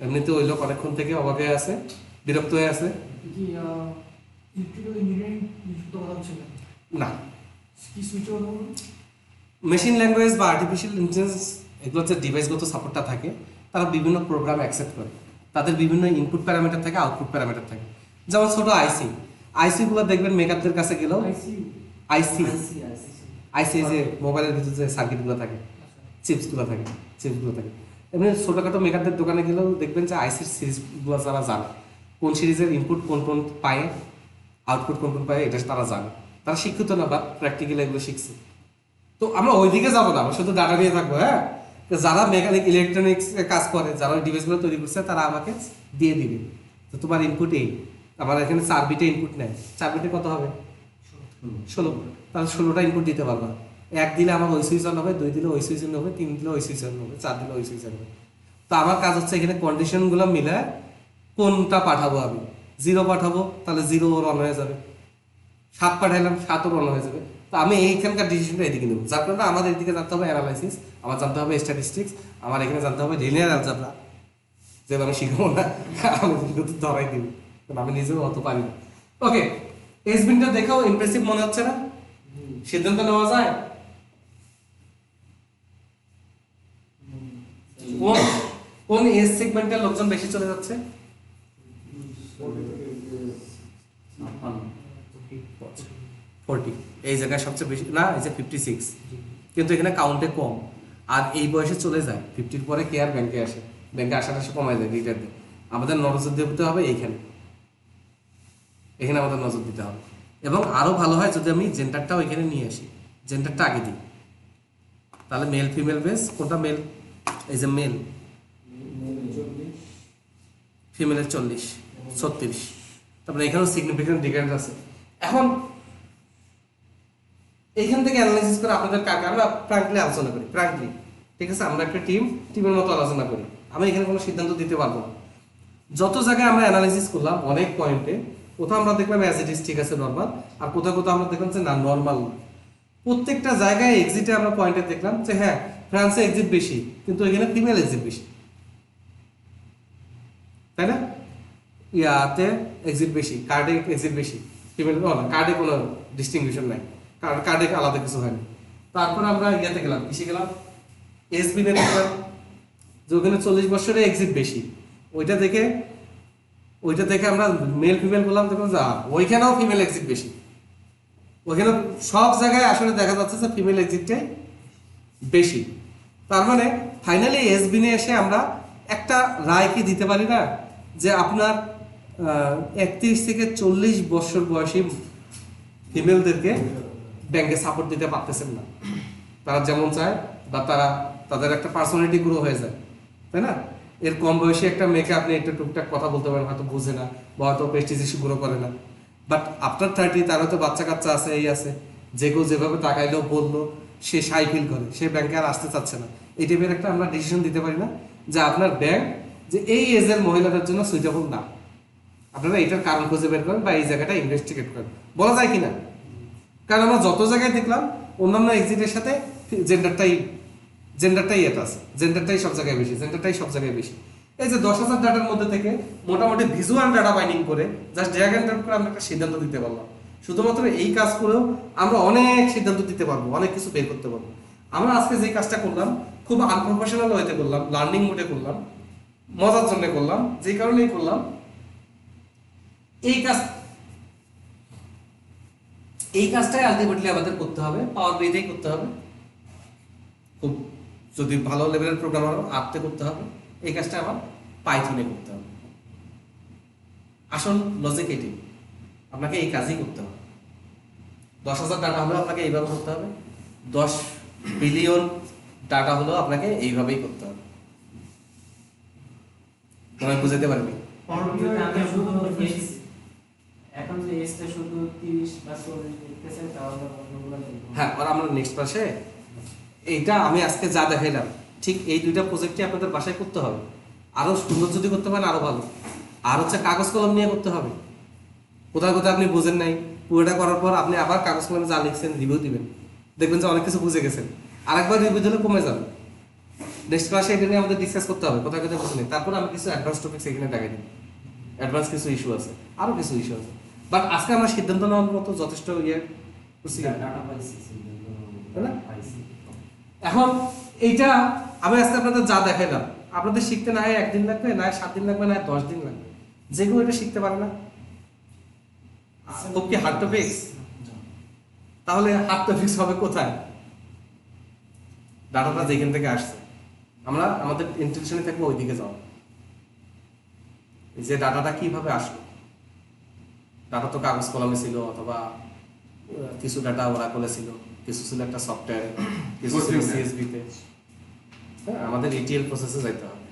এমনিতে ওই লোক অনেকক্ষণ থেকে অবাক হয়ে আছে, বিরক্ত হয়ে আছে। কি ইলেকট্রিক্যাল ইঞ্জিনিয়ারিং তো কথা হচ্ছে না, কি সুইচের কথা বলুন? মেশিন ল্যাঙ্গুয়েজ বা আর্টিফিশিয়াল ইন্টেলিজেন্স এগুলো যে ডিভাইসগত সাপোর্টটা থাকে, তারা বিভিন্ন প্রোগ্রাম অ্যাকসেপ্ট করে, তাদের বিভিন্ন ইনপুট প্যারামিটার থাকে, আউটপুট প্যারামিটার থাকে। যেমন ছোট আইসিগুলো দেখবেন মেকারদের কাছে গেলেও, আইসিইউ আইসি আইসি যে মোবাইলের ভিতরে যে সার্কিটগুলো থাকে, চিপসগুলো থাকে, এমনি ছোটোখাটো মেকারদের দোকানে গেলেও দেখবেন যে আইসির সিরিজগুলো যারা জানে, কোন সিরিজের ইনপুট কোন কোন পায়, আউটপুট কোন কোন পায়, এটা তারা জানে। তারা শিক্ষিত না, বা প্র্যাকটিক্যালি এগুলো শিখছে। তো আমরা ওইদিকে যাবো না, আমরা শুধু ডাটা নিয়ে থাকবো। হ্যাঁ, তো যারা মেকানিক ইলেকট্রনিক্স কাজ করে, যারা ওই ডিভাইসগুলো তৈরি করছে, তারা আমাকে দিয়ে দিবে তো তোমার ইনপুট এই, আমার এখানে 4 বিটে ইনপুট নেয়, 4 বিটে কত হবে? 16। তাহলে 16টা ইনপুট দিতে পারবা। 1 দিলে আমার ওই সুইচ অন হবে, 2 দিলে ওই সুইচ অন হবে, 3 দিলে ওই সুইচ অন হবে, 4 দিলে ওই সুইচ অন হবে। তো আমার কাজ হচ্ছে এখানে কন্ডিশনগুলো মিলে কোনটা পাঠাবো। আমি 0 পাঠাবো, তাহলে 0 ওর অন হয়ে যাবে, 7 পাঠাইলাম, 7 ওর অন হয়ে যাবে। তো আমি এইখানকার ডিসিশনটা এদিকে নেবো, যার কারণে আমাদের এদিকে জানতে হবে অ্যানালাইসিস, আমার জানতে হবে স্ট্যাটিস্টিক্স, আমার এখানে জানতে হবে লিনিয়ার অ্যালজেব্রা, যেটা আমি শিখবো না, আমি শুধু ধরাই দিব, কারণ আমি নিজেও অত পারি না। ওকে, এস বিনটা দেখাও ইমপ্রেসিভ মনে হচ্ছে না? সিদ্ধান্ত নেওয়া যায় কোন কোন এজ সেগমেন্টের লোকজন বেশি চলে যাচ্ছে? 40, এই জায়গায় সবচেয়ে বেশি না, এই যে 56, কিন্তু এখানে কাউন্টে কম, আর এই বয়সে চলে যায় 50-র পরে কে আর ব্যাংকে আসে, ব্যাংকে আসার আসে কমায় যায় রিটার্ন। আমাদের নজর দিতে হবে এইখানে, এখানে আমাদের নজর দিতে হবে। এবং আরো ভালো হয় যদি আমি জেন্ডারটাও এখানে নিয়ে আসি, জেন্ডারটা আগে দিই, তাহলে মেল ফিমেল বেস কোনটা মেল, এই যে মেল, ফিমেলের 40, 36, তারপরে এখানেও সিগনিফিকেন্ট ডিফারেন্স আছে। এখন এইখান থেকে অ্যানালাইসিস করে আপনাদের কাকে আমরা ফ্র্যাঙ্কলি আলোচনা করি, ফ্র্যাঙ্কলি, ঠিক আছে? আমরা একটা টিমের মতো আলোচনা করি, আমি এখানে কোনো সিদ্ধান্ত দিতে পারবো না। যত জায়গায় আমরা অ্যানালাইসিস করলাম অনেক পয়েন্টে, কোথাও আমরা দেখলাম অ্যাজ ইট ইজ ঠিক আছে নর্মাল, আর কোথাও কোথাও আমরা দেখলাম যে না নর্মাল না। প্রত্যেকটা জায়গায় এক্সিটে আমরা পয়েন্টে দেখলাম যে হ্যাঁ ফ্রান্সে এক্সিট বেশি, কিন্তু এখানে ফিমেল এক্সিট বেশি, তাই না? ইয়াতে এক্সিট বেশি, কার্ডে এক্সিট বেশি, ফিমেল না, কার্ডে কোনো ডিস্টিংগুইশন নাই, কারণ কার্ডে আলাদা কিছু হয়নি। তারপরে আমরা ইয়াতে গেলাম, কিসে গেলাম, এসবিনে দেখলাম যে ওখানে 40 বছরে এক্সিট বেশি, ওইটা দেখে আমরা মেল ফিমেল বললাম, দেখুন যা ওইখানেও ফিমেল এক্সিট বেশি, ওইখানে সব জায়গায় আসলে দেখা যাচ্ছে যে ফিমেল এক্সিটটাই বেশি। তার মানে ফাইনালি এসবিনে এসে আমরা একটা রায় কি দিতে পারি না যে আপনার 31 থেকে 40 বছর বয়সী ফিমেলদেরকে ব্যাংকে সাপোর্ট দিতে পারতেছেন না, তারা যেমন চায় বা তারা তাদের একটা পার্সোনালিটি গ্রো হয়ে যায়, তাই না? এর কম বয়সী একটা মেয়েকে আপনি একটু টুকটাক কথা বলতে পারেন, হয়তো বুঝে না বা হয়তো প্রেস্টিজ ইস্যু গ্রো করে না, বাট আফটার 30 তার হয়তো বাচ্চা কাচ্চা আছে, এই আছে, যে কেউ যেভাবে তাকাইলেও বললো সে সাই ফিল করে, সে ব্যাংকে আর আসতে চাচ্ছে না। এই টাইপের একটা আমরা ডিসিশন দিতে পারি না যে আপনার ব্যাংক যে এই এজের মহিলাদের জন্য সুইটেবল না। আপনারা এটার কারণ খুঁজে বের করেন বা এই জায়গাটা ইনভেস্টিগেট করেন, বলা যায় কিনা। কারণ আমরা যত জায়গায় দেখলাম অন্যান্য এক্সিটের সাথে জেন্ডারটাই এটা আছে, জেন্ডারটাই সব জায়গায় বেশি। এই যে 10,000 ডাটার মধ্যে থেকে মোটামুটি ভিজুয়াল ডাটা বাইন্ডিং করে জাস্ট ড্র্যাগ এন্ড ড্রপ করে আমরা একটা সিদ্ধান্ত দিতে পারলাম। শুধুমাত্র এই কাজ করেও আমরা অনেক সিদ্ধান্ত দিতে পারবো, অনেক কিছু বের করতে পারবো। আমরা আজকে যে কাজটা করলাম খুব আনপ্রফেশনাল ওয়েতে করলাম, লার্নিং মোডে করলাম, মজার জন্য করলাম, যে কারণেই করলাম। এই কাজটাই আলটিমেটলি আমাদের করতে হবে, পাওয়ার বিতেই করতে হবে। খুব যদি ভালো লেভেলের প্রোগ্রামার আর্টে করতে হবে, এই কাজটা আবার পাইথনে করতে হবে। আসল লজিক এটি, আপনাকে এই কাজই করতে হবে। 10,000 ডাটা হলেও আপনাকে এইভাবে করতে হবে, 10 বিলিয়ন ডাটা হলেও আপনাকে এইভাবেই করতে হবে। মনে হয় বুঝাতে পারিনি। আমি শুধু এখন যে এসটা শুধু 30 বা 40 লিখতেছে, তাহলে অন্যগুলো দেখবো। হ্যাঁ, আর আমরা নেক্সট ক্লাসে এইটা আমি আজকে যা দেখাইলাম ঠিক এই দুইটা প্রজেক্টই আপনাদের বাসায় করতে হবে। আরো সুন্দর যদি করতে পারেন আরো ভালো। আর হচ্ছে কাগজ কলম নিয়ে করতে হবে। কোথাও কোথাও আপনি বুঝেন নাই, পুরোটা করার পর আপনি আবার কাগজ কলমে যা লিখছেন রিভিউ দিবেন, দেখবেন যে অনেক কিছু বুঝে গেছেন। আরেকবার রিভিউ দিলে কমে যাবে। নেক্সট ক্লাসে এটা নিয়ে আমাদের ডিসকাস করতে হবে, কোথায় কোথায় বুঝে নেই। তারপর আমি কিছু অ্যাডভান্স টপিক্স এখানে দেখাই দিই। অ্যাডভান্স কিছু ইস্যু আছে, আরো কিছু ইস্যু আছে, বাট আজকে আমরা সিদ্ধান্ত নেওয়ার মতো যথেষ্ট করছি। ডাটা পাইছি, তাই না? পাইছি। এখন এইটা আমি আজকে আপনাদের যা দেখাইলাম, আপনাদের শিখতে না হয় 1 দিন লাগবে, না হয় 7 দিন লাগবে, না হয় 10 দিন লাগবে। যে কেউ এটা শিখতে পারে না। খুব কি হার্ড টপিক্স? তাহলে হার্ড টপিক্স হবে কোথায়? ডাটাটা যেখান থেকে আসছে, আমরা আমাদের ইন্টেনশনে থাকবো ওইদিকে যাও। এই যে ডাটাটা কিভাবে আসলো, ডাটা তো কাগজ কলমে ছিল, অথবা কিছু ডাটা ওরাকলে ছিল, কিছু ছিল একটা সফটওয়্যারে, কিছু ছিল CSV তে। হ্যাঁ, আমাদের ETL প্রসেসে যাইতে হবে।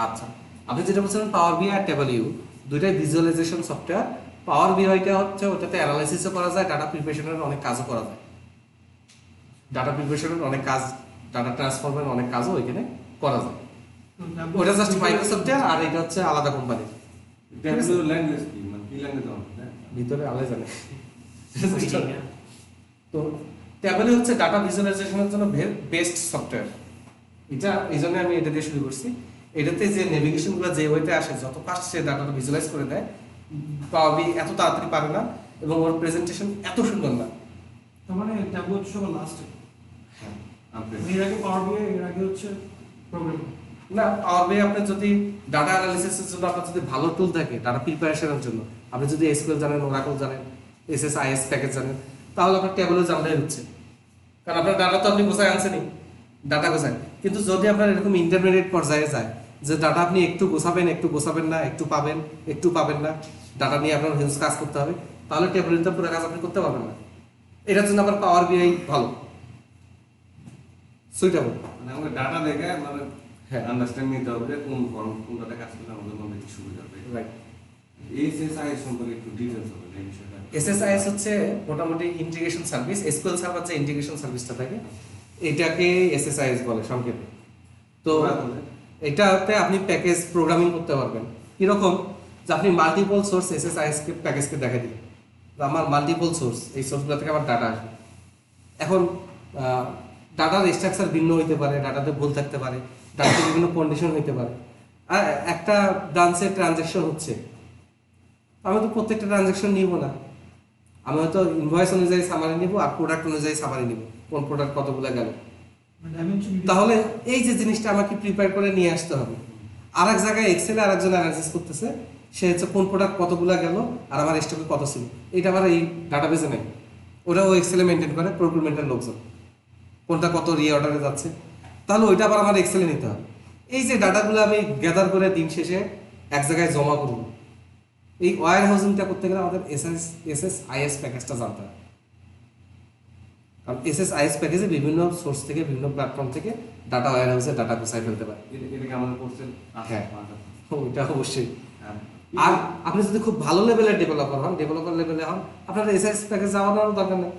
আচ্ছা, আপনি যেটা বলছেন পাওয়ার BI আর টেবল ইউ দুইটাই ভিজুয়ালাইজেশন সফটওয়্যার। পাওয়ার BIটা হচ্ছে ওটাতে অ্যানালাইসিসও করা যায়, ডাটা প্রিপারেশনের অনেক কাজও করা যায়। ডাটা প্রিপারেশনের অনেক কাজ, ডাটা ট্রান্সফরমের অনেক কাজও ওইখানে করা যায়। ওটা জাস্ট মাইক্রোসফটের, আর এটা হচ্ছে আলাদা কোম্পানি। ট্যাবলো ল্যাঙ্গুয়েজ কি, মানে কি ল্যাঙ্গুয়েজ আমাদের? ভিতরে আলাদা জানে। তো ট্যাবলি হচ্ছে ডাটা ভিজুয়ালাইজেশনের জন্য বেস্ট সফটওয়্যার। এটা এই জন্য আমি এটা দিয়ে শুরু করছি। এটাতে যে নেভিগেশনগুলো যে ওয়েতে আসে, যত ফাস্ট সে ডাটাটা ভিজুয়ালাইজ করে দেয়, পাওয়ার BI এত তাড়াতাড়ি পারে না, এবং ওর প্রেজেন্টেশন এত সুন্দর না। তার মানে ট্যাবলো হচ্ছে সবার লাস্টে। হ্যাঁ, এর আগে পাওয়ার বিআই, এর আগে হচ্ছে প্রোগ্রাম। না, পাওয়ার BI আপনি যদি ডাটা অ্যানালিসিসের জন্য আপনার যদি ভালো টুল থাকে, ডাটা প্রিপারেশনের জন্য আপনি যদি SQL জানেন, ওরাকল জানেন, SSIS প্যাকেজ জানেন, তাহলে আপনার ট্যাবলে জানলেই হচ্ছে। কারণ আপনার ডাটা তো আপনি গোছায় আনছেনই, ডাটা গোছায়। কিন্তু যদি আপনার এরকম ইন্টারমিডিয়েট পর্যায়ে যায় যে ডাটা আপনি একটু গোছাবেন, একটু গোছাবেন না, একটু পাবেন, একটু পাবেন না, ডাটা নিয়ে আপনার হিউজ কাজ করতে হবে, তাহলে ট্যাবলেট পুরো কাজ আপনি করতে পারবেন না। এটার জন্য আবার পাওয়ার BI ভালো, সুইটেবল। মানে আমাকে ডাটা দেখে মানে হ্যাঁ। আন্ডারস্ট্যান্ড নিতে হবে কোন ফর্ম কোনটাতে কাজ করলে আমাদের মধ্যে কি সুবিধা হবে। রাইট। এসএসআই সম্পর্কে একটু ডিটেইলস হবে এই বিষয়টা। SSIS হচ্ছে মোটামুটি ইন্টিগ্রেশন সার্ভিস। SQL সার্ভার যে ইন্টিগ্রেশন সার্ভিসটা থাকে এটাকে SSIS বলে সংক্ষেপে। তো এটাতে আপনি প্যাকেজ প্রোগ্রামিং করতে পারবেন। কিরকম? যে আপনি মাল্টিপল সোর্স SSIS প্যাকেজকে দেখা দিলেন, আমার মাল্টিপল সোর্স, এই সোর্সগুলো থেকে আমার ডাটা আসবে। এখন ডাটার স্ট্রাকচার ভিন্ন হইতে পারে, ডাটাতে ভুল থাকতে পারে, ডাটাতে বিভিন্ন কন্ডিশন হইতে পারে। আর একটা ব্রাঞ্চে ট্রানজ্যাকশন হচ্ছে, আমি তো প্রত্যেকটা ট্রানজ্যাকশন নিব না, আমি হয়তো ইনভয়েস অনুযায়ী সামারি নিব আর প্রোডাক্ট অনুযায়ী সামারি নিব, কোন প্রোডাক্ট কতগুলো গেল। তাহলে এই যে জিনিসটা আমাকে প্রিপেয়ার করে নিয়ে আসতে হবে। আর এক জায়গায় এক্সেলে আরেকজন অ্যানালাইসিস করতেছে, সে হচ্ছে কোন প্রোডাক্ট কতগুলো গেল আর আমার স্টকে কত ছিল, এটা আবার এই ডাটাবেজে নেই। ওটা ও এক্সেলে মেনটেন করে প্রকুরমেন্টের লোকজন, কোনটা কত রিঅর্ডারে যাচ্ছে, তাহলে ওইটা আবার আমার এক্সেলে নিতে হবে। এই যে ডাটাগুলো আমি গ্যাদার করে দিন শেষে এক জায়গায় জমা করব, এই ওয়্যার হাউজিংটা করতে গেলে আমাদের SSIS প্যাকেজটা জানতে হবে। কারণ এসএসআইএস প্যাকেজে বিভিন্ন সোর্স থেকে বিভিন্ন প্ল্যাটফর্ম থেকে ডাটা ওয়্যারহাউসে ডাটা গুছাই ফেলতে পারে। এটাকে আমাদের কোর্সের হ্যাঁ ওইটা অবশ্যই। আর আপনি যদি খুব ভালো লেভেলের ডেভেলপার লেভেলে হন, আপনার এসএস প্যাকেজ যাওয়ার দরকার নেই।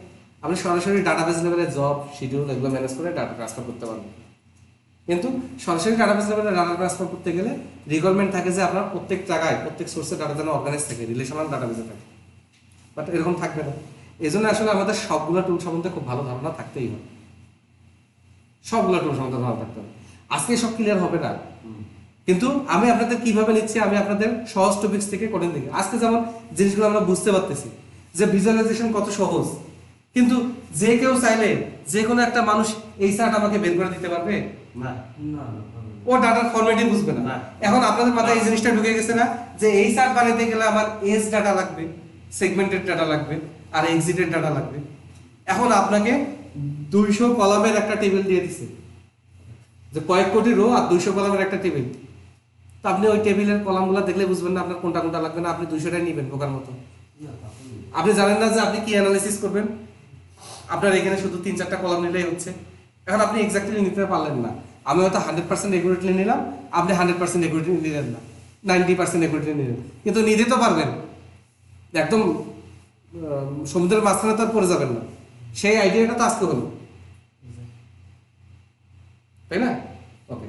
আপনি সরাসরি ডাটাবেস লেভেলে জব শিডিউল এগুলো ম্যানেজ করে ডাটা ট্রান্সফার করতে পারবেন। কিন্তু সরাসরি ডাটাবেস লেভেলে ডাটা ট্রান্সফার করতে গেলে রিকোয়ারমেন্ট থাকে যে আপনার প্রত্যেক জায়গায় প্রত্যেক সোর্সে ডাটা যেন অর্গানাইজ থাকে, রিলেশনাল ডাটাবেসে থাকে। বাট এরকম থাকবে না। এই জন্য আসলে আমাদের সবগুলো টুল সম্বন্ধে খুব ভালো ধারণা থাকতেই হবে, সবগুলো টুল সম্বন্ধে ভালো থাকতে হবে। আজকে সব ক্লিয়ার হবে না, কিন্তু আমি আপনাদের কিভাবে নিচ্ছি, আমি আপনাদের সহজ টপিক্স থেকে কঠিন দিকে। আজকে যেমন জিনিসগুলো আমরা বুঝতে পারতেছি যে ভিজুয়ালাইজেশন কত সহজ, কিন্তু যে কেউ চাইলে যে কোনো একটা মানুষ এই চার্ট আমাকে বের করে দিতে পারবে না না না ও ডাটার ফরম্যাটই বুঝবে না। না। এখন আপনাদের মাথায় এই জিনিসটা ঢুকে গেছে না যে এই চার্ট বানাইতে গেলে আমার এজ ডাটা লাগবে, সেগমেন্টেড ডাটা লাগবে, আর এক্সিটেড ডাটা লাগবে। এখন আপনাকে 200 কলামের একটা টেবিল দিয়ে দিছে, যে কয়েক কোটি রো আর 200 কলামের একটা টেবিল। তো আপনি ওই টেবিলের কলামগুলো দেখলে বুঝবেন না আপনার কোনটা কোনটা লাগবে না, আপনি 200টাই নেবেন বোকার মতো। আপনি জানেন না যে আপনি কি অ্যানালাইসিস করবেন, আপনার এখানে শুধু 3-4টা কলাম নিলেই হচ্ছে। এখন আপনি এক্স্যাক্টলি নিতে পারলেন না, আমি হয়তো 100% একুরেটলি নিলাম, আপনি 100% একুরেটলি নিলেন না, 90% একুরেটলি নিলেন, কিন্তু নিতে তো পারবেন। একদম সমুদ্রের মাঝখানে তো আর পড়ে যাবেন না, সেই আইডিয়াটা তো আজকে হলো, তাই না? ওকে,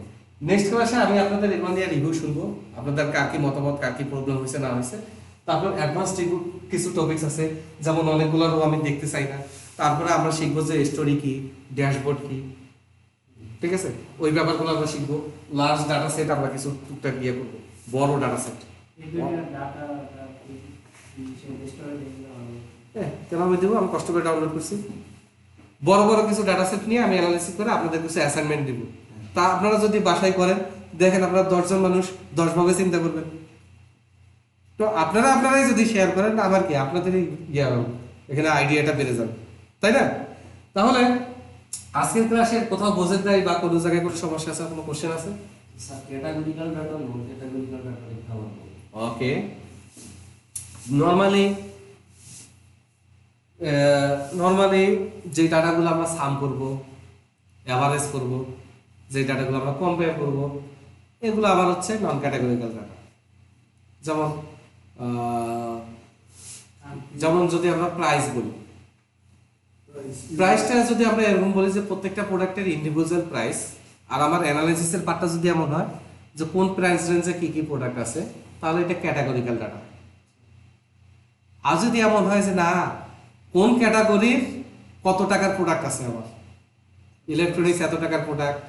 নেক্সট ক্লাসে আমি আপনাদের এগুলো নিয়ে রিভিউ শুনবো, আপনাদের কার কি মতামত, কার কি প্রবলেম হয়েছে না হয়েছে। তারপর অ্যাডভান্স কিছু টপিকস আছে, যেমন অনেকগুলো আমি দেখতে চাই না। তারপরে আমরা শিখবো যে স্টোরি কি, ড্যাশবোর্ড কি, ঠিক আছে, ওই ব্যাপারগুলো আমরা শিখবো। লার্জ ডাটা সেট আমরা কিছু টুকটাক ইয়ে করবো, বড় ডাটা সেট। ডাটা স্টোরেজ এগুলো হবে। কেন আমি দেবো, আমি কষ্ট করে ডাউনলোড করছি। বড় বড় কিছু ডাটা সেট নিয়ে আমি অ্যানালাইসিস করে আপনাদের কিছু অ্যাসাইনমেন্ট দিব। তা আপনারা যদি বাসায় করেন, দেখেন আপনারা 10 জন মানুষ 10 ভাবে চিন্তা করবেন। তো আপনারাই যদি শেয়ার করেন, আমার কি আপনাদেরই ইয়ে হবে, এখানে আইডিয়াটা বেড়ে যাবে, তাই না? তাহলে আজকের ক্লাসে কোথাও বোঝেন নাই বা কোনো জায়গায় কোনো সমস্যা আছে, কোনো কোশ্চেন আছে? স্যার ক্যাটাগরিক্যাল ডাটা নন ক্যাটাগরিক্যাল ডাটা লিখতে হবে। ওকে, নর্মালি যে ডাটাগুলো আমরা সাম করব, অ্যাভারেজ করব, যে ডাটাগুলো আমরা কম্পেয়ার করব, এগুলো আবার হচ্ছে নন ক্যাটাগরিক্যাল ডাটা। যেমন যেমন যদি আমরা প্রাইস বলি, প্রাইসটা যদি আমরা এরকম বলি যে প্রত্যেকটা প্রোডাক্টের ইন্ডিভিজুয়াল প্রাইস, আর আমার অ্যানালাইসিসের পার্টটা যদি এমন হয় যে কোন প্রাইস রেঞ্জে কি কি প্রোডাক্ট আছে, তাহলে এটা ক্যাটাগরিক্যাল ডাটা। আর যদি এমন হয় যে না, কোন ক্যাটাগরির কত টাকার প্রোডাক্ট আছে, আমার ইলেকট্রনিক্স এত টাকার প্রোডাক্ট,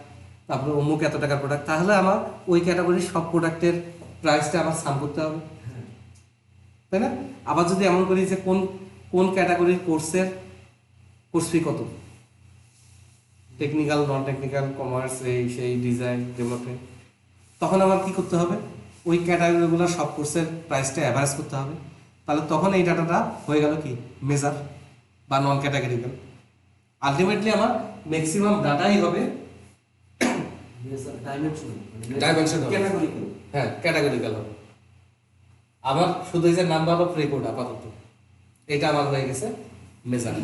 তারপরে অমুক এত টাকার প্রোডাক্ট, তাহলে আমার ওই ক্যাটাগরির সব প্রোডাক্টের প্রাইসটা আমার সাম করতে হবে, তাই না? আবার যদি এমন করি যে কোন কোন ক্যাটাগরির কোর্সের কোর্স ফি কত, টেকনিক্যাল, নন টেকনিক্যাল, কমার্স, এই সেই ডিজাইন, ডেভেলপমেন্ট, তখন আমার কি করতে হবে, ওই ক্যাটাগরিগুলো সব কোর্সের প্রাইসটা অ্যাভারেজ করতে হবে। তাহলে তখন এই ডাটাটা হয়ে গেল কি মেজার বা নন ক্যাটাগরিক্যাল। আলটিমেটলি আমার ম্যাক্সিমাম ডাটাই হবে ডাইমেনশন, ক্যাটাগরিক্যাল। হ্যাঁ ক্যাটাগরিক্যাল হবে। আবার শুধু এই যে নাম্বার অফ রেকর্ড আপাতত এটা আমার হয়ে গেছে মেজার।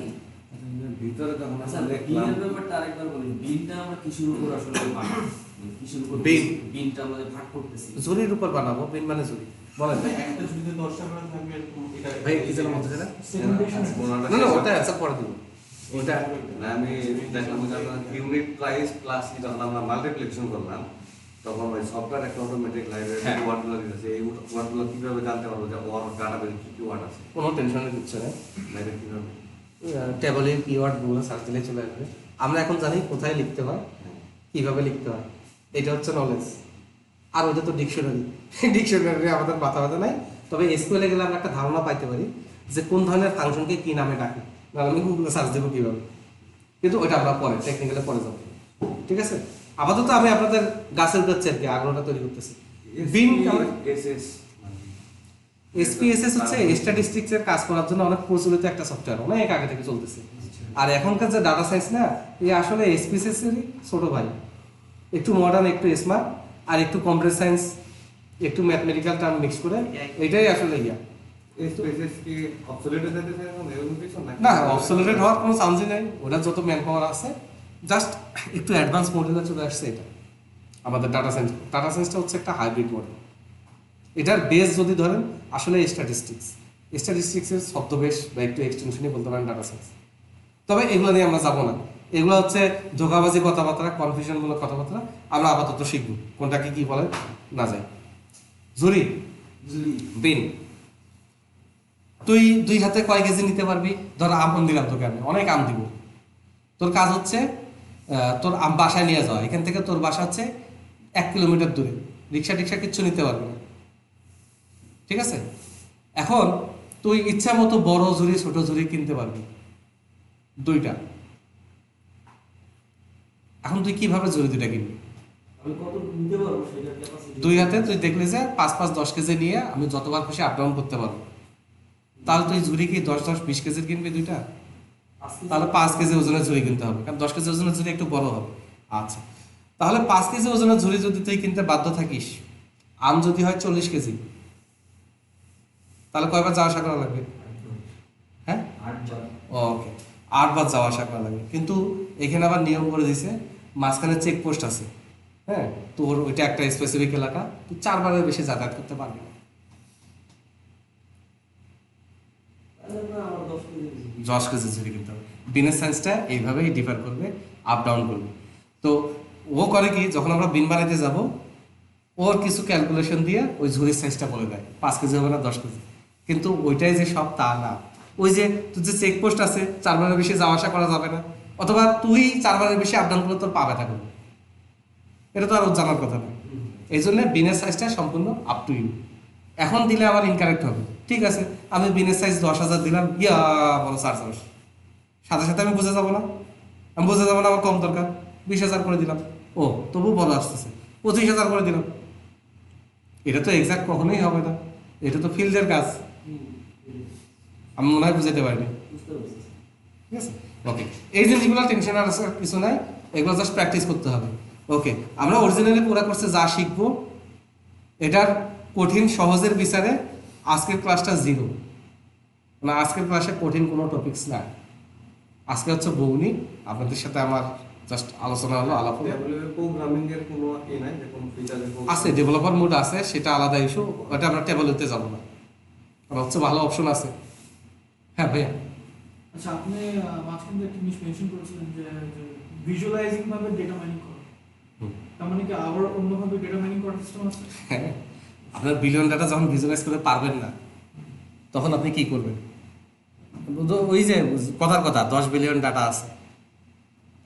ভিতরে তখন আচ্ছা আমরা দেখলাম বিলের ব্যাপারটা আরেকবার বলি, বিলটা আমরা কিসের উপর আসলে বানাবো? কিসের উপর বিল? বিলটা আমরা যে ভাগ করতেছি জরির উপর বানাবো, বিন মানে জরি, বলেন একটা যদি 10 টাকা থাকবে এরকম, এটা ভাই কি যেন বলতে চাইলেন? সেগমেন্টেশন না না, ওটা অ্যান্সার পরে দিব। ওটা না, আমি দেখলাম যে আপনার ইউনিট প্রাইস প্লাস যখন আমরা মাল্টিপ্লিকেশন করলাম, তখন ওই সফটওয়্যার একটা অটোমেটিক লাইব্রেরি হ্যাঁ। ওয়ার্ডগুলো দিতেছে। এই ওয়ার্ডগুলো কিভাবে জানতে পারবো যে ওর ডাটাবেসে কি কি ওয়ার্ড আছে, কোনো টেনশনের কিছু নেই, এটা কিভাবে? টেবলের কিওয়ার্ডগুলো সার্চ দিলে চলে আসবে। আমরা এখন জানি কোথায় লিখতে হয়, কিভাবে লিখতে হয়, এটা হচ্ছে নলেজ। আর ওটা তো ডিকশনারি, ডিকশনারি আমাদের মাথা ব্যথা নাই। তবে এসকিউএলে গেলে আমরা একটা ধারণা পাইতে পারি যে কোন ধরনের ফাংশনকে কি নামে ডাকে, না আমি গুগলে সার্চ দেবো কিভাবে, কিন্তু ওইটা আমরা পরে টেকনিক্যালে পরে যাবো, ঠিক আছে? আপাতত আমি আপনাদের গাছের উপর চেপকে আগ্রহটা তৈরি করতেছি। বিন এসএস এসপিএসএস হচ্ছে স্ট্যাটিস্টিক্স এর কাজ করার জন্য অনেক প্রচলিত একটা সফটওয়্যার, অনেক আগে থেকে চলতেছে। আর এখনকার যে ডাটা সায়েন্স না, এই আসলে এসপিএসএস এরই ছোট ভাই, একটু মডার্ন, একটু স্মার্ট, আর একটু কম্পিউটার সায়েন্স, একটু ম্যাথমেটিক্যাল টার্ম মিক্স করে, এটাই আসলে ইয়া এই স্পেসেস কি অবসলিউট হয়ে যেতে চাই এখন এরকম কিছু নাকি? না, অবসলিউটেড হওয়ার কোনো চান্সই নেই। ওটা যত ম্যান পাওয়ার আছে জাস্ট একটু অ্যাডভান্স মডেলে চলে আসছে এটা আমাদের ডাটা সায়েন্স। ডাটা সায়েন্সটা হচ্ছে একটা হাইব্রিড মডেল। এটার বেস যদি ধরেন আসলে স্ট্যাটিস্টিক্সের ছদ্মবেশ বা একটু এক্সটেনশনই বলতে পারেন ডাটা সায়েন্স। তবে এগুলো নিয়ে আমরা যাবো না, এগুলো হচ্ছে ধোকাবাজি কথাবার্তা, কনফিউশনমূলক কথাবার্তা। আমরা আপাতত শিখবো কোনটাকে কি বলে না যায়। জুরি বিন, তুই 2 হাতে কয় কেজি নিতে পারবি? ধর আম দিলাম তোকে, আমি অনেক আম দিব। তোর কাজ হচ্ছে তোর আম বাসায় নিয়ে যাওয়া। এখান থেকে তোর বাসা হচ্ছে 1 কিলোমিটার দূরে, রিক্সা টিক্সা কিচ্ছু নিতে পারবি না, ঠিক আছে? এখন তুই ইচ্ছা মতো বড় ঝুড়ি ছোট ঝুড়ি কিনতে পারবি, 2টা। এখন তুই কিভাবে ঝুড়ি 2টা কিনবি? আমি কত নিতে পারবো সেটার ক্যাপাসিটি? 2 হাতে তুই দেখলি যে 5-5-10 কেজি নিয়ে আমি যতবার খুশি আপ ডাউন করতে পারবো। তাহলে তুই ঝুড়ি কি 10-10-20 কেজির কিনবি 2টা? তাহলে 5 কেজি ওজনের ঝুড়ি কিনতে হবে, কারণ 10 কেজি ওজনের ঝুড়ি একটু বড় হবে। আচ্ছা, তাহলে 5 কেজি ওজনের ঝুড়ি যদি তুই কিনতে বাধ্য থাকিস, আম যদি হয় 40 কেজি, তাহলে কয়বার যাওয়া আসা করা লাগবে? হ্যাঁ, 8 বার। ওকে, 8 বার যাওয়া আসা করা লাগবে। কিন্তু এখানে আবার নিয়ম করে দিছে, মাঝখানে চেকপোস্ট আছে। হ্যাঁ, তোর ওইটা একটা স্পেসিফিক এলাকা, তুই 4 বারের বেশি যাতায়াত করতে পারবি না। তাহলে না আমার 10 কেজি। 10 কেজি ঝুড়ি কিনতে হবে। বিজনেস সায়েন্সটা এইভাবেই ডিফার করবে, আপ ডাউন করবে। তো ও করে কি, যখন আমরা বিন বানাইতে যাব, ওর কিছু ক্যালকুলেশন দিয়ে ওই ঝুড়ির সাইজটা বলে দেয়, 5 কেজি হবে না 10 কেজি। কিন্তু ওইটাই যে সব তা না। ওই যে তোর যে চেকপোস্ট আছে, 4 বারের বেশি যাওয়া আসা করা যাবে না, অথবা তুই 4 বারের বেশি আপ ডাউন করলে তোর পা ব্যথা করবে, এটা তো আর ওর জানার কথা না। এই জন্য বিজনেস সাইজটা সম্পূর্ণ আপ টু ইউ। এখন দিলে আমার ইনকারেক্ট হবে, ঠিক আছে? আমি বিজনেস সাইজ 10,000 দিলাম, ইয়া বলো 400, সাথে সাথে আমি বুঝে যাবো না, আমি বুঝে যাবো না, আমার কম দরকার, 20,000 করে দিলাম। ও তবু বড় আসতেছে, 25,000 করে দিলাম। এটা তো এক্সাক্ট কখনোই হবে না, এটা তো ফিল্ডের কাজ। আমি মনে হয় বুঝাতে পারিনি, বুঝতে পারছি। ঠিক আছে? ওকে, এই জিনিসগুলো টেনশন আর কিছু নাই, এগুলো জাস্ট প্র্যাকটিস করতে হবে। ওকে, আমরা অরিজিনালি পুরো কোর্সে যা শিখবো, এটার কঠিন সহজের বিচারে আজকের ক্লাসটা 0, মানে আজকের ক্লাসে কঠিন কোনো টপিকস না। আজকে হচ্ছে বৌনি, আপনাদের সাথে আমার জাস্ট আলোচনা হলো, আলাপ হলো। প্রোগ্রামিং এর কোনো ই নাই, যে কোনো ফিচার আছে, ডেভেলপার মোড আছে, সেটা আলাদা ইস্যু, ওটা আমরা টেবলেতে যাবো না। আর হচ্ছে ভালো অপশন আছে। হ্যাঁ ভাইয়া, আচ্ছা, আপনি মাঝখান দিয়ে একটা জিনিস মেনশন করেছিলেন যে ভিজুয়ালাইজিং ভাবে ডেটা মাইনিং করা। হুম। তার মানে কি আবার অন্যভাবে ডেটা মাইনিং করার সিস্টেম আছে? হ্যাঁ, আপনার বিলিয়ন ডাটা যখন ভিজুয়ালাইজ করতে পারবেন না, তখন আপনি কি করবেন? ওই যে কথার কথা, 10 বিলিয়ন ডাটা আছে।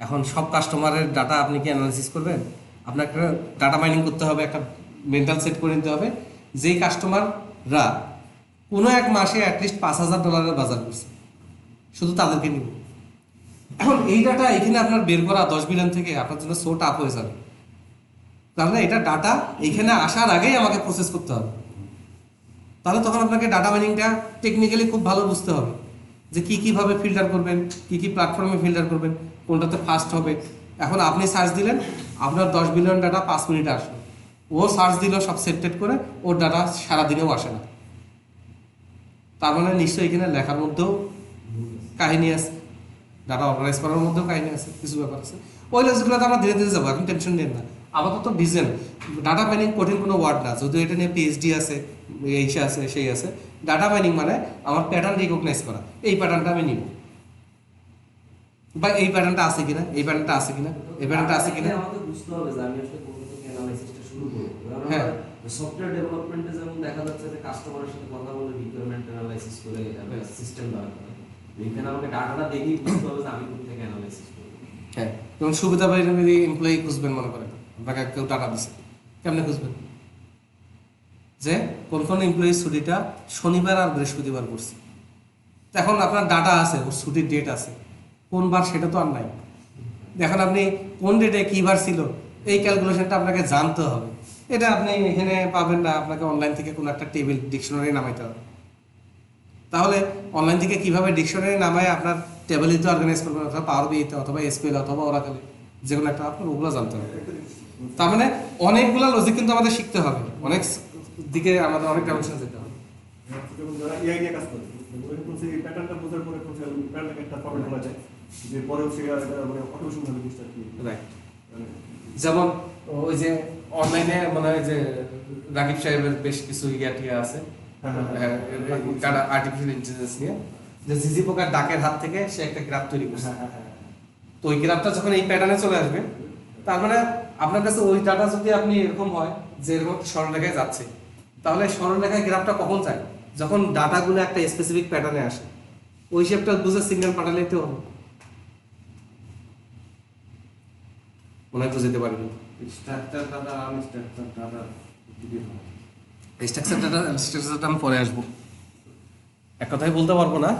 এখন সব কাস্টমারের ডাটা আপনি কি অ্যানালাইসিস করবেন? আপনাকে ডাটা মাইনিং করতে হবে, একটা মেন্টাল সেট করে নিতে হবে, যেই কাস্টমাররা কোনো এক মাসে অ্যাটলিস্ট $5,000 বাজার করছে, শুধু তাদেরকে নিব। এখন এই ডাটা এখানে আপনার বের করা 10 বিলিয়ন থেকে আপনার জন্য সো টাফ হয়ে যাবে। তাহলে এটা ডাটা এখানে আসার আগেই আমাকে প্রসেস করতে হবে। তাহলে তখন আপনাকে ডাটা মাইনিংটা টেকনিক্যালি খুব ভালো বুঝতে হবে, যে কীভাবে ফিল্টার করবেন, কী প্ল্যাটফর্মে ফিল্টার করবেন, কোনটাতে ফাস্ট হবে। এখন আপনি সার্চ দিলেন, আপনার 10 বিলিয়ন ডাটা 5 মিনিটে আসলো, ও সার্চ দিল সব সেট করে, ওর ডাটা সারাদিনেও আসে না। তার মানে নিশ্চয়ই এখানে লেখার মধ্যেও কাহিনী আছে, ডাটা অর্গানাইজ করার মধ্যেও কাহিনী আছে, কিছু ব্যাপার আছে। ওই লেসগুলোতে আমরা ধীরে ধীরে যাবো, এখন টেনশন নেন না। আপাতত ভিজেন, ডাটা মাইনিং কঠিন কোনো ওয়ার্ড না, যদিও এটা নিয়ে পিএইচডি আছে, এই আছে সেই আছে। ডাটা মাইনিং মানে আমার প্যাটার্ন রিকগনাইজ করা, এই প্যাটার্নটা আমি নিব, বা এই প্যাটার্নটা আছে কিনা, এই প্যাটার্নটা আছে কিনা, এই প্যাটার্নটা আছে কিনা। আমাকে বুঝতে হবে যে আমি আসলে কোথা থেকে অ্যানালাইসিসটা শুরু করব। হ্যাঁ। সফটওয়্যার ডেভেলপমেন্টে যেমন দেখা যাচ্ছে যে কাস্টমারের সাথে কথা বলে রিকোয়ারমেন্ট অ্যানালাইসিস করে সিস্টেম দেওয়া হয়। এখানে আমাকে ডাটাটা দেখেই বুঝতে হবে যে আমি কোথা থেকে অ্যানালাইসিস করব। হ্যাঁ, যেমন সুবিধাবাদী এমপ্লয়ি খুঁজবেন, মনে করেন আপনাকে কেউ টাকা দিচ্ছে, কেমনে খুঁজবেন? যে কোন কোন এমপ্লয়ি ছুটিটা শনিবার আর বৃহস্পতিবার করছে। তো এখন আপনার ডাটা আছে, ওর ছুটির ডেট আছে, কোন বার সেটা তো আর নাই। এখন আপনি কোন ডেটে কী বার ছিল, এই ক্যালকুলেশনটা আপনাকে জানতে হবে। এটা আপনি এখানে পাবেন না, আপনাকে অনলাইন থেকে কোনো একটা টেবিল ডিকশনারি নামাইতে হবে। তাহলে অনলাইন থেকে কিভাবে ডিকশনারি নামায় আপনার টেবিলিতে অর্গানাইজ করবেন, অথবা পাওয়ার বিতে, অথবা এসকিউএল, অথবা ওরাকেলে, যে কোনো একটা আপনার ওগুলো জানতে হবে। তার মানে অনেকগুলো লজিক কিন্তু আমাদের শিখতে হবে, অনেক দিকে আমাদের অনেক ডাইমেনশন যেতে হবে। যেমন যারা এআই নিয়ে কাজ করে ওরা কিন্তু সেই প্যাটার্নটা বোঝার পরে প্যাটার্নটাকে একটা ফরম্যাট বলা যায় যে পরেও সে মানে অটোমেশন ভাবে জিনিসটা কি রাইট। যেমন ওই যে অনলাইনে মনে হয় যে রাকিব সাহেবের বেশ কিছু টিয়া আছে যারা আর্টিফিশিয়াল ইন্টেলিজেন্স নিয়ে, যে ঝিঝি পোকার ডাকের হাত থেকে সে একটা গ্রাফ তৈরি করছে। তো ওই গ্রাফটা যখন এই প্যাটার্নে চলে আসবে, তার মানে আপনার কাছে ওই ডাটা যদি আপনি এরকম হয় যে এরকম সরলরেখায় যাচ্ছে, তাহলে সরলরেখায় গ্রাফটা কখন যায়? যখন ডাটাগুলো একটা স্পেসিফিক প্যাটার্নে আসে, ওই শেপটা বুঝে সিগন্যাল পাঠালেই তো হবে। মনে হয় বুঝতে পারিনি। স্ট্রাকচার ডাটা আনস্ট্রাকচার ডাটা স্ট্রাকচারটা আমি পরে আসবো, এক কথাই বলতে পারবো না।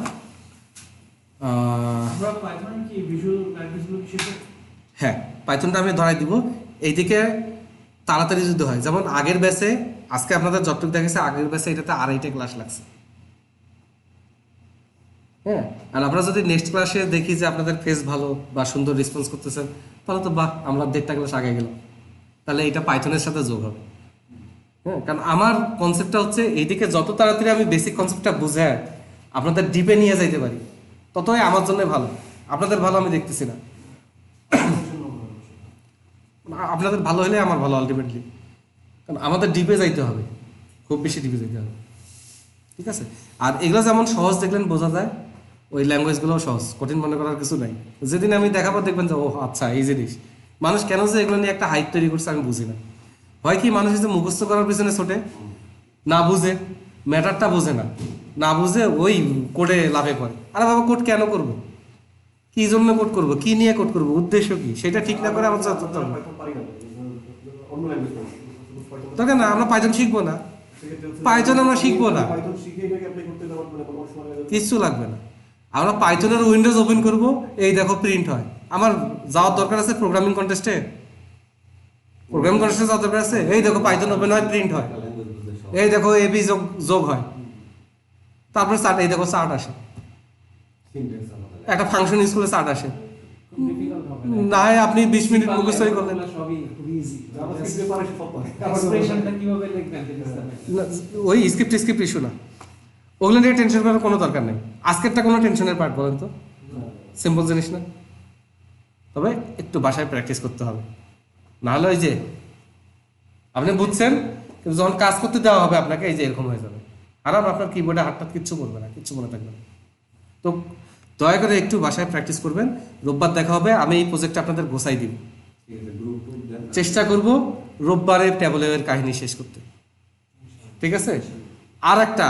আমরা পাইথনের কি ভিজুয়াল লাইব্রেরিগুলো কি শেখো? হ্যাঁ, পাইথনটা আমি ধরাই দিব। এইদিকে তাড়াতাড়ি যদি হয়, যেমন আগের ব্যাচে, আজকে আপনাদের যতটুকু দেখেছে আগের ব্যাচে এটাতে 2.5টা ক্লাস লাগছে। হ্যাঁ, আর আমরা যদি নেক্সট ক্লাসে দেখি যে আপনাদের ফেস ভালো বা সুন্দর রেসপন্স করতেছেন, তাহলে তো বাহ, আমরা 1.5টা ক্লাস আগে গেলাম, তাহলে এটা পাইথনের সাথে যোগ হবে। হ্যাঁ, কারণ আমার কনসেপ্টটা হচ্ছে এইদিকে যত তাড়াতাড়ি আমি বেসিক কনসেপ্টটা বুঝে আপনাদের ডিপে নিয়ে যাইতে পারি, ততই আমার জন্য ভালো। আপনাদের ভালো আমি দেখতেছি না, আপনাদের ভালো হলে আমার ভালো আলটিমেটলি, কারণ আমাদের ডিপে যাইতে হবে, খুব বেশি ডিপে যাইতে হবে। ঠিক আছে, আর এগুলো যেমন সহজ দেখলেন বোঝা যায়, ওই ল্যাঙ্গুয়েজগুলোও সহজ, কঠিন মনে করার কিছু নাই। যেদিন আমি দেখাবো দেখবেন যে ও আচ্ছা এই জিনিস। মানুষ কেন যে এগুলো নিয়ে একটা হাইপ তৈরি করছে আমি বুঝি না। হয় কি, মানুষ যে মুখস্থ করার পিছনে ছোটে, না বুঝে, ম্যাটারটা বোঝে না, না বুঝে ওই কোডে লাভে পড়ে। আরে বাবা, কোড কেন করব, কি জন্য কোড করব, কি নিয়ে কোড করব, উদ্দেশ্য কি, সেটা ঠিক না করে আমার পাইথন পারি না অন্য ল্যাঙ্গুয়েজ দরকার না। আমরা পাইথন শিখবো না, পাইথন আমরা শিখবো না, পাইথন শিখে এটাকে অ্যাপ্লাই করতে যাওয়ার মানে কোনো সময় কিচ্ছু লাগবে না। আমরা পাইথনের উইন্ডোজ ওপেন করব, এই দেখো প্রিন্ট হয়। আমার যাওয়ার দরকার আছে প্রোগ্রামিং কন্টেস্টে, প্রোগ্রামিং কন্টেস্টে যাওয়ার দরকার আছে, এই দেখো পাইথন ওপেন হয়, প্রিন্ট হয়, এই দেখো এবি যোগ যোগ হয়, তারপরে চার্ট, এই দেখো চার্ট আসে, একটা ফাংশন স্কুলে চার্ট আসে। ডিফিকাল্ট হবে না হয় আপনি 20 মিনিট মুখস্থ করলেন, সবই খুব ইজি। জাভাস্ক্রিপ্ট যে পারে সে সব পারে এক্সপ্রেশনটা কিভাবে লিখবেন বুঝতে না, ওই স্ক্রিপ্ট ইস্যু না, ওগুলো নিয়ে টেনশন করার কোনো দরকার নেই। আজকেরটা কোনো টেনশনের পার্ট বলেন তো, সিম্পল জিনিস না। তবে একটু বাসায় প্র্যাকটিস করতে হবে, নাহলে ওই যে আপনি বুঝছেন কিন্তু যখন কাজ করতে দেওয়া হবে আপনাকে, এই যে এরকম হয়ে যাবে। আর আপনার কিবোর্ডে হাতটা কিচ্ছু করবে না, কিচ্ছু মনে থাকবে না। তো দয়া করে একটু বাসায় প্র্যাকটিস করবেন। রোববার দেখা হবে, আমি এই প্রজেক্টটা আপনাদের গোছাই দিব, চেষ্টা করব রোববারে ট্যাবলের কাহিনী শেষ করতে। ঠিক আছে, আর একটা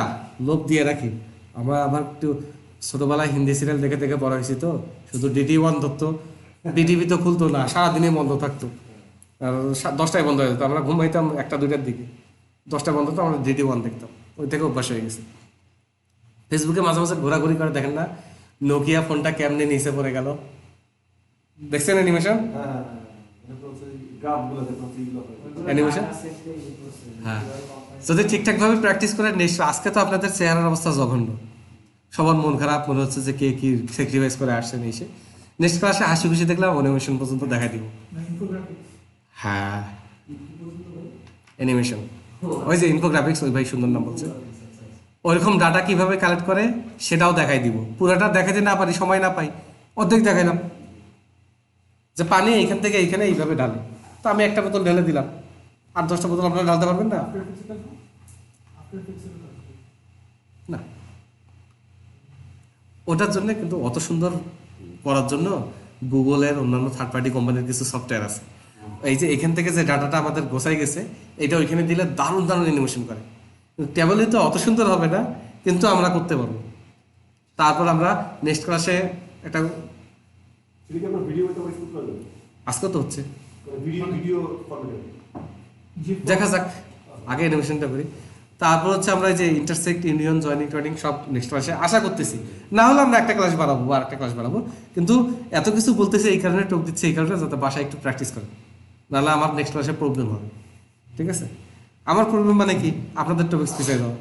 লোভ দিয়ে রাখি, আমরা আবার একটু ছোটবেলায় হিন্দি সিরিয়াল দেখে দেখে বড় হয়েছি, তো শুধু DD1 ধরতো, বিটিভি তো খুলতো না, সারাদিনে বন্ধ থাকতো, আর 10টায় বন্ধ হয়ে যেত। আমরা ঘুমাইতাম 1টা-2টার দিকে, 10টায় বন্ধ হতো, আমরা DD1 দেখতাম, ওই থেকে অভ্যাস হয়ে গেছে। ফেসবুকে মাঝে মাঝে ঘোরাঘুরি করে দেখেন না, নোকিয়া ফোনটা কেমনে নিচে পড়ে গেল, দেখছেন অ্যানিমেশন? হ্যাঁ এটা তো হচ্ছে গ্রাফগুলো দেখো এইগুলো অ্যানিমেশন? হ্যাঁ, যদি ঠিকঠাক ভাবে প্র্যাকটিস করে নেক্সট, আজকে তো আপনাদের চেহারার অবস্থা জঘন্য, সবার মন খারাপ, মনে হচ্ছে যে কে কি স্যাক্রিফাইস করে আসছেন এসে। নেক্সট ক্লাসে হাসি খুশি দেখলাম, অ্যানিমেশন পর্যন্ত দেখা দিব। ইনফোগ্রাফিক্স হ্যাঁ, অ্যানিমেশন, ওই যে ইনফোগ্রাফিক্স, ওই ভাই সুন্দর নাম বলছে, ওইরকম ডাটা কিভাবে কালেক্ট করে সেটাও দেখাই দিব। পুরোটা দেখাতে না পারি, সময় না পাই, অর্ধেক দেখাইলাম যে পানি এইখান থেকে এইখানে এইভাবে ঢালে, তো আমি একটা বোতল ঢেলে দিলাম, আর 10টা বোতল আপনারা ঢালতে পারবেন না? আফটার ফিক্সের আফটার ফিক্সের না, ওটার জন্য কিন্তু অত সুন্দর করার জন্য গুগলের অন্যান্য থার্ড পার্টি কোম্পানির কিছু সফটওয়্যার আছে। এই যে এখান থেকে যে ডাটাটা আমাদের গোছাই গেছে, এটা ওইখানে দিলে দারুণ দারুণ অ্যানিমেশন করে। ট্যাবলে তো অত সুন্দর হবে না, কিন্তু আমরা করতে পারবো। তারপর আমরা নেক্সট ক্লাসে একটা, এদিকে আমরা ভিডিও তো শুট করব আজকে তো হচ্ছে, ভিডিও ফরম্যাটে দেখা যাক, আগে অ্যানিমেশনটা করি। তারপর হচ্ছে আমরা এই যে ইন্টারসেক্ট, ইউনিয়ন, জয়েনিং, টয়েনিং সব নেক্সট ক্লাসে আশা করতেছি। না হলে আমরা একটা ক্লাস বাড়াবো বা আরেকটা ক্লাস বাড়াবো, কিন্তু এত কিছু বলতেছি এই কারণে, টোক দিচ্ছে এই কারণে, যাতে বাসায় একটু প্র্যাকটিস করেন, নাহলে আমার নেক্সট ক্লাসে প্রবলেম হবে। ঠিক আছে, আমার প্রবলেম মানে কি, আপনাদের টপিক পিছিয়ে যাওয়া,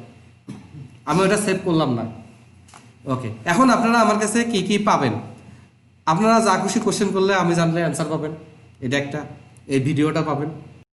আমি ওটা সেভ করলাম না। ওকে, এখন আপনারা আমার কাছে কি কি পাবেন, আপনারা যা খুশি কোশ্চেন করলে আমি জানলে অ্যান্সার পাবেন, এটা একটা, এই ভিডিওটা পাবেন,